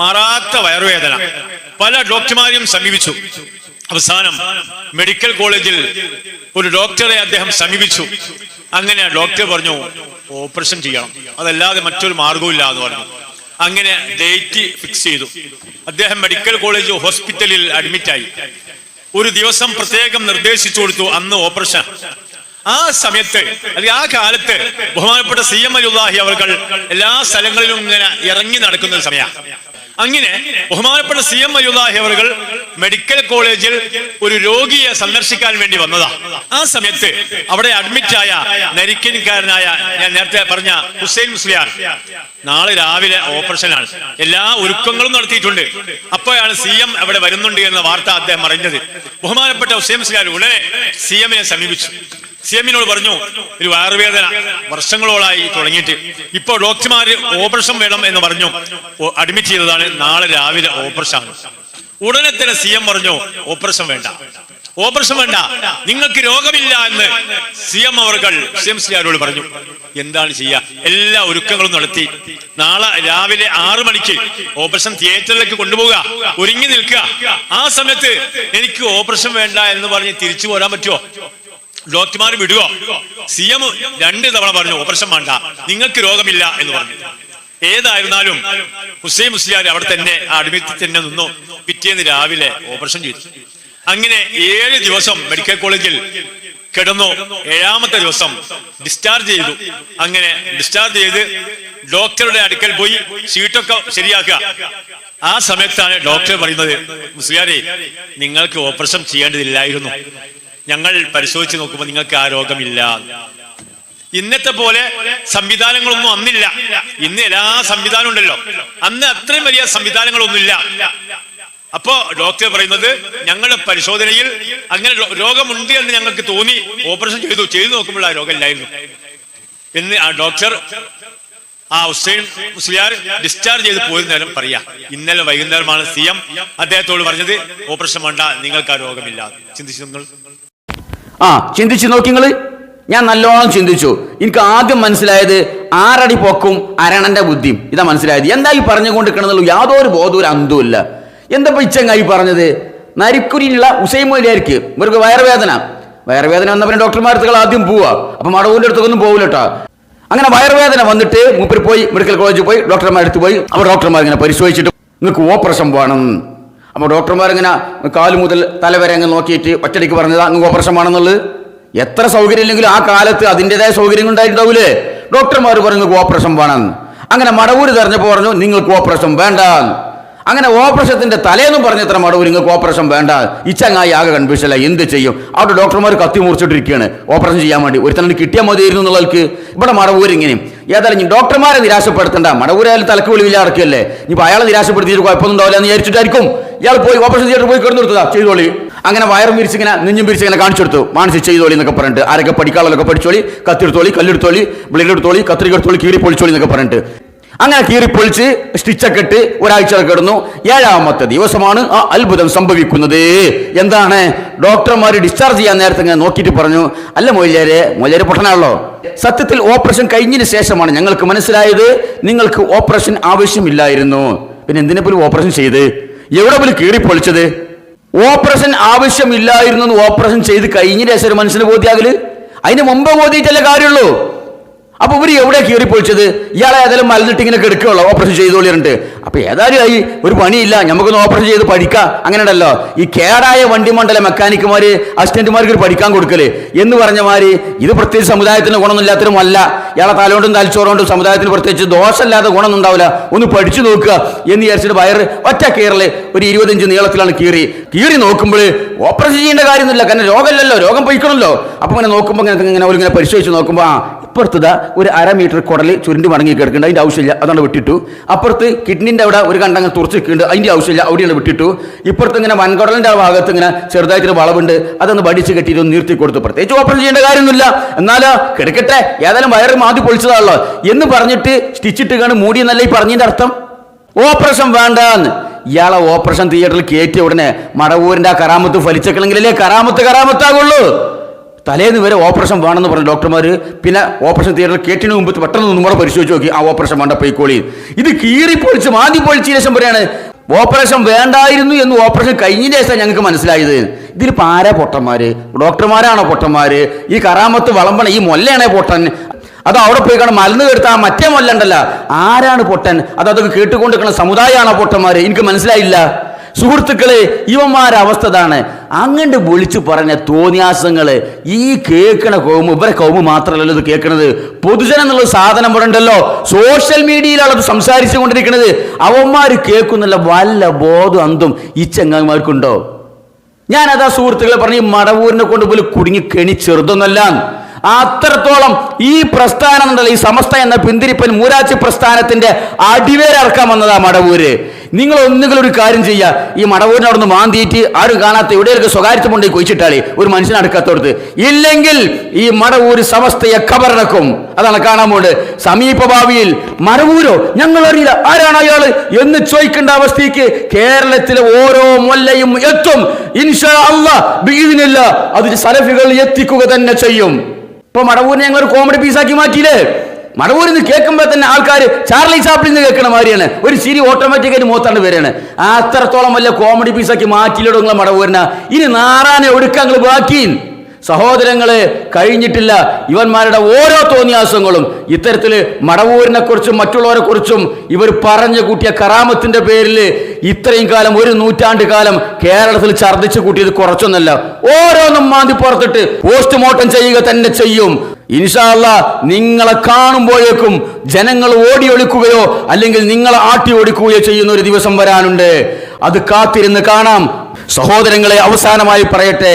S15: മാറാത്ത വയറുവേദന. പല ഡോക്ടർമാരെയും സമീപിച്ചു. അവസാനം മെഡിക്കൽ കോളേജിൽ ഒരു ഡോക്ടറെ അദ്ദേഹം സമീപിച്ചു. അങ്ങനെ ഡോക്ടർ പറഞ്ഞു ഓപ്പറേഷൻ ചെയ്യണം, അതല്ലാതെ മറ്റൊരു മാർഗവും ഇല്ല എന്ന് പറഞ്ഞു. അങ്ങനെ ഡേറ്റ് ഫിക്സ് ചെയ്തു. അദ്ദേഹം മെഡിക്കൽ കോളേജ് ഹോസ്പിറ്റലിൽ അഡ്മിറ്റായി. ഒരു ദിവസം പ്രത്യേകം നിർദ്ദേശിച്ചു കൊടുത്തു, അന്ന് ഓപ്പറേഷൻ. ആ സമയത്ത് അല്ലെങ്കിൽ ആ കാലത്ത് ബഹുമാനപ്പെട്ട CM വലിയുല്ലാഹി അവർ എല്ലാ സ്ഥലങ്ങളിലും ഇങ്ങനെ ഇറങ്ങി നടക്കുന്ന ഒരു സമയമാണ്. അങ്ങനെ ബഹുമാനപ്പെട്ട CM വലിയുല്ലാഹി അവർ മെഡിക്കൽ കോളേജിൽ ഒരു രോഗിയെ സന്ദർശിക്കാൻ വേണ്ടി വന്നതാ. ആ സമയത്ത് അവിടെ അഡ്മിറ്റായ നരിക്കൻകാരനായ ഞാൻ നേരത്തെ പറഞ്ഞ ഹുസൈൻ മുസ്ലിയാർ നാളെ രാവിലെ ഓപ്പറേഷനാണ്, എല്ലാ ഒരുക്കങ്ങളും നടത്തിയിട്ടുണ്ട്. അപ്പോഴാണ് CM അവിടെ വരുന്നുണ്ട് എന്ന വാർത്ത അദ്ദേഹം അറിഞ്ഞത്. ബഹുമാനപ്പെട്ട ഹുസൈൻ മുസ്ലിയാർ ഉടനെ CM-നെ സമീപിച്ചു. CM-നോട് പറഞ്ഞു, ഒരു വയറുവേദന വർഷങ്ങളോളായി തുടങ്ങിയിട്ട് ഇപ്പൊ ഡോക്ടർമാര് ഓപ്പറേഷൻ വേണം എന്ന് പറഞ്ഞു അഡ്മിറ്റ് ചെയ്തതാണ്. നാളെ രാവിലെ ഓപ്പറേഷൻ. ഉടനെ തന്നെ CM പറഞ്ഞു ഓപ്പറേഷൻ വേണ്ട, ഓപ്പറേഷൻ വേണ്ട, നിങ്ങൾക്ക് രോഗമില്ല എന്ന് CM മുസ്ലിയാരോട് പറഞ്ഞു. എന്താണ് ചെയ്യുക? എല്ലാ ഒരുക്കങ്ങളും നടത്തി. നാളെ രാവിലെ 6 മണിക്ക് ഓപ്പറേഷൻ തിയേറ്ററിലേക്ക് കൊണ്ടുപോവുക, ഒരുങ്ങി നിൽക്കുക. ആ സമയത്ത് എനിക്ക് ഓപ്പറേഷൻ വേണ്ട എന്ന് പറഞ്ഞ് തിരിച്ചു പോരാൻ പറ്റുമോ? ഡോക്ടർമാർ വിടുവോ? CM 2 തവണ പറഞ്ഞു ഓപ്പറേഷൻ വേണ്ട, നിങ്ങൾക്ക് രോഗമില്ല എന്ന് പറഞ്ഞു. ഏതായിരുന്നാലും ഹുസൈൻ മുസ്ലിയാർ അവിടെ തന്നെ അഡ്മിറ്റ് തന്നെ നിന്നു. പിറ്റേന്ന് രാവിലെ ഓപ്പറേഷൻ ചെയ്തു. അങ്ങനെ 7 ദിവസം മെഡിക്കൽ കോളേജിൽ കിടന്നു. 7ാമത്തെ ദിവസം ഡിസ്ചാർജ് ചെയ്തു. അങ്ങനെ ഡിസ്ചാർജ് ചെയ്ത് ഡോക്ടറുടെ അടുക്കൽ പോയി ഷീറ്റൊക്കെ ശരിയാക്കുക. ആ സമയത്താണ് ഡോക്ടർ പറയുന്നത്, മുസ്ലിയാരെ നിങ്ങൾക്ക് ഓപ്പറേഷൻ ചെയ്യേണ്ടതില്ലായിരുന്നു, ഞങ്ങൾ പരിശോധിച്ച് നോക്കുമ്പോൾ നിങ്ങൾക്ക് ആ രോഗമില്ല. ഇന്നത്തെ പോലെ സംവിധാനങ്ങളൊന്നും അന്നില്ല. ഇന്ന് എല്ലാ സംവിധാനം ഉണ്ടല്ലോ, അന്ന് അത്രയും വലിയ സംവിധാനങ്ങളൊന്നുമില്ല. അപ്പോ ഡോക്ടർ പറയുന്നത്, ഞങ്ങളുടെ പരിശോധനയിൽ അങ്ങനെ രോഗമുണ്ട് എന്ന് ഞങ്ങൾക്ക് തോന്നി, ഓപ്പറേഷൻ ചെയ്തു നോക്കുമ്പോൾ ആ രോഗമില്ലായിരുന്നു എന്ന് ആ ഡോക്ടർ ഹുസൈൻ മുസ്ലിയാർ ഡിസ്ചാർജ് ചെയ്ത് പോയ നേരം പറയാ. ഇന്നലെ വൈകുന്നേരമാണ് CM അദ്ദേഹത്തോട് പറഞ്ഞത് ഓപ്പറേഷൻ വേണ്ട, നിങ്ങൾക്ക് ആ രോഗമില്ല. ചിന്തിച്ചു നിങ്ങൾ?
S1: ചിന്തിച്ചു നോക്കിങ്ങള്. ഞാൻ നല്ലോണം ചിന്തിച്ചു. എനിക്ക് ആദ്യം മനസ്സിലായത് 6 അടി പൊക്കും അരണന്റെ ബുദ്ധിയും ഇതാ മനസ്സിലായത്. എന്താ ഈ പറഞ്ഞുകൊണ്ടിരിക്കണമെന്നുള്ള യാതൊരു ബോധവും അന്തവുമില്ല. എന്താ ഇച്ചങ്ങായി പറഞ്ഞത്? നരിക്കുരിയിലുള്ള ഹുസൈൻ മൊയ്ലിയാർക്ക് ഇവർക്ക് വയറുവേദന വന്നപ്പോൾ ഡോക്ടർമാർക്ക് ആദ്യം പോവാ. അപ്പൊ മടവൂരിന്റെ അടുത്തൊന്നും പോകില്ല കേട്ടോ. അങ്ങനെ വയറുവേദന വന്നിട്ട് മൂപ്പര് പോയി മെഡിക്കൽ കോളേജിൽ പോയി ഡോക്ടർമാർ അടുത്ത് പോയി. അപ്പോൾ ഡോക്ടർമാർ ഇങ്ങനെ പരിശോധിച്ചിട്ട് നിങ്ങൾക്ക് ഓപ്പറേഷൻ വേണം. അപ്പോൾ ഡോക്ടർമാർ ഇങ്ങനെ കാല് മുതൽ തല വരെ അങ്ങ് നോക്കിയിട്ട് ഒറ്റടിക്ക് പറഞ്ഞതാ നിങ്ങൾക്ക് ഓപ്പറേഷൻ വേണമെന്നുള്ളത്. എത്ര സൗകര്യം ഇല്ലെങ്കിലും ആ കാലത്ത് അതിൻ്റെതായ സൗകര്യങ്ങൾ ഉണ്ടായിട്ടുണ്ടാവൂലേ. ഡോക്ടർമാർ പറഞ്ഞു നിങ്ങൾക്ക് ഓപ്പറേഷൻ വേണം. അങ്ങനെ മടവൂര് തെരഞ്ഞപ്പോൾ പറഞ്ഞു നിങ്ങൾക്ക് ഓപ്പറേഷൻ വേണ്ട. അങ്ങനെ ഓപ്പറേഷത്തിന്റെ തലേന്നും പറഞ്ഞത്ര മടവൂർ നിങ്ങൾക്ക് ഓപ്പറേഷൻ വേണ്ട. ഇച്ചങ്ങായി ആകെ കൺഫ്യൂഷല്ല, എന്ത് ചെയ്യും? അവിടെ ഡോക്ടർമാർ കത്തി മുറിച്ചിട്ടിരിക്കുകയാണ് ഓപ്പറേഷൻ ചെയ്യാൻ വേണ്ടി. ഒരുത്തന്നെ കിട്ടിയാൽ മതിയായിരുന്നു എന്നുള്ളവർക്ക്. ഇവിടെ മടവൂർ ഇങ്ങനെ ഏതായാലും ഡോക്ടർമാരെ നിരാശപ്പെടുത്തണ്ട, മടവൂരായാലും തലക്ക് വെളിവില്ല നടക്കുകയല്ലേ, ഇനിയിപ്പോൾ അയാളെ നിരാശപ്പെടുത്തിയിട്ട് കുഴപ്പമൊന്നും ഉണ്ടാവില്ല എന്ന് വിചാരിച്ചിട്ടായിരിക്കും ഇയാൾ പോയി ഓപ്പറേഷൻ തിയേറ്ററിൽ പോയി കിടന്നു കൊടുത്തതാ, ചെയ്തോളി. അങ്ങനെ വയറും വിരിച്ചിങ്ങനെ നെഞ്ഞും വിരിച്ചിങ്ങനെ കാണിച്ചു കൊടുത്തു, മാനസിക ചെയ്തോളി എന്നൊക്കെ പറഞ്ഞിട്ട്. ആരൊക്കെ പഠിക്കാനുള്ളതൊക്കെ പഠിച്ചോളി, കത്തിയെടുത്തോളി, കല്ലെടുത്തോളി, ബ്ലേഡ് എടുത്തോളി, കത്രിക എടുത്തോളി, കീറി പൊളിച്ചോളി എന്നൊക്കെ പറഞ്ഞിട്ട് അങ്ങനെ കീറിപ്പൊളിച്ച് സ്റ്റിച്ചൊക്കെ ഇട്ട് ഒരാഴ്ച കിടന്നു. 7ാമത്തെ ദിവസമാണ് ആ അത്ഭുതം സംഭവിക്കുന്നത്. എന്താണ്? ഡോക്ടർമാർ ഡിസ്ചാർജ് ചെയ്യാൻ നേരത്തെ ഇങ്ങനെ നോക്കിയിട്ട് പറഞ്ഞു, അല്ല മൊയ്ലാരെ പൊട്ടനാണല്ലോ, സത്യത്തിൽ ഓപ്പറേഷൻ കഴിഞ്ഞതിന് ശേഷമാണ് ഞങ്ങൾക്ക് മനസ്സിലായത് നിങ്ങൾക്ക് ഓപ്പറേഷൻ ആവശ്യമില്ലായിരുന്നു. പിന്നെ എന്തിനെ പോലും ഓപ്പറേഷൻ ചെയ്ത്? എവിടെ പോലും കീറിപ്പൊളിച്ചത്? ഓപ്പറേഷൻ ആവശ്യമില്ലായിരുന്നു എന്ന് ഓപ്പറേഷൻ ചെയ്ത് കഴിഞ്ഞ ശേഷം മനുഷ്യന് ബോധ്യാകല്, അതിന് മുമ്പ് ബോധിയിട്ടല്ലേ കാര്യമുള്ളൂ. അപ്പൊ ഇവര് എവിടെ കീറിപ്പൊളിച്ചത്? ഇയാളെ ഏതായാലും മലന്നിട്ട് ഇങ്ങനെ കിടക്കുകയുള്ളൂ, ഓപ്പറേഷൻ ചെയ്തോളിയുണ്ട്. അപ്പൊ ഏതായാലും ആയി, ഒരു പണിയില്ല, നമുക്കൊന്ന് ഓപ്പറേഷൻ ചെയ്ത് പഠിക്കാം. അങ്ങനെ ഉണ്ടല്ലോ ഈ കേടായ വണ്ടി മണ്ഡല മെക്കാനിക്കുമാര് അസിസ്റ്റന്റുമാർക്ക് പഠിക്കാൻ കൊടുക്കല് എന്ന് പറഞ്ഞമാര്. ഇത് പ്രത്യേകിച്ച് സമുദായത്തിന് ഗുണമൊന്നും ഇല്ലാത്തതുമല്ല. ഇയാളെ തലകൊണ്ടും തലച്ചോറുകൊണ്ടും സമുദായത്തിന് പ്രത്യേകിച്ച് ദോഷമില്ലാതെ ഗുണമൊന്നും ഉണ്ടാവില്ല, ഒന്ന് പഠിച്ചു നോക്കുക എന്ന് വിചാരിച്ചിട്ട് വയറ് ഒറ്റ കീറല് ഒരു 20 ഇഞ്ച് നീളത്തിലാണ് കീറി നോക്കുമ്പോൾ ഓപ്പറേഷൻ ചെയ്യേണ്ട കാര്യമൊന്നുമില്ല, കാരണം രോഗമില്ലല്ലോ, രോഗം പൊയ്ക്കണമല്ലോ. അപ്പൊ ഇങ്ങനെ നോക്കുമ്പോൾ ഇങ്ങനെ അവരിങ്ങനെ പരിശോധിച്ച് നോക്കുമ്പോൾ ഇപ്പുറത്ത് ഒരു 1/2 മീറ്റർ കുടൽ ചുരുണ്ടി മടങ്ങി കിടക്കുന്നുണ്ട്, അതിന്റെ ആവശ്യമില്ല, അതാണ് വിട്ടിട്ടു. അപ്പുറത്ത് കിഡ്നിന്റെ അവിടെ ഒരു കണ്ടങ്ങ് തുറച്ചിട്ടുണ്ട്, അതിന്റെ ആവശ്യമില്ല, അവിടെയാണ് വിട്ടിട്ടു. ഇപ്പുറത്ത് ഇങ്ങനെ വൻകുടലിന്റെ ഭാഗത്ത് ഇങ്ങനെ ചെറുതായിട്ടൊരു വളവുണ്ട്, അതൊന്ന് പഠിച്ച് കെട്ടിയിട്ട് ഒന്ന് നിർത്തി കൊടുത്തു. പ്രത്യേകിച്ച് ഓപ്പറേഷൻ ചെയ്യേണ്ട കാര്യമൊന്നുമില്ല, എന്നാലോ കിടക്കട്ടെ, ഏതായാലും വയറ് മാറ്റി പൊളിച്ചതാണല്ലോ എന്ന് പറഞ്ഞിട്ട് സ്റ്റിച്ചിട്ട് കാണും മൂടി എന്നല്ല ഈ പറഞ്ഞതിന്റെ അർത്ഥം. ഓപ്പറേഷൻ വേണ്ടാന്ന്. ഇയാളെ ഓപ്പറേഷൻ തിയേറ്ററിൽ കയറ്റിയ ഉടനെ മടവൂരിന്റെ ആ കറാമത്ത് ഫലിച്ചെക്കണമെങ്കിലല്ലേ കറാമത്താകുള്ളൂ. തലേന്ന് വരെ ഓപ്പറേഷൻ വേണമെന്ന് പറഞ്ഞു ഡോക്ടർമാർ. പിന്നെ ഓപ്പറേഷൻ തിയേറ്ററിൽ കേട്ടിന് മുമ്പ് പെട്ടെന്ന് നമ്മുടെ പരിശോധിച്ച് നോക്കി, ആ ഓപ്പറേഷൻ വേണ്ട പോയിക്കോളി. ഇത് കീറിപ്പൊളിച്ച് മാതി പൊളിച്ച ശേഷം പറയാണ് ഓപ്പറേഷൻ വേണ്ടായിരുന്നു എന്ന് ഓപ്പറേഷൻ കഴിഞ്ഞതിന് ശേഷം ഞങ്ങൾക്ക് മനസ്സിലായത്. ഇതിലിപ്പോൾ ആരാ പൊട്ടന്മാര്? ഡോക്ടർമാരാണോ പൊട്ടന്മാര്? ഈ കറാമത്ത് വളമ്പണ ഈ മൊല്ലയാണേ പൊട്ടൻ? അത് അവിടെ പോയി കാണാൻ മലന്ന് കേട്ടാ മറ്റേ മൊല്ലണ്ടല്ല, ആരാണ് പൊട്ടൻ? അതൊക്കെ കേട്ടുകൊണ്ടിരിക്കുന്ന സമുദായമാണോ പൊട്ടന്മാര്? എനിക്ക് മനസ്സിലായില്ല. സുഹൃത്തുക്കളെ, ഇവന്മാരുടെ അവസ്ഥ ഇതാണ്. അങ്ങോട്ട് വിളിച്ചു പറഞ്ഞ തോന്നിയാസങ്ങള് ഈ കേൾക്കണ കൗമ്, ഇവരെ കൗമ് മാത്രമല്ലല്ലോ ഇത് കേൾക്കണത്, പൊതുജനം എന്നുള്ള സാധനം ഇവിടെ ഉണ്ടല്ലോ, സോഷ്യൽ മീഡിയയിലാണ് അത് സംസാരിച്ചു കൊണ്ടിരിക്കുന്നത്. അവന്മാര് കേൾക്കുന്നില്ല വല്ല ബോധം അന്തും ഈ ചങ്ങായിമാർക്കുണ്ടോ? ഞാനതാ സുഹൃത്തുക്കളെ പറഞ്ഞ് മടവൂരിനെ കൊണ്ട് പോലും കുടുങ്ങി കെണി ചെറുതൊന്നല്ല. അത്രത്തോളം ഈ പ്രസ്ഥാനം ഉണ്ടല്ലോ, ഈ സമസ്ത എന്ന പിന്തിരിപ്പൻ മൂരാച്ചി പ്രസ്ഥാനത്തിന്റെ അടിവേരറക്കാൻ വന്നതാ മടവൂര്. നിങ്ങൾ ഒന്നുകിലും ഒരു കാര്യം ചെയ്യുക, ഈ മടവൂരിനെ അവിടെ നിന്ന് മാന്തിയിട്ട് ആരും കാണാത്ത എവിടെയൊക്കെ സ്വകാര്യത്വം കൊണ്ടേ കൊയിച്ചിട്ടാളി, ഒരു മനുഷ്യനെ അടുക്കത്തോടത്ത്. ഇല്ലെങ്കിൽ ഈ മടവൂര് സമസ്തയെ കബറടക്കും. അതാണ് കാണാൻ പോണ്ട്. സമീപ ഭാവിയിൽ മടവൂരോ ഞങ്ങൾ അറിയില്ല ആരാണ് അയാള് എന്ന് ചോദിക്കേണ്ട അവസ്ഥയ്ക്ക് കേരളത്തിലെ ഓരോ മൊല്ലയും എത്തും. ഇൻഷാ അല്ലാഹ് ബിഇദ്നില്ലാ അത് സലഫികൾ എത്തിക്കുക തന്നെ ചെയ്യും. ഇപ്പൊ മടവൂരിനെ ഞങ്ങൾ ഒരു കോമഡി പീസാക്കി മാറ്റിയില്ലേ? മടവൂരിൽ നിന്ന് കേൾക്കുമ്പോൾ തന്നെ ആൾക്കാർ ചാർലി ചാപ്ലിൻ നിന്ന് കേൾക്കണ മാതിരിയാണ്, ഒരു ചിരി ഓട്ടോമാറ്റിക്കായിട്ട് മുഖത്താണ്ട് വരികയാണ്. അത്രത്തോളം വലിയ കോമഡി പീസാക്കി മാറ്റിയില്ലോ നിങ്ങളെ മടവൂരിന. ഇനി നാറാനെ ഒടുക്കങ്ങൾ ബാക്കി. സഹോദരങ്ങളെ, കഴിഞ്ഞിട്ടില്ല. ഇവന്മാരുടെ ഓരോ തോന്നിയാസങ്ങളും ഇത്തരത്തിൽ മടവൂരിനെ കുറിച്ചും മറ്റുള്ളവരെ കുറിച്ചും ഇവർ പറഞ്ഞു കൂട്ടിയ കറാമത്തിന്റെ പേരിൽ ഇത്രയും കാലം, 1 നൂറ്റാണ്ട് കാലം കേരളത്തിൽ ഛർദ്ദിച്ചു കൂട്ടിയത് കുറച്ചൊന്നല്ല. ഓരോന്നും മാന്തി പുറത്തിട്ട് പോസ്റ്റ്മോർട്ടം ചെയ്യുക തന്നെ ചെയ്യും. ഇൻഷാ അല്ലാഹ് നിങ്ങളെ കാണുമ്പോഴേക്കും ജനങ്ങൾ ഓടി ഒളിക്കുകയോ അല്ലെങ്കിൽ നിങ്ങളെ ആട്ടി ഓടിക്കുകയോ ചെയ്യുന്ന ഒരു ദിവസം വരാനുണ്ട്. അത് കാത്തിരുന്ന് കാണാം. സഹോദരങ്ങളെ, അവസാനമായി പറയട്ടെ,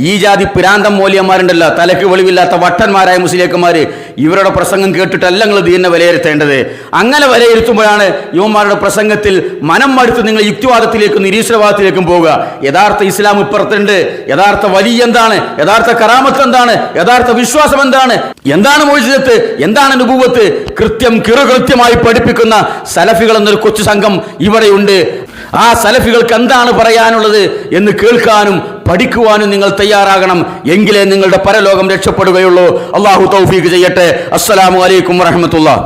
S1: ഈ ജാതി പിരാന്തം മൂല്യന്മാരുണ്ടല്ലോ, തലക്ക് വെളിവില്ലാത്ത വട്ടന്മാരായ മുസ്ലിയാക്കന്മാര്, ഇവരുടെ പ്രസംഗം കേട്ടിട്ടല്ല നിങ്ങൾ ദീനിനെ വിലയിരുത്തേണ്ടത്. അങ്ങനെ വിലയിരുത്തുമ്പോഴാണ് യുവന്മാരുടെ പ്രസംഗത്തിൽ മനം മടുത്ത് നിങ്ങൾ യുക്തിവാദത്തിലേക്കും നിരീശ്വരവാദത്തിലേക്കും പോവുക. യഥാർത്ഥ ഇസ്ലാം ഇപ്പുറത്തുണ്ട്. യഥാർത്ഥ വലിയ എന്താണ്? യഥാർത്ഥ കറാമത്ത് എന്താണ്? യഥാർത്ഥ വിശ്വാസം എന്താണ്? എന്താണ് മുഅ്ജിസത്ത്? എന്താണ് നുബുവത്ത്? കൃത്യമായി പഠിപ്പിക്കുന്ന സലഫികൾ എന്നൊരു കൊച്ചു സംഘം ഇവിടെയുണ്ട്. ആ സലഫികൾക്ക് എന്താണ് പറയാനുള്ളത് എന്ന് കേൾക്കാനും പഠിക്കുവാനും നിങ്ങൾ തയ്യാറാകണം. എങ്കിലേ നിങ്ങളുടെ പരലോകം രക്ഷപ്പെടുകയുള്ളൂ. അല്ലാഹു തൗഫീഖ് ചെയ്യട്ടെ. അസ്സലാമു അലൈക്കും വറഹ്മത്തുള്ളാഹി.